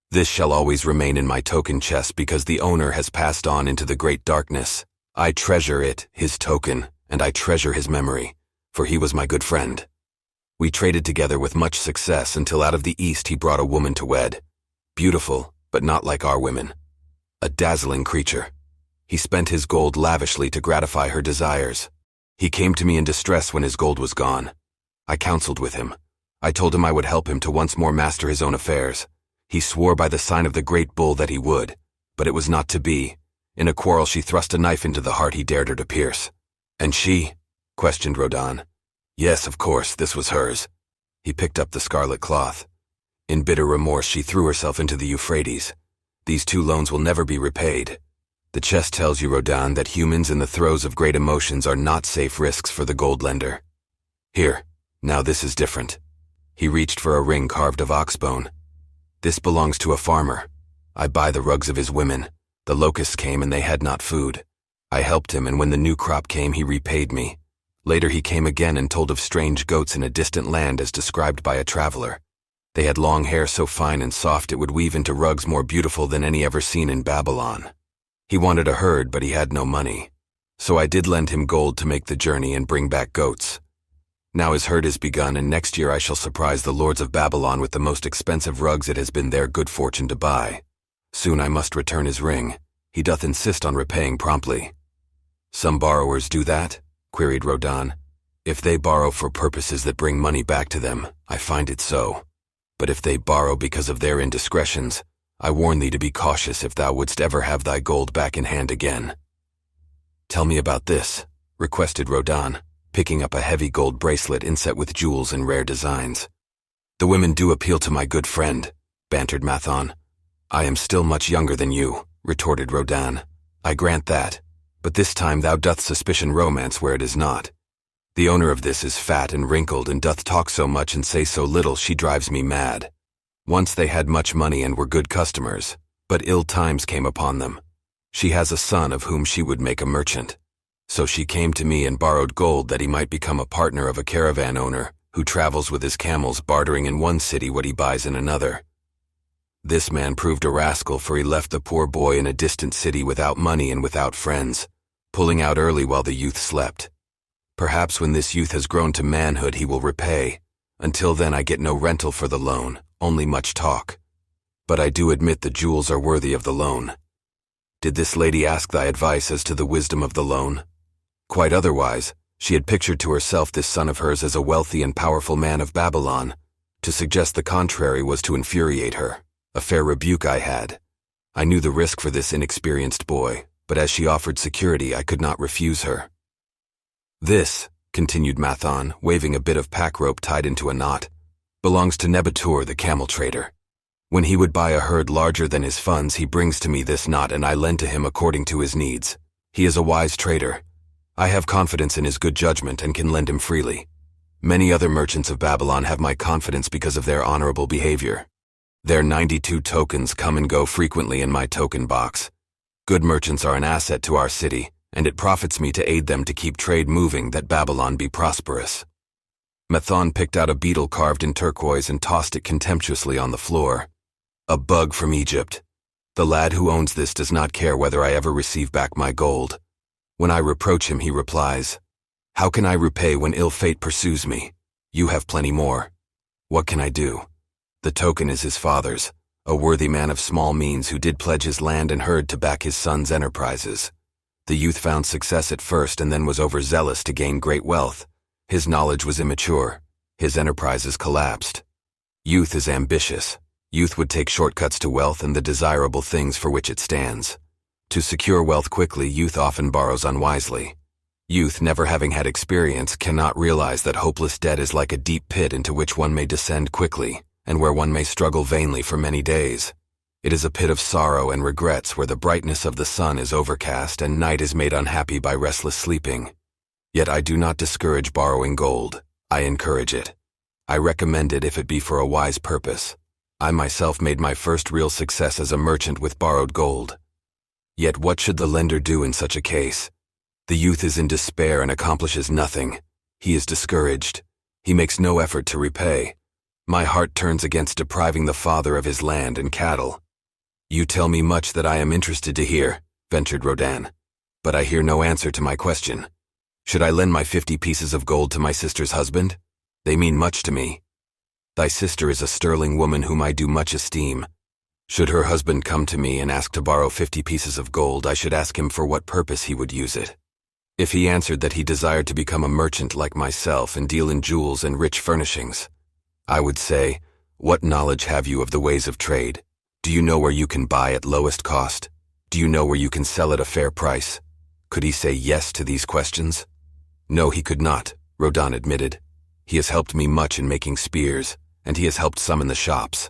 This shall always remain in my token chest because the owner has passed on into the great darkness. I treasure it, his token, and I treasure his memory, for he was my good friend. We traded together with much success until out of the East he brought a woman to wed. Beautiful, but not like our women. A dazzling creature. He spent his gold lavishly to gratify her desires. He came to me in distress when his gold was gone. I counseled with him. I told him I would help him to once more master his own affairs. He swore by the sign of the great bull that he would, but it was not to be. In a quarrel she thrust a knife into the heart he dared her to pierce. And she? Questioned Rodin. Yes, of course, this was hers. He picked up the scarlet cloth. In bitter remorse she threw herself into the Euphrates. These 2 loans will never be repaid. The chest tells you, Rodin, that humans in the throes of great emotions are not safe risks for the gold lender. Here, now this is different. He reached for a ring carved of oxbone. This belongs to a farmer. I buy the rugs of his women. The locusts came and they had not food. I helped him, and when the new crop came he repaid me. Later he came again and told of strange goats in a distant land as described by a traveler. They had long hair so fine and soft it would weave into rugs more beautiful than any ever seen in Babylon. He wanted a herd, but he had no money. So I did lend him gold to make the journey and bring back goats. Now his herd is begun, and next year I shall surprise the lords of Babylon with the most expensive rugs it has been their good fortune to buy. Soon I must return his ring. He doth insist on repaying promptly. Some borrowers do that? Queried Rodin. If they borrow for purposes that bring money back to them, I find it so. But if they borrow because of their indiscretions, I warn thee to be cautious if thou wouldst ever have thy gold back in hand again. Tell me about this, requested Rodin, picking up a heavy gold bracelet inset with jewels and rare designs. The women do appeal to my good friend, bantered Mathon. I am still much younger than you, retorted Rodin. I grant that, but this time thou doth suspicion romance where it is not. The owner of this is fat and wrinkled and doth talk so much and say so little she drives me mad. Once they had much money and were good customers, but ill times came upon them. She has a son of whom she would make a merchant. So she came to me and borrowed gold that he might become a partner of a caravan owner who travels with his camels, bartering in one city what he buys in another. This man proved a rascal, for he left the poor boy in a distant city without money and without friends, pulling out early while the youth slept. Perhaps when this youth has grown to manhood he will repay. Until then I get no rental for the loan, only much talk. But I do admit the jewels are worthy of the loan. Did this lady ask thy advice as to the wisdom of the loan? Quite otherwise. She had pictured to herself this son of hers as a wealthy and powerful man of Babylon. To suggest the contrary was to infuriate her. A fair rebuke I had. I knew the risk for this inexperienced boy, but as she offered security I could not refuse her. This, continued Mathon, waving a bit of pack rope tied into a knot, belongs to Nebatur, the camel trader. When he would buy a herd larger than his funds, he brings to me this knot and I lend to him according to his needs. He is a wise trader. I have confidence in his good judgment and can lend him freely. Many other merchants of Babylon have my confidence because of their honorable behavior. Their 92 tokens come and go frequently in my token box. Good merchants are an asset to our city, and it profits me to aid them to keep trade moving that Babylon be prosperous. Mathon picked out a beetle carved in turquoise and tossed it contemptuously on the floor. A bug from Egypt. The lad who owns this does not care whether I ever receive back my gold. When I reproach him, he replies, "How can I repay when ill fate pursues me? You have plenty more. What can I do?" The token is his father's, a worthy man of small means who did pledge his land and herd to back his son's enterprises. The youth found success at first and then was overzealous to gain great wealth. His knowledge was immature. His enterprises collapsed. Youth is ambitious. Youth would take shortcuts to wealth and the desirable things for which it stands. To secure wealth quickly, youth often borrows unwisely. Youth, never having had experience, cannot realize that hopeless debt is like a deep pit into which one may descend quickly, and where one may struggle vainly for many days. It is a pit of sorrow and regrets where the brightness of the sun is overcast and night is made unhappy by restless sleeping. Yet I do not discourage borrowing gold. I encourage it. I recommend it if it be for a wise purpose. I myself made my first real success as a merchant with borrowed gold. Yet what should the lender do in such a case? The youth is in despair and accomplishes nothing. He is discouraged. He makes no effort to repay. My heart turns against depriving the father of his land and cattle. You tell me much that I am interested to hear, ventured Rodin, but I hear no answer to my question. Should I lend my 50 pieces of gold to my sister's husband? They mean much to me. Thy sister is a sterling woman whom I do much esteem. Should her husband come to me and ask to borrow 50 pieces of gold, I should ask him for what purpose he would use it. If he answered that he desired to become a merchant like myself and deal in jewels and rich furnishings, I would say, what knowledge have you of the ways of trade? Do you know where you can buy at lowest cost? Do you know where you can sell at a fair price? Could he say yes to these questions? No, he could not, Rodin admitted. He has helped me much in making spears, and he has helped some in the shops.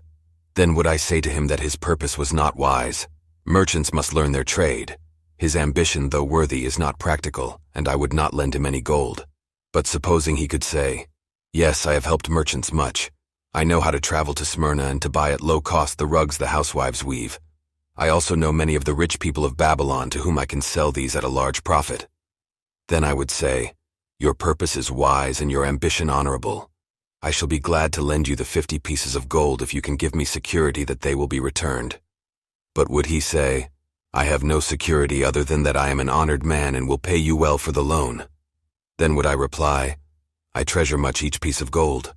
Then would I say to him that his purpose was not wise? Merchants must learn their trade. His ambition, though worthy, is not practical, and I would not lend him any gold. But supposing he could say, yes, I have helped merchants much. I know how to travel to Smyrna and to buy at low cost the rugs the housewives weave. I also know many of the rich people of Babylon to whom I can sell these at a large profit. Then I would say, your purpose is wise and your ambition honorable. I shall be glad to lend you the 50 pieces of gold if you can give me security that they will be returned. But would he say, I have no security other than that I am an honored man and will pay you well for the loan? Then would I reply, I treasure much each piece of gold.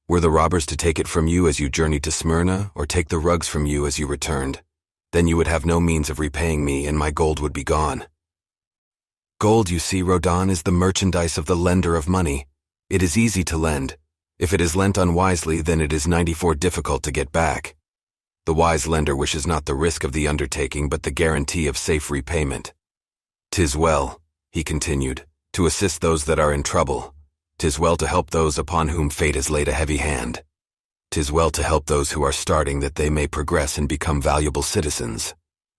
Were the robbers to take it from you as you journeyed to Smyrna, or take the rugs from you as you returned? Then you would have no means of repaying me, and my gold would be gone. Gold, you see, Rodin, is the merchandise of the lender of money. It is easy to lend. If it is lent unwisely, then it is 94 difficult to get back. The wise lender wishes not the risk of the undertaking, but the guarantee of safe repayment. 'Tis well, he continued, to assist those that are in trouble. 'Tis well to help those upon whom fate has laid a heavy hand. 'Tis well to help those who are starting that they may progress and become valuable citizens.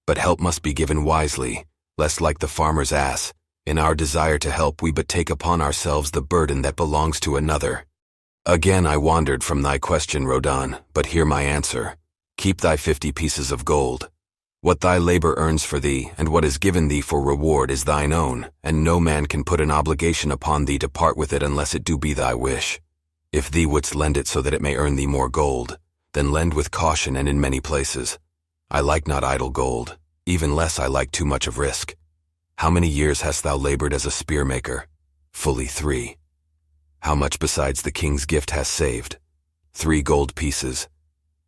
But help must be given wisely, lest like the farmer's ass, in our desire to help we but take upon ourselves the burden that belongs to another. Again I wandered from thy question, Rodin, but hear my answer. Keep thy 50 pieces of gold. What thy labor earns for thee, and what is given thee for reward is thine own, and no man can put an obligation upon thee to part with it unless it do be thy wish. If thee wouldst lend it so that it may earn thee more gold, then lend with caution and in many places. I like not idle gold, even less I like too much of risk. How many years hast thou labored as a spear-maker? Fully 3. How much besides the king's gift hast saved? 3 gold pieces.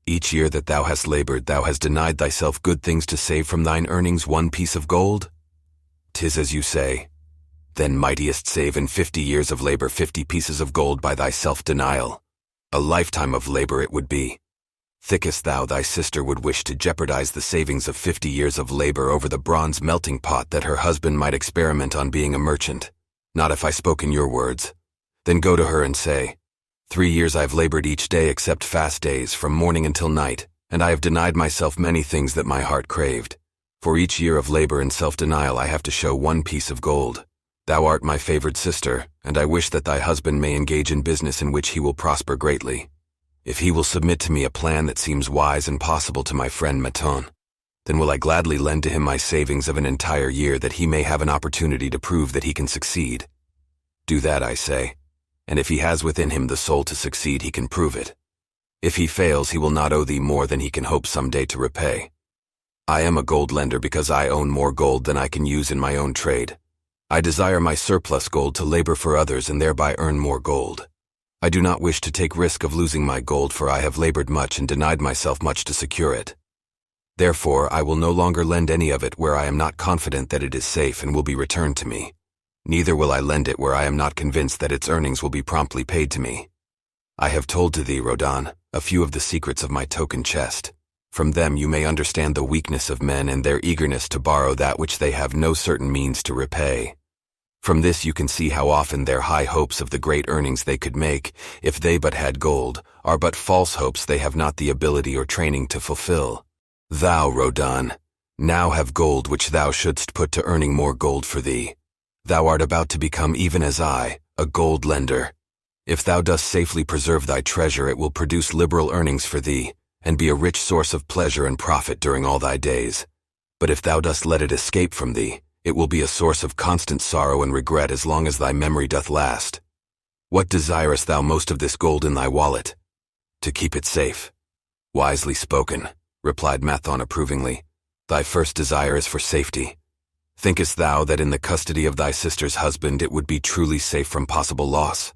Each year that thou hast labored, thou hast denied thyself good things to save from thine earnings 1 piece of gold? 'Tis as you say. Then mightiest save in 50 years of labor 50 pieces of gold by thy self-denial. A lifetime of labor it would be. Thinkest thou thy sister would wish to jeopardize the savings of 50 years of labor over the bronze melting pot that her husband might experiment on being a merchant? Not if I spoke in your words. Then go to her and say, 3 years I've labored each day except fast days, from morning until night, and I have denied myself many things that my heart craved. For each year of labor and self-denial I have to show 1 piece of gold. Thou art my favored sister, and I wish that thy husband may engage in business in which he will prosper greatly. If he will submit to me a plan that seems wise and possible to my friend Maton, then will I gladly lend to him my savings of an entire year that he may have an opportunity to prove that he can succeed. Do that, I say. And if he has within him the soul to succeed, he can prove it. If he fails, he will not owe thee more than he can hope some day to repay. I am a gold lender because I own more gold than I can use in my own trade. I desire my surplus gold to labor for others and thereby earn more gold. I do not wish to take risk of losing my gold, for I have labored much and denied myself much to secure it. Therefore, I will no longer lend any of it where I am not confident that it is safe and will be returned to me. Neither will I lend it where I am not convinced that its earnings will be promptly paid to me. I have told to thee, Rodin, a few of the secrets of my token chest. From them you may understand the weakness of men and their eagerness to borrow that which they have no certain means to repay. From this you can see how often their high hopes of the great earnings they could make, if they but had gold, are but false hopes they have not the ability or training to fulfill. Thou, Rodan, now have gold which thou shouldst put to earning more gold for thee. Thou art about to become even as I, a gold lender. If thou dost safely preserve thy treasure, it will produce liberal earnings for thee, and be a rich source of pleasure and profit during all thy days. But if thou dost let it escape from thee, it will be a source of constant sorrow and regret as long as thy memory doth last. What desirest thou most of this gold in thy wallet? To keep it safe. Wisely spoken, replied Mathon approvingly. Thy first desire is for safety. Thinkest thou that in the custody of thy sister's husband it would be truly safe from possible loss?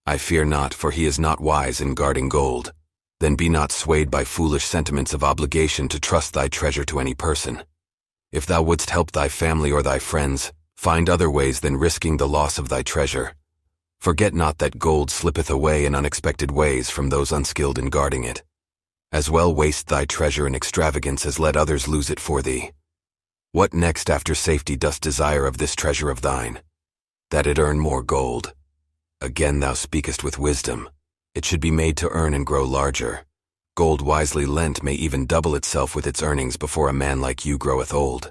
I fear not, for he is not wise in guarding gold. Then be not swayed by foolish sentiments of obligation to trust thy treasure to any person. If thou wouldst help thy family or thy friends, find other ways than risking the loss of thy treasure. Forget not that gold slippeth away in unexpected ways from those unskilled in guarding it. As well waste thy treasure in extravagance as let others lose it for thee. What next after safety dost desire of this treasure of thine? That it earn more gold. Again thou speakest with wisdom. It should be made to earn and grow larger. Gold wisely lent may even double itself with its earnings before a man like you groweth old.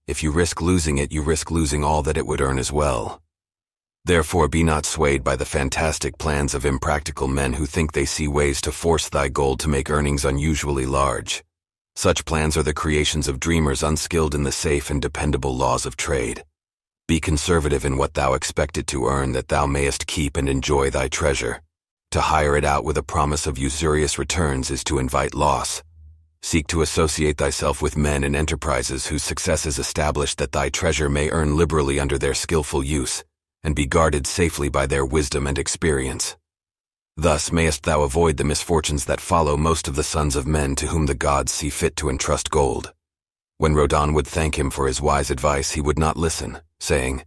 If you risk losing it, you risk losing all that it would earn as well. Therefore be not swayed by the fantastic plans of impractical men who think they see ways to force thy gold to make earnings unusually large. Such plans are the creations of dreamers unskilled in the safe and dependable laws of trade. Be conservative in what thou expect it to earn, that thou mayest keep and enjoy thy treasure. To hire it out with a promise of usurious returns is to invite loss. Seek to associate thyself with men and enterprises whose success is established, that thy treasure may earn liberally under their skillful use, and be guarded safely by their wisdom and experience. Thus mayest thou avoid the misfortunes that follow most of the sons of men to whom the gods see fit to entrust gold. When Rodan would thank him for his wise advice, he would not listen, saying,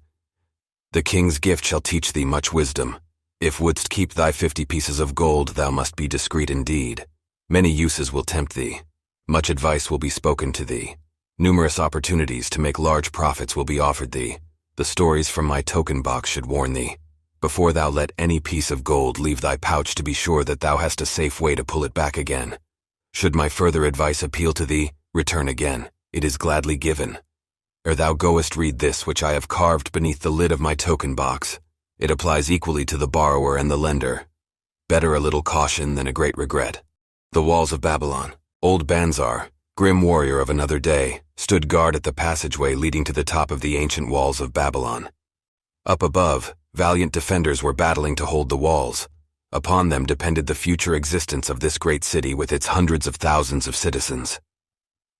The king's gift shall teach thee much wisdom. If wouldst keep thy 50 pieces of gold, thou must be discreet indeed. Many uses will tempt thee. Much advice will be spoken to thee. Numerous opportunities to make large profits will be offered thee. The stories from my token box should warn thee. Before thou let any piece of gold leave thy pouch, to be sure that thou hast a safe way to pull it back again. Should my further advice appeal to thee, return again. It is gladly given. Ere thou goest, read this which I have carved beneath the lid of my token box. It applies equally to the borrower and the lender. Better a little caution than a great regret. The walls of Babylon. Old Banzar, grim warrior of another day, stood guard at the passageway leading to the top of the ancient walls of Babylon. Up above, valiant defenders were battling to hold the walls. Upon them depended the future existence of this great city with its hundreds of thousands of citizens.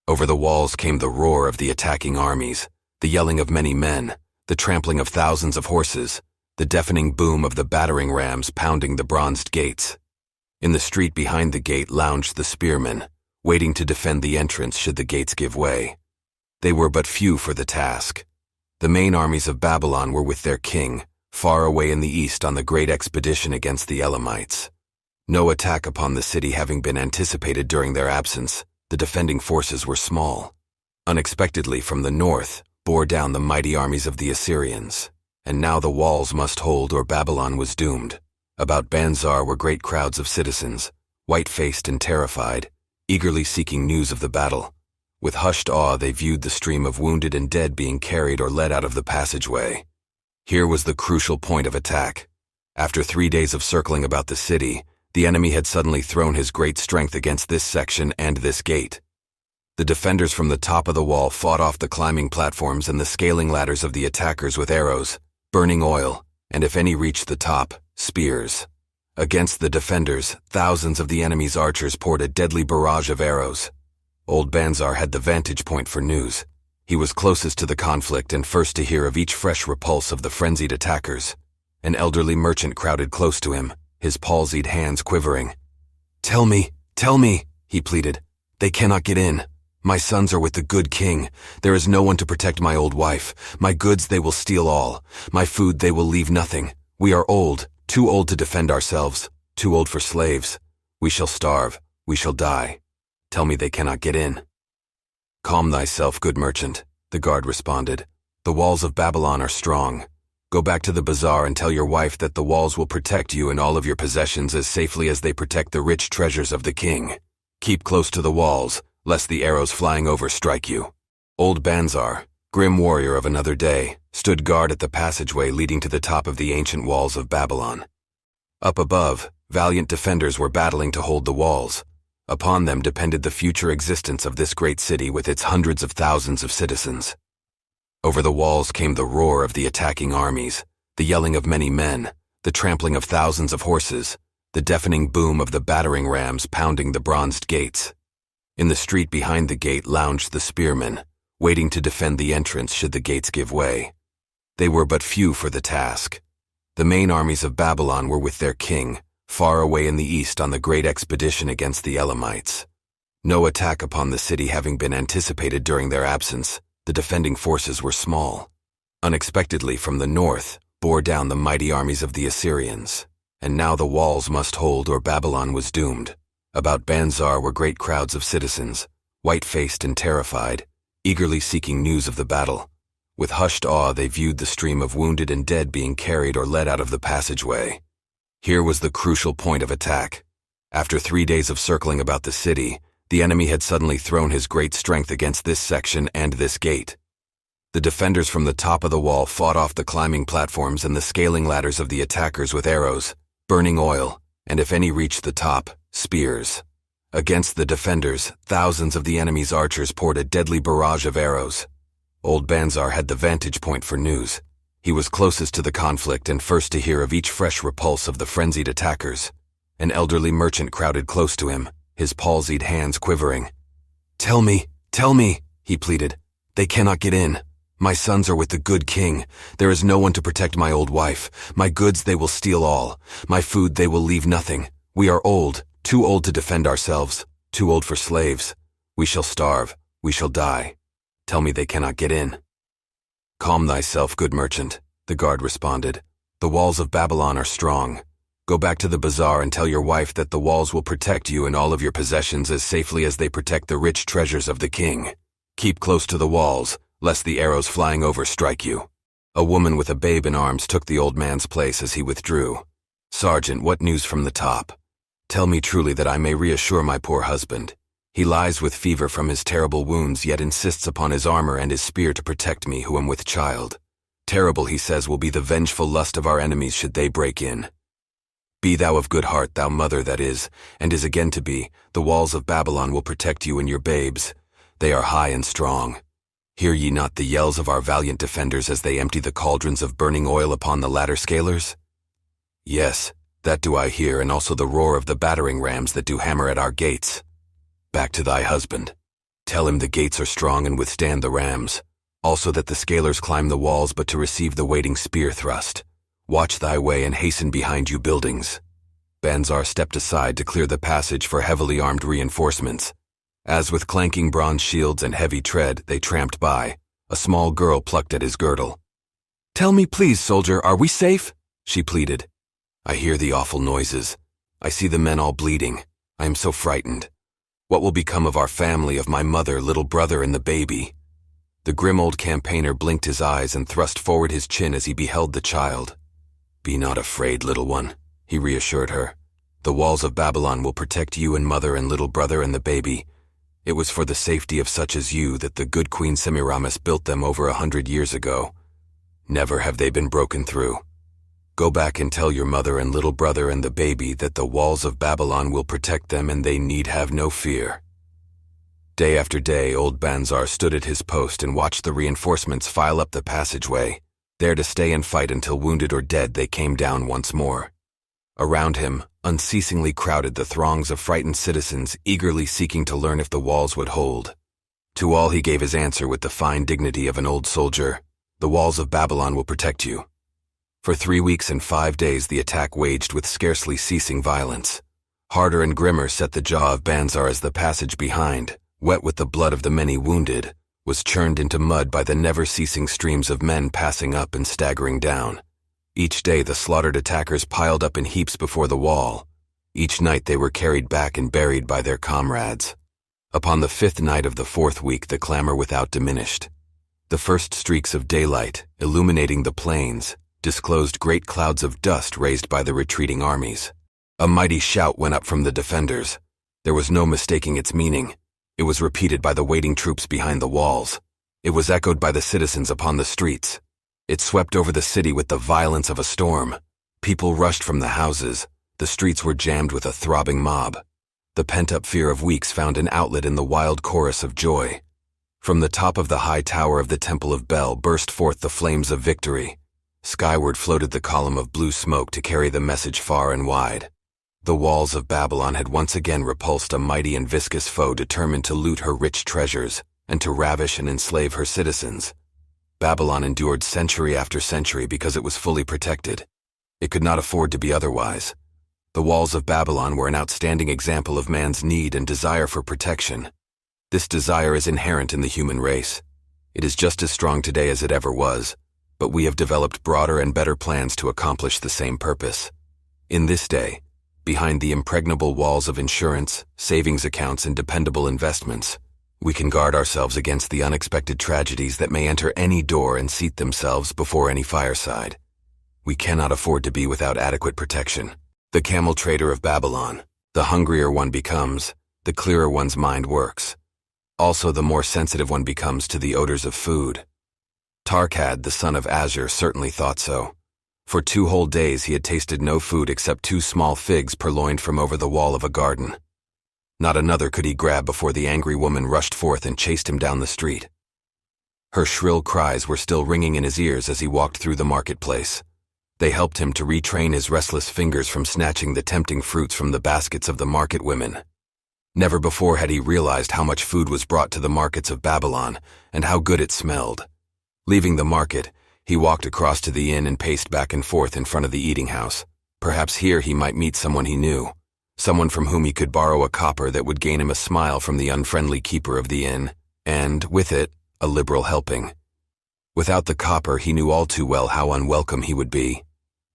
Over the walls came the roar of the attacking armies, the yelling of many men, the trampling of thousands of horses, the deafening boom of the battering rams pounding the bronzed gates. In the street behind the gate lounged the spearmen, waiting to defend the entrance should the gates give way. They were but few for the task. The main armies of Babylon were with their king, far away in the east on the great expedition against the Elamites. No attack upon the city having been anticipated during their absence, the defending forces were small. Unexpectedly from the north bore down the mighty armies of the Assyrians. And now the walls must hold or Babylon was doomed. About Banzar were great crowds of citizens, white-faced and terrified, eagerly seeking news of the battle. With hushed awe they viewed the stream of wounded and dead being carried or led out of the passageway. Here was the crucial point of attack. After 3 days of circling about the city, the enemy had suddenly thrown his great strength against this section and this gate. The defenders from the top of the wall fought off the climbing platforms and the scaling ladders of the attackers with arrows, burning oil, and if any reached the top, spears. Against the defenders, thousands of the enemy's archers poured a deadly barrage of arrows. Old Banzar had the vantage point for news. He was closest to the conflict and first to hear of each fresh repulse of the frenzied attackers. An elderly merchant crowded close to him, his palsied hands quivering. Tell me, he pleaded. They cannot get in. My sons are with the good king. There is no one to protect my old wife. My goods they will steal all. My food they will leave nothing. We are old, too old to defend ourselves, too old for slaves. We shall starve. We shall die. Tell me they cannot get in. Calm thyself, good merchant, the guard responded. The walls of Babylon are strong. Go back to the bazaar and tell your wife that the walls will protect you and all of your possessions as safely as they protect the rich treasures of the king. Keep close to the walls, lest the arrows flying over strike you. Old Banzar, grim warrior of another day, stood guard at the passageway leading to the top of the ancient walls of Babylon. Up above, valiant defenders were battling to hold the walls. Upon them depended the future existence of this great city with its hundreds of thousands of citizens. Over the walls came the roar of the attacking armies, the yelling of many men, the trampling of thousands of horses, the deafening boom of the battering rams pounding the bronzed gates. In the street behind the gate lounged the spearmen, waiting to defend the entrance should the gates give way. They were but few for the task. The main armies of Babylon were with their king, far away in the east on the great expedition against the Elamites. No attack upon the city having been anticipated during their absence, the defending forces were small. Unexpectedly from the north bore down the mighty armies of the Assyrians, and now the walls must hold or Babylon was doomed. About Banzar were great crowds of citizens, white-faced and terrified, eagerly seeking news of the battle. With hushed awe they viewed the stream of wounded and dead being carried or led out of the passageway. Here was the crucial point of attack. After 3 days of circling about the city, the enemy had suddenly thrown his great strength against this section and this gate. The defenders from the top of the wall fought off the climbing platforms and the scaling ladders of the attackers with arrows, burning oil, and if any reached the top, spears. Against the defenders, thousands of the enemy's archers poured a deadly barrage of arrows. Old Banzar had the vantage point for news. He was closest to the conflict and first to hear of each fresh repulse of the frenzied attackers. An elderly merchant crowded close to him, his palsied hands quivering. Tell me, he pleaded. They cannot get in. My sons are with the good king. There is no one to protect my old wife. My goods they will steal all. My food they will leave nothing. We are old, too old to defend ourselves, too old for slaves. We shall starve, we shall die. Tell me they cannot get in. Calm thyself, good merchant, the guard responded. The walls of Babylon are strong. Go back to the bazaar and tell your wife that the walls will protect you and all of your possessions as safely as they protect the rich treasures of the king. Keep close to the walls, lest the arrows flying over strike you. A woman with a babe in arms took the old man's place as he withdrew. Sergeant, what news from the top? Tell me truly that I may reassure my poor husband. He lies with fever from his terrible wounds, yet insists upon his armor and his spear to protect me who am with child. Terrible, he says, will be the vengeful lust of our enemies should they break in. Be thou of good heart, thou mother that is, and is again to be, the walls of Babylon will protect you and your babes. They are high and strong. Hear ye not the yells of our valiant defenders as they empty the cauldrons of burning oil upon the ladder scalers? Yes, that do I hear, and also the roar of the battering rams that do hammer at our gates. Back to thy husband. Tell him the gates are strong and withstand the rams. Also that the scalers climb the walls but to receive the waiting spear thrust. Watch thy way and hasten behind you buildings. Banzar stepped aside to clear the passage for heavily armed reinforcements. As with clanking bronze shields and heavy tread they tramped by, a small girl plucked at his girdle. Tell me please, soldier, are we safe? She pleaded. I hear the awful noises. I see the men all bleeding. I am so frightened. What will become of our family, of my mother, little brother, and the baby? The grim old campaigner blinked his eyes and thrust forward his chin as he beheld the child. Be not afraid, little one, he reassured her. The walls of Babylon will protect you and mother and little brother and the baby. It was for the safety of such as you that the good Queen Semiramis built them over 100 years ago. Never have they been broken through. Go back and tell your mother and little brother and the baby that the walls of Babylon will protect them and they need have no fear. Day after day, old Banzar stood at his post and watched the reinforcements file up the passageway, there to stay and fight until wounded or dead they came down once more. Around him, unceasingly crowded the throngs of frightened citizens eagerly seeking to learn if the walls would hold. To all he gave his answer with the fine dignity of an old soldier. The walls of Babylon will protect you. For 3 weeks and 5 days the attack waged with scarcely ceasing violence. Harder and grimmer set the jaw of Banzar as the passage behind, wet with the blood of the many wounded, was churned into mud by the never-ceasing streams of men passing up and staggering down. Each day the slaughtered attackers piled up in heaps before the wall. Each night they were carried back and buried by their comrades. Upon the 5th night of the 4th week the clamor without diminished. The first streaks of daylight, illuminating the plains, disclosed great clouds of dust raised by the retreating armies. A mighty shout went up from the defenders. There was no mistaking its meaning. It was repeated by the waiting troops behind the walls. It was echoed by the citizens upon the streets. It swept over the city with the violence of a storm. People rushed from the houses. The streets were jammed with a throbbing mob. The pent-up fear of weeks found an outlet in the wild chorus of joy. From the top of the high tower of the Temple of Bel burst forth the flames of victory. Skyward floated the column of blue smoke to carry the message far and wide. The walls of Babylon had once again repulsed a mighty and viscous foe determined to loot her rich treasures and to ravish and enslave her citizens. Babylon endured century after century because it was fully protected. It could not afford to be otherwise. The walls of Babylon were an outstanding example of man's need and desire for protection. This desire is inherent in the human race. It is just as strong today as it ever was, but we have developed broader and better plans to accomplish the same purpose. In this day, behind the impregnable walls of insurance, savings accounts, and dependable investments, we can guard ourselves against the unexpected tragedies that may enter any door and seat themselves before any fireside. We cannot afford to be without adequate protection. The camel trader of Babylon. The hungrier one becomes, the clearer one's mind works. Also, the more sensitive one becomes to the odors of food. Tarkad, the son of Azure, certainly thought so. For 2 whole days he had tasted no food except 2 small figs purloined from over the wall of a garden. Not another could he grab before the angry woman rushed forth and chased him down the street. Her shrill cries were still ringing in his ears as he walked through the marketplace. They helped him to retrain his restless fingers from snatching the tempting fruits from the baskets of the market women. Never before had he realized how much food was brought to the markets of Babylon and how good it smelled. Leaving the market, he walked across to the inn and paced back and forth in front of the eating house. Perhaps here he might meet someone he knew, someone from whom he could borrow a copper that would gain him a smile from the unfriendly keeper of the inn, and, with it, a liberal helping. Without the copper, he knew all too well how unwelcome he would be.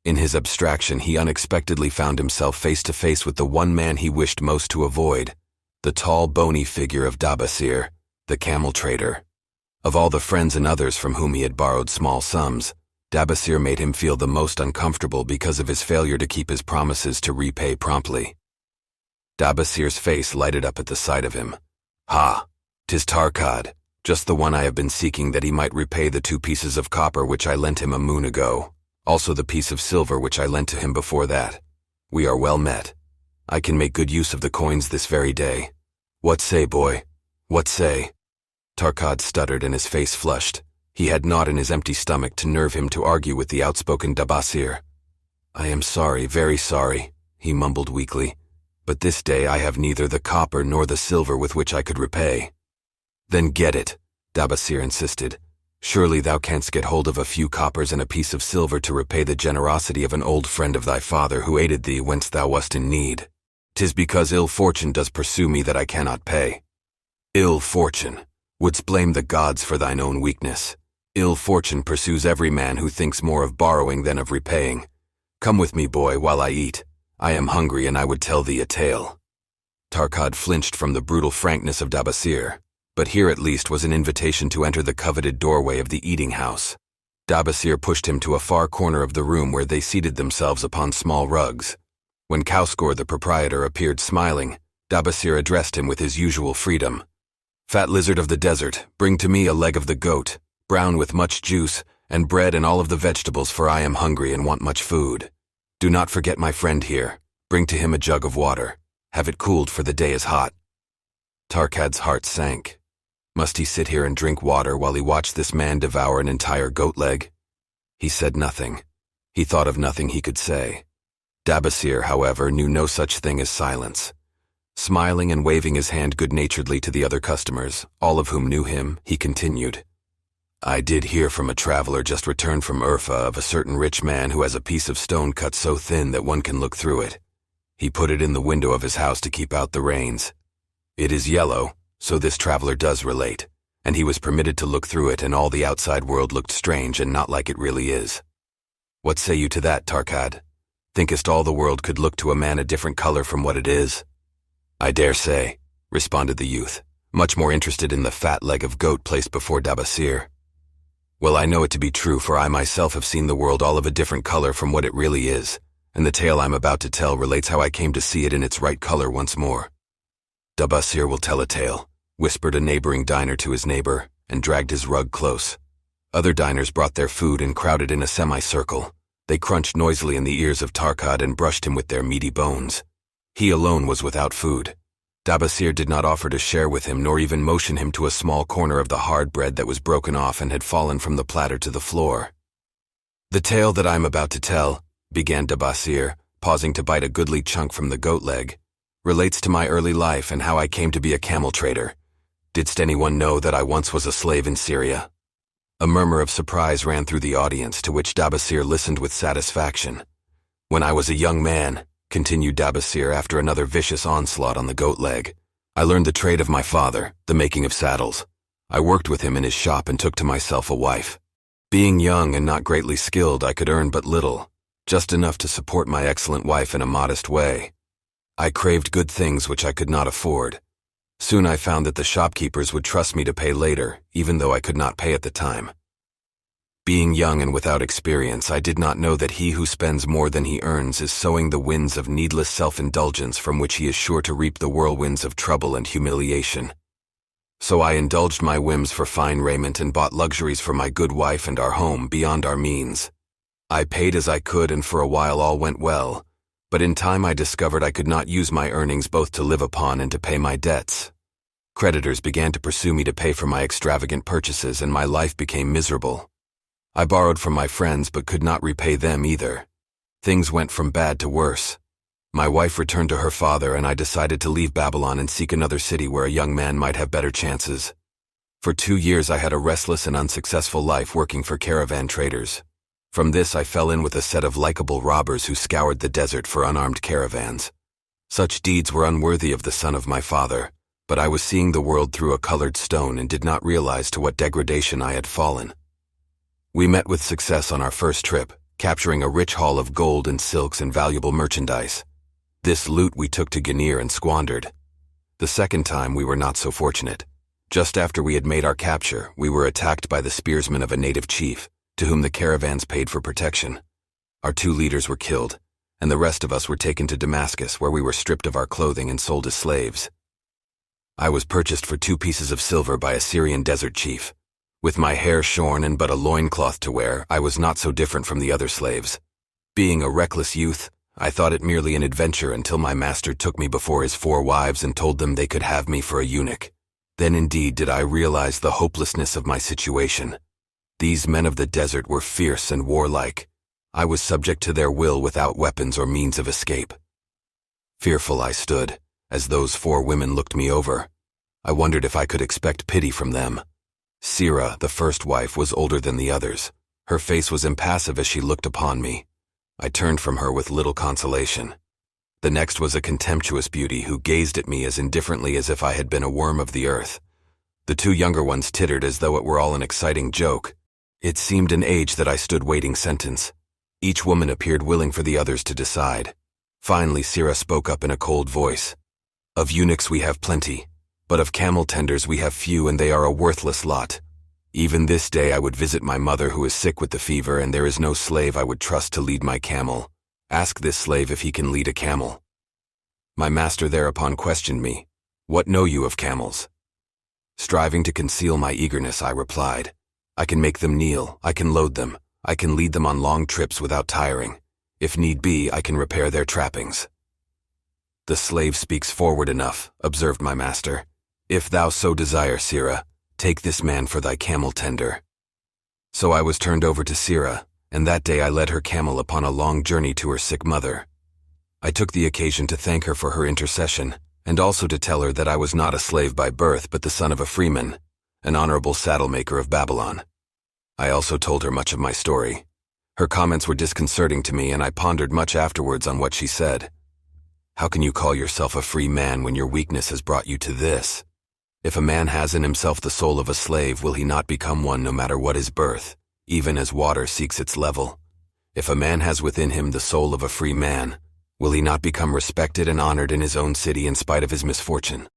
In his abstraction, he unexpectedly found himself face to face with the one man he wished most to avoid, the tall, bony figure of Dabasir, the camel trader. Of all the friends and others from whom he had borrowed small sums, Dabasir made him feel the most uncomfortable because of his failure to keep his promises to repay promptly. Dabasir's face lighted up at the sight of him. "Ha! 'Tis Tarkad, just the one I have been seeking, that he might repay the 2 pieces of copper which I lent him a moon ago, also the piece of silver which I lent to him before that. We are well met. I can make good use of the coins this very day. What say, boy? What say?" Tarkad stuttered and his face flushed. He had naught in his empty stomach to nerve him to argue with the outspoken Dabasir. "I am sorry, very sorry," he mumbled weakly, "but this day I have neither the copper nor the silver with which I could repay." "Then get it," Dabasir insisted. "Surely thou canst get hold of a few coppers and a piece of silver to repay the generosity of an old friend of thy father who aided thee whence thou wast in need. 'Tis because ill fortune does pursue me that I cannot pay." "Ill fortune? Wouldst blame the gods for thine own weakness? Ill fortune pursues every man who thinks more of borrowing than of repaying. Come with me, boy, while I eat. I am hungry and I would tell thee a tale." Tarkad flinched from the brutal frankness of Dabasir, but here at least was an invitation to enter the coveted doorway of the eating house. Dabasir pushed him to a far corner of the room where they seated themselves upon small rugs. When Kauskor, the proprietor, appeared smiling, Dabasir addressed him with his usual freedom. "Fat lizard of the desert, bring to me a leg of the goat, brown with much juice, and bread and all of the vegetables, for I am hungry and want much food. Do not forget my friend here. Bring to him a jug of water. Have it cooled, for the day is hot." Tarkad's heart sank. Must he sit here and drink water while he watched this man devour an entire goat leg? He said nothing. He thought of nothing he could say. Dabasir, however, knew no such thing as silence. Smiling and waving his hand good-naturedly to the other customers, all of whom knew him, he continued, "I did hear from a traveler just returned from Urfa of a certain rich man who has a piece of stone cut so thin that one can look through it. He put it in the window of his house to keep out the rains. It is yellow, so this traveler does relate, and he was permitted to look through it, and all the outside world looked strange and not like it really is. What say you to that, Tarkad? Thinkest all the world could look to a man a different color from what it is?" "I dare say," responded the youth, much more interested in the fat leg of goat placed before Dabasir. Well, I know it to be true, for I myself have seen the world all of a different color from what it really is, and the tale I'm about to tell relates how I came to see it in its right color once more. Dabasir will tell a tale, whispered a neighboring diner to his neighbor, and dragged his rug close. Other diners brought their food and crowded in a semicircle. They crunched noisily in the ears of Tarkad and brushed him with their meaty bones. He alone was without food. Dabasir did not offer to share with him, nor even motion him to a small corner of the hard bread that was broken off and had fallen from the platter to the floor. The tale that I am about to tell, began Dabasir, pausing to bite a goodly chunk from the goat leg, relates to my early life and how I came to be a camel trader. Didst anyone know that I once was a slave in Syria? A murmur of surprise ran through the audience, to which Dabasir listened with satisfaction. When I was a young man, continued Dabasir after another vicious onslaught on the goat leg, I learned the trade of my father, the making of saddles. I worked with him in his shop and took to myself a wife. Being young and not greatly skilled, I could earn but little, just enough to support my excellent wife in a modest way. I craved good things which I could not afford. Soon I found that the shopkeepers would trust me to pay later, even though I could not pay at the time. Being young and without experience, I did not know that he who spends more than he earns is sowing the winds of needless self-indulgence from which he is sure to reap the whirlwinds of trouble and humiliation. So I indulged my whims for fine raiment and bought luxuries for my good wife and our home beyond our means. I paid as I could, and for a while all went well. But in time I discovered I could not use my earnings both to live upon and to pay my debts. Creditors began to pursue me to pay for my extravagant purchases, and my life became miserable. I borrowed from my friends but could not repay them either. Things went from bad to worse. My wife returned to her father, and I decided to leave Babylon and seek another city where a young man might have better chances. For 2 years I had a restless and unsuccessful life working for caravan traders. From this I fell in with a set of likable robbers who scoured the desert for unarmed caravans. Such deeds were unworthy of the son of my father, but I was seeing the world through a colored stone and did not realize to what degradation I had fallen. We met with success on our first trip, capturing a rich haul of gold and silks and valuable merchandise. This loot we took to Ganir and squandered. The second time we were not so fortunate. Just after we had made our capture, we were attacked by the spearsmen of a native chief, to whom the caravans paid for protection. Our 2 leaders were killed, and the rest of us were taken to Damascus, where we were stripped of our clothing and sold as slaves. I was purchased for 2 pieces of silver by a Syrian desert chief. With my hair shorn and but a loincloth to wear, I was not so different from the other slaves. Being a reckless youth, I thought it merely an adventure until my master took me before his 4 wives and told them they could have me for a eunuch. Then indeed did I realize the hopelessness of my situation. These men of the desert were fierce and warlike. I was subject to their will without weapons or means of escape. Fearful I stood, as those 4 women looked me over. I wondered if I could expect pity from them. Sira, the first wife, was older than the others. Her face was impassive as she looked upon me. I turned from her with little consolation. The next was a contemptuous beauty who gazed at me as indifferently as if I had been a worm of the earth. The 2 younger ones tittered as though it were all an exciting joke. It seemed an age that I stood waiting sentence. Each woman appeared willing for the others to decide. Finally, Sira spoke up in a cold voice. Of eunuchs we have plenty, but of camel tenders we have few, and they are a worthless lot. Even this day I would visit my mother, who is sick with the fever, and there is no slave I would trust to lead my camel. Ask this slave if he can lead a camel. My master thereupon questioned me, "What know you of camels?" Striving to conceal my eagerness, I replied, "I can make them kneel, I can load them, I can lead them on long trips without tiring. If need be, I can repair their trappings." "The slave speaks forward enough," observed my master. "If thou so desire, Sira, take this man for thy camel tender." So I was turned over to Sira, and that day I led her camel upon a long journey to her sick mother. I took the occasion to thank her for her intercession, and also to tell her that I was not a slave by birth but the son of a freeman, an honorable saddle-maker of Babylon. I also told her much of my story. Her comments were disconcerting to me, and I pondered much afterwards on what she said. How can you call yourself a free man when your weakness has brought you to this? If a man has in himself the soul of a slave, will he not become one no matter what his birth, even as water seeks its level? If a man has within him the soul of a free man, will he not become respected and honored in his own city in spite of his misfortune?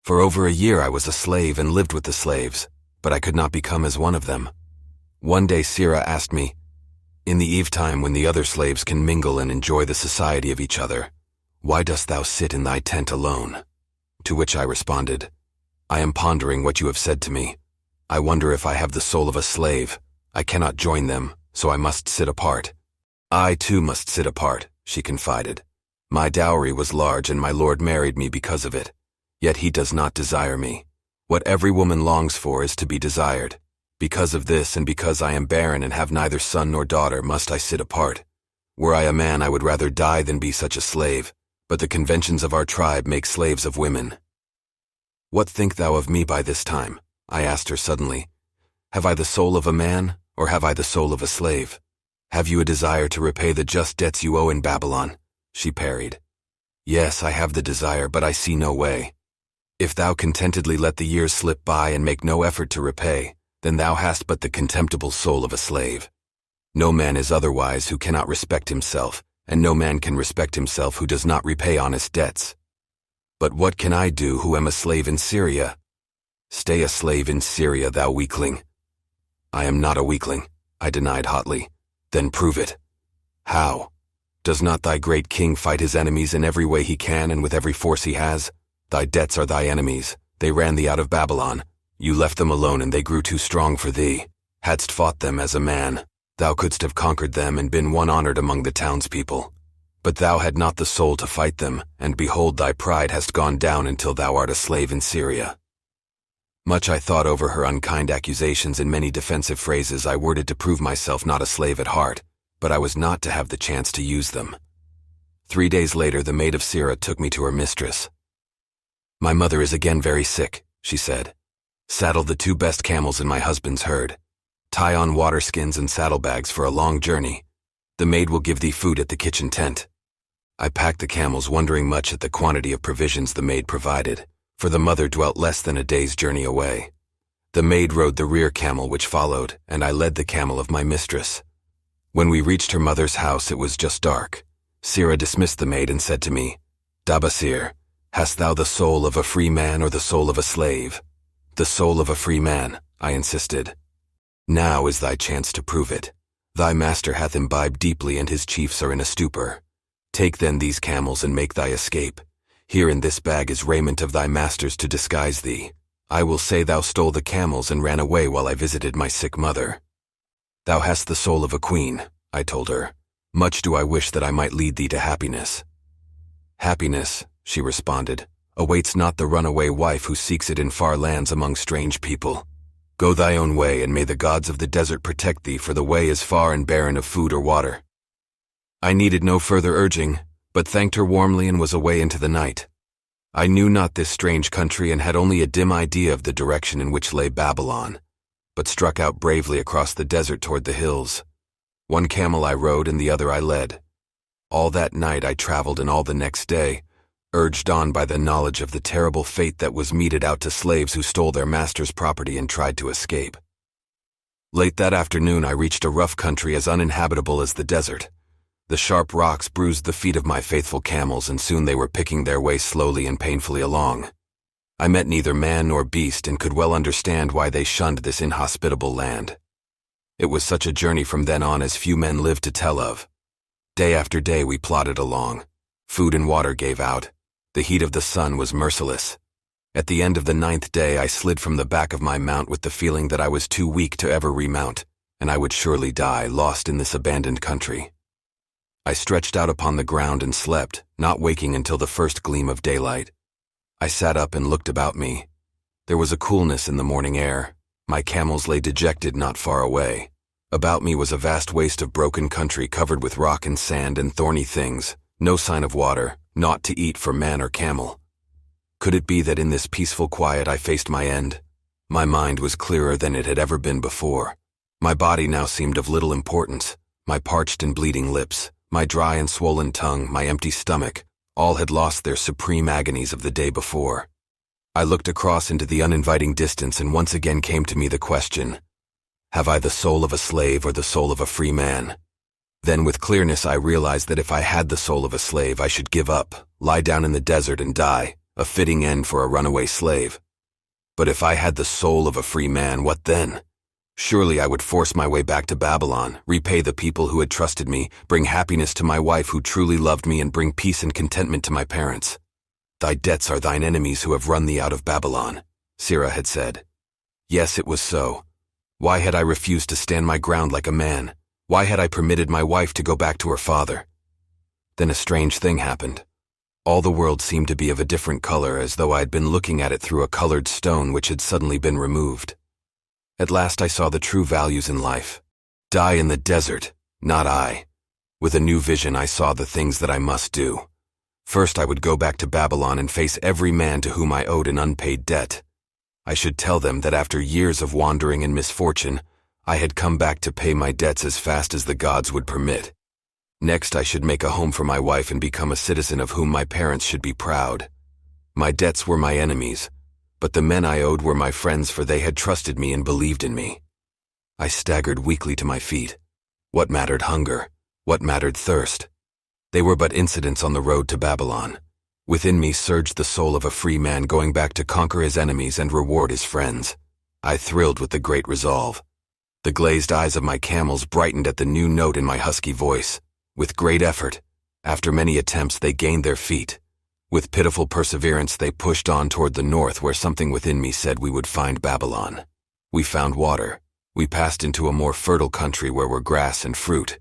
For over a year I was a slave and lived with the slaves. but I could not become as one of them. One day Sira asked me, "In the eve time when the other slaves can mingle and enjoy the society of each other, why dost thou sit in thy tent alone?" To which I responded, "I am pondering what you have said to me. I wonder if I have the soul of a slave. I cannot join them, so I must sit apart." "I too must sit apart," she confided. "My dowry was large and my lord married me because of it. Yet he does not desire me. What every woman longs for is to be desired. Because of this and because I am barren and have neither son nor daughter must I sit apart. Were I a man I would rather die than be such a slave, but the conventions of our tribe make slaves of women." "What think thou of me by this time?" I asked her suddenly. "Have I the soul of a man, or have I the soul of a slave? Have you a desire to repay the just debts you owe in Babylon?" She parried. "Yes, I have the desire, but I see no way. If thou contentedly let the years slip by and make no effort to repay, then thou hast but the contemptible soul of a slave. No man is otherwise who cannot respect himself, and no man can respect himself who does not repay honest debts. But what can I do who am a slave in Syria?" "Stay a slave in Syria, thou weakling." "I am not a weakling," I denied hotly. "Then prove it." "How? Does not thy great king fight his enemies in every way he can and with every force he has? Thy debts are thy enemies. They ran thee out of Babylon. You left them alone and they grew too strong for thee. Hadst fought them as a man, thou couldst have conquered them and been one honored among the townspeople. But thou had not the soul to fight them, and behold thy pride hast gone down until thou art a slave in Syria." Much I thought over her unkind accusations and many defensive phrases I worded to prove myself not a slave at heart, but I was not to have the chance to use them. 3 days later the maid of Sira took me to her mistress. "My mother is again very sick," she said. "Saddle the 2 best camels in my husband's herd. Tie on water skins and saddlebags for a long journey. The maid will give thee food at the kitchen tent." I packed the camels, wondering much at the quantity of provisions the maid provided, for the mother dwelt less than a day's journey away. The maid rode the rear camel which followed, and I led the camel of my mistress. When we reached her mother's house it was just dark. Sira dismissed the maid and said to me, "Dabasir, hast thou the soul of a free man or the soul of a slave?" "The soul of a free man," I insisted. "Now is thy chance to prove it. Thy master hath imbibed deeply and his chiefs are in a stupor. Take then these camels and make thy escape. Here in this bag is raiment of thy master's to disguise thee. I will say thou stole the camels and ran away while I visited my sick mother." "Thou hast the soul of a queen," I told her. "Much do I wish that I might lead thee to happiness." "Happiness," she responded, "awaits not the runaway wife who seeks it in far lands among strange people. Go thy own way, and may the gods of the desert protect thee, for the way is far and barren of food or water." I needed no further urging, but thanked her warmly and was away into the night. I knew not this strange country and had only a dim idea of the direction in which lay Babylon, but struck out bravely across the desert toward the hills. One camel I rode and the other I led. All that night I traveled and all the next day, urged on by the knowledge of the terrible fate that was meted out to slaves who stole their master's property and tried to escape. Late that afternoon I reached a rough country as uninhabitable as the desert. The sharp rocks bruised the feet of my faithful camels, and soon they were picking their way slowly and painfully along. I met neither man nor beast and could well understand why they shunned this inhospitable land. It was such a journey from then on as few men lived to tell of. Day after day we plodded along. Food and water gave out. The heat of the sun was merciless. At the end of the 9th day I slid from the back of my mount with the feeling that I was too weak to ever remount, and I would surely die, lost in this abandoned country. I stretched out upon the ground and slept, not waking until the first gleam of daylight. I sat up and looked about me. There was a coolness in the morning air. My camels lay dejected not far away. About me was a vast waste of broken country covered with rock and sand and thorny things, no sign of water, naught to eat for man or camel. Could it be that in this peaceful quiet I faced my end? My mind was clearer than it had ever been before. My body now seemed of little importance. My parched and bleeding lips, my dry and swollen tongue, my empty stomach, all had lost their supreme agonies of the day before. I looked across into the uninviting distance and once again came to me the question, have I the soul of a slave or the soul of a free man? Then with clearness I realized that if I had the soul of a slave I should give up, lie down in the desert and die, a fitting end for a runaway slave. But if I had the soul of a free man, what then? Surely I would force my way back to Babylon, repay the people who had trusted me, bring happiness to my wife who truly loved me, and bring peace and contentment to my parents. Thy debts are thine enemies who have run thee out of Babylon, Sirrah had said. Yes, it was so. Why had I refused to stand my ground like a man? Why had I permitted my wife to go back to her father? Then a strange thing happened. All the world seemed to be of a different color, as though I had been looking at it through a colored stone which had suddenly been removed. At last I saw the true values in life. Die in the desert, not I. With a new vision I saw the things that I must do. First I would go back to Babylon and face every man to whom I owed an unpaid debt. I should tell them that after years of wandering and misfortune, I had come back to pay my debts as fast as the gods would permit. Next I should make a home for my wife and become a citizen of whom my parents should be proud. My debts were my enemies, but the men I owed were my friends, for they had trusted me and believed in me. I staggered weakly to my feet. What mattered hunger? What mattered thirst? They were but incidents on the road to Babylon. Within me surged the soul of a free man going back to conquer his enemies and reward his friends. I thrilled with the great resolve. The glazed eyes of my camels brightened at the new note in my husky voice. With great effort, after many attempts, they gained their feet. With pitiful perseverance, they pushed on toward the north, where something within me said we would find Babylon. We found water. We passed into a more fertile country where were grass and fruit.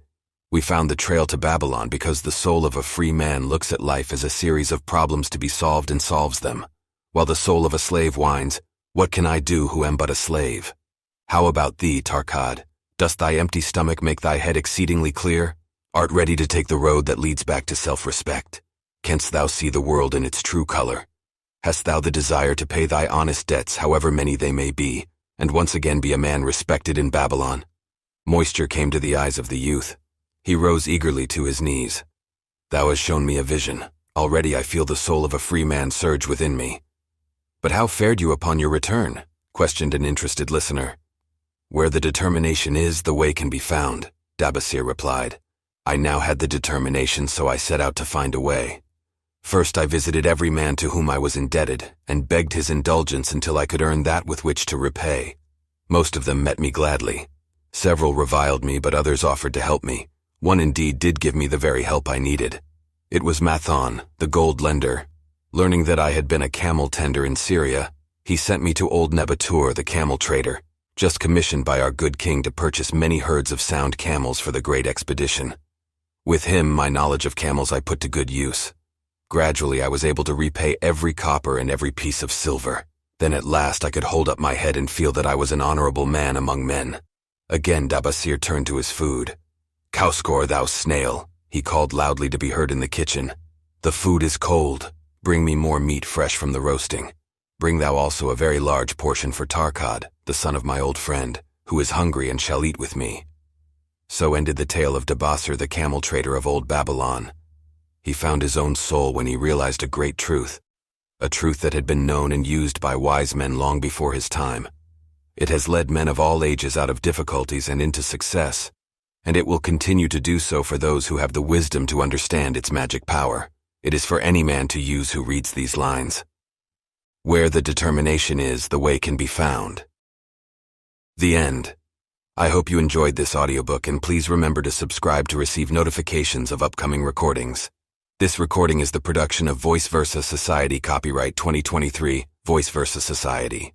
We found the trail to Babylon because the soul of a free man looks at life as a series of problems to be solved and solves them, while the soul of a slave whines, "What can I do who am but a slave?" How about thee, Tarkad? Dost thy empty stomach make thy head exceedingly clear? Art ready to take the road that leads back to self-respect? Canst thou see the world in its true color? Hast thou the desire to pay thy honest debts, however many they may be, and once again be a man respected in Babylon? Moisture came to the eyes of the youth. He rose eagerly to his knees. Thou hast shown me a vision. Already I feel the soul of a free man surge within me. But how fared you upon your return? Questioned an interested listener. Where the determination is, the way can be found, Dabasir replied. I now had the determination, so I set out to find a way. First I visited every man to whom I was indebted, and begged his indulgence until I could earn that with which to repay. Most of them met me gladly. Several reviled me, but others offered to help me. One indeed did give me the very help I needed. It was Mathon, the gold lender. Learning that I had been a camel tender in Syria, he sent me to old Nebatur, the camel trader, just commissioned by our good king to purchase many herds of sound camels for the great expedition. With him, my knowledge of camels I put to good use. Gradually, I was able to repay every copper and every piece of silver. Then at last I could hold up my head and feel that I was an honorable man among men. Again Dabasir turned to his food. Kowskor, thou snail, he called loudly to be heard in the kitchen. The food is cold. Bring me more meat fresh from the roasting. Bring thou also a very large portion for Tarkad, the son of my old friend, who is hungry and shall eat with me. So ended the tale of Dabasir, the camel trader of old Babylon. He found his own soul when he realized a great truth, a truth that had been known and used by wise men long before his time. It has led men of all ages out of difficulties and into success, and it will continue to do so for those who have the wisdom to understand its magic power. It is for any man to use who reads these lines. Where the determination is, the way can be found. The end. I hope you enjoyed this audiobook, and please remember to subscribe to receive notifications of upcoming recordings. This recording is the production of Voice Versa Society, copyright 2023, Voice Versa Society.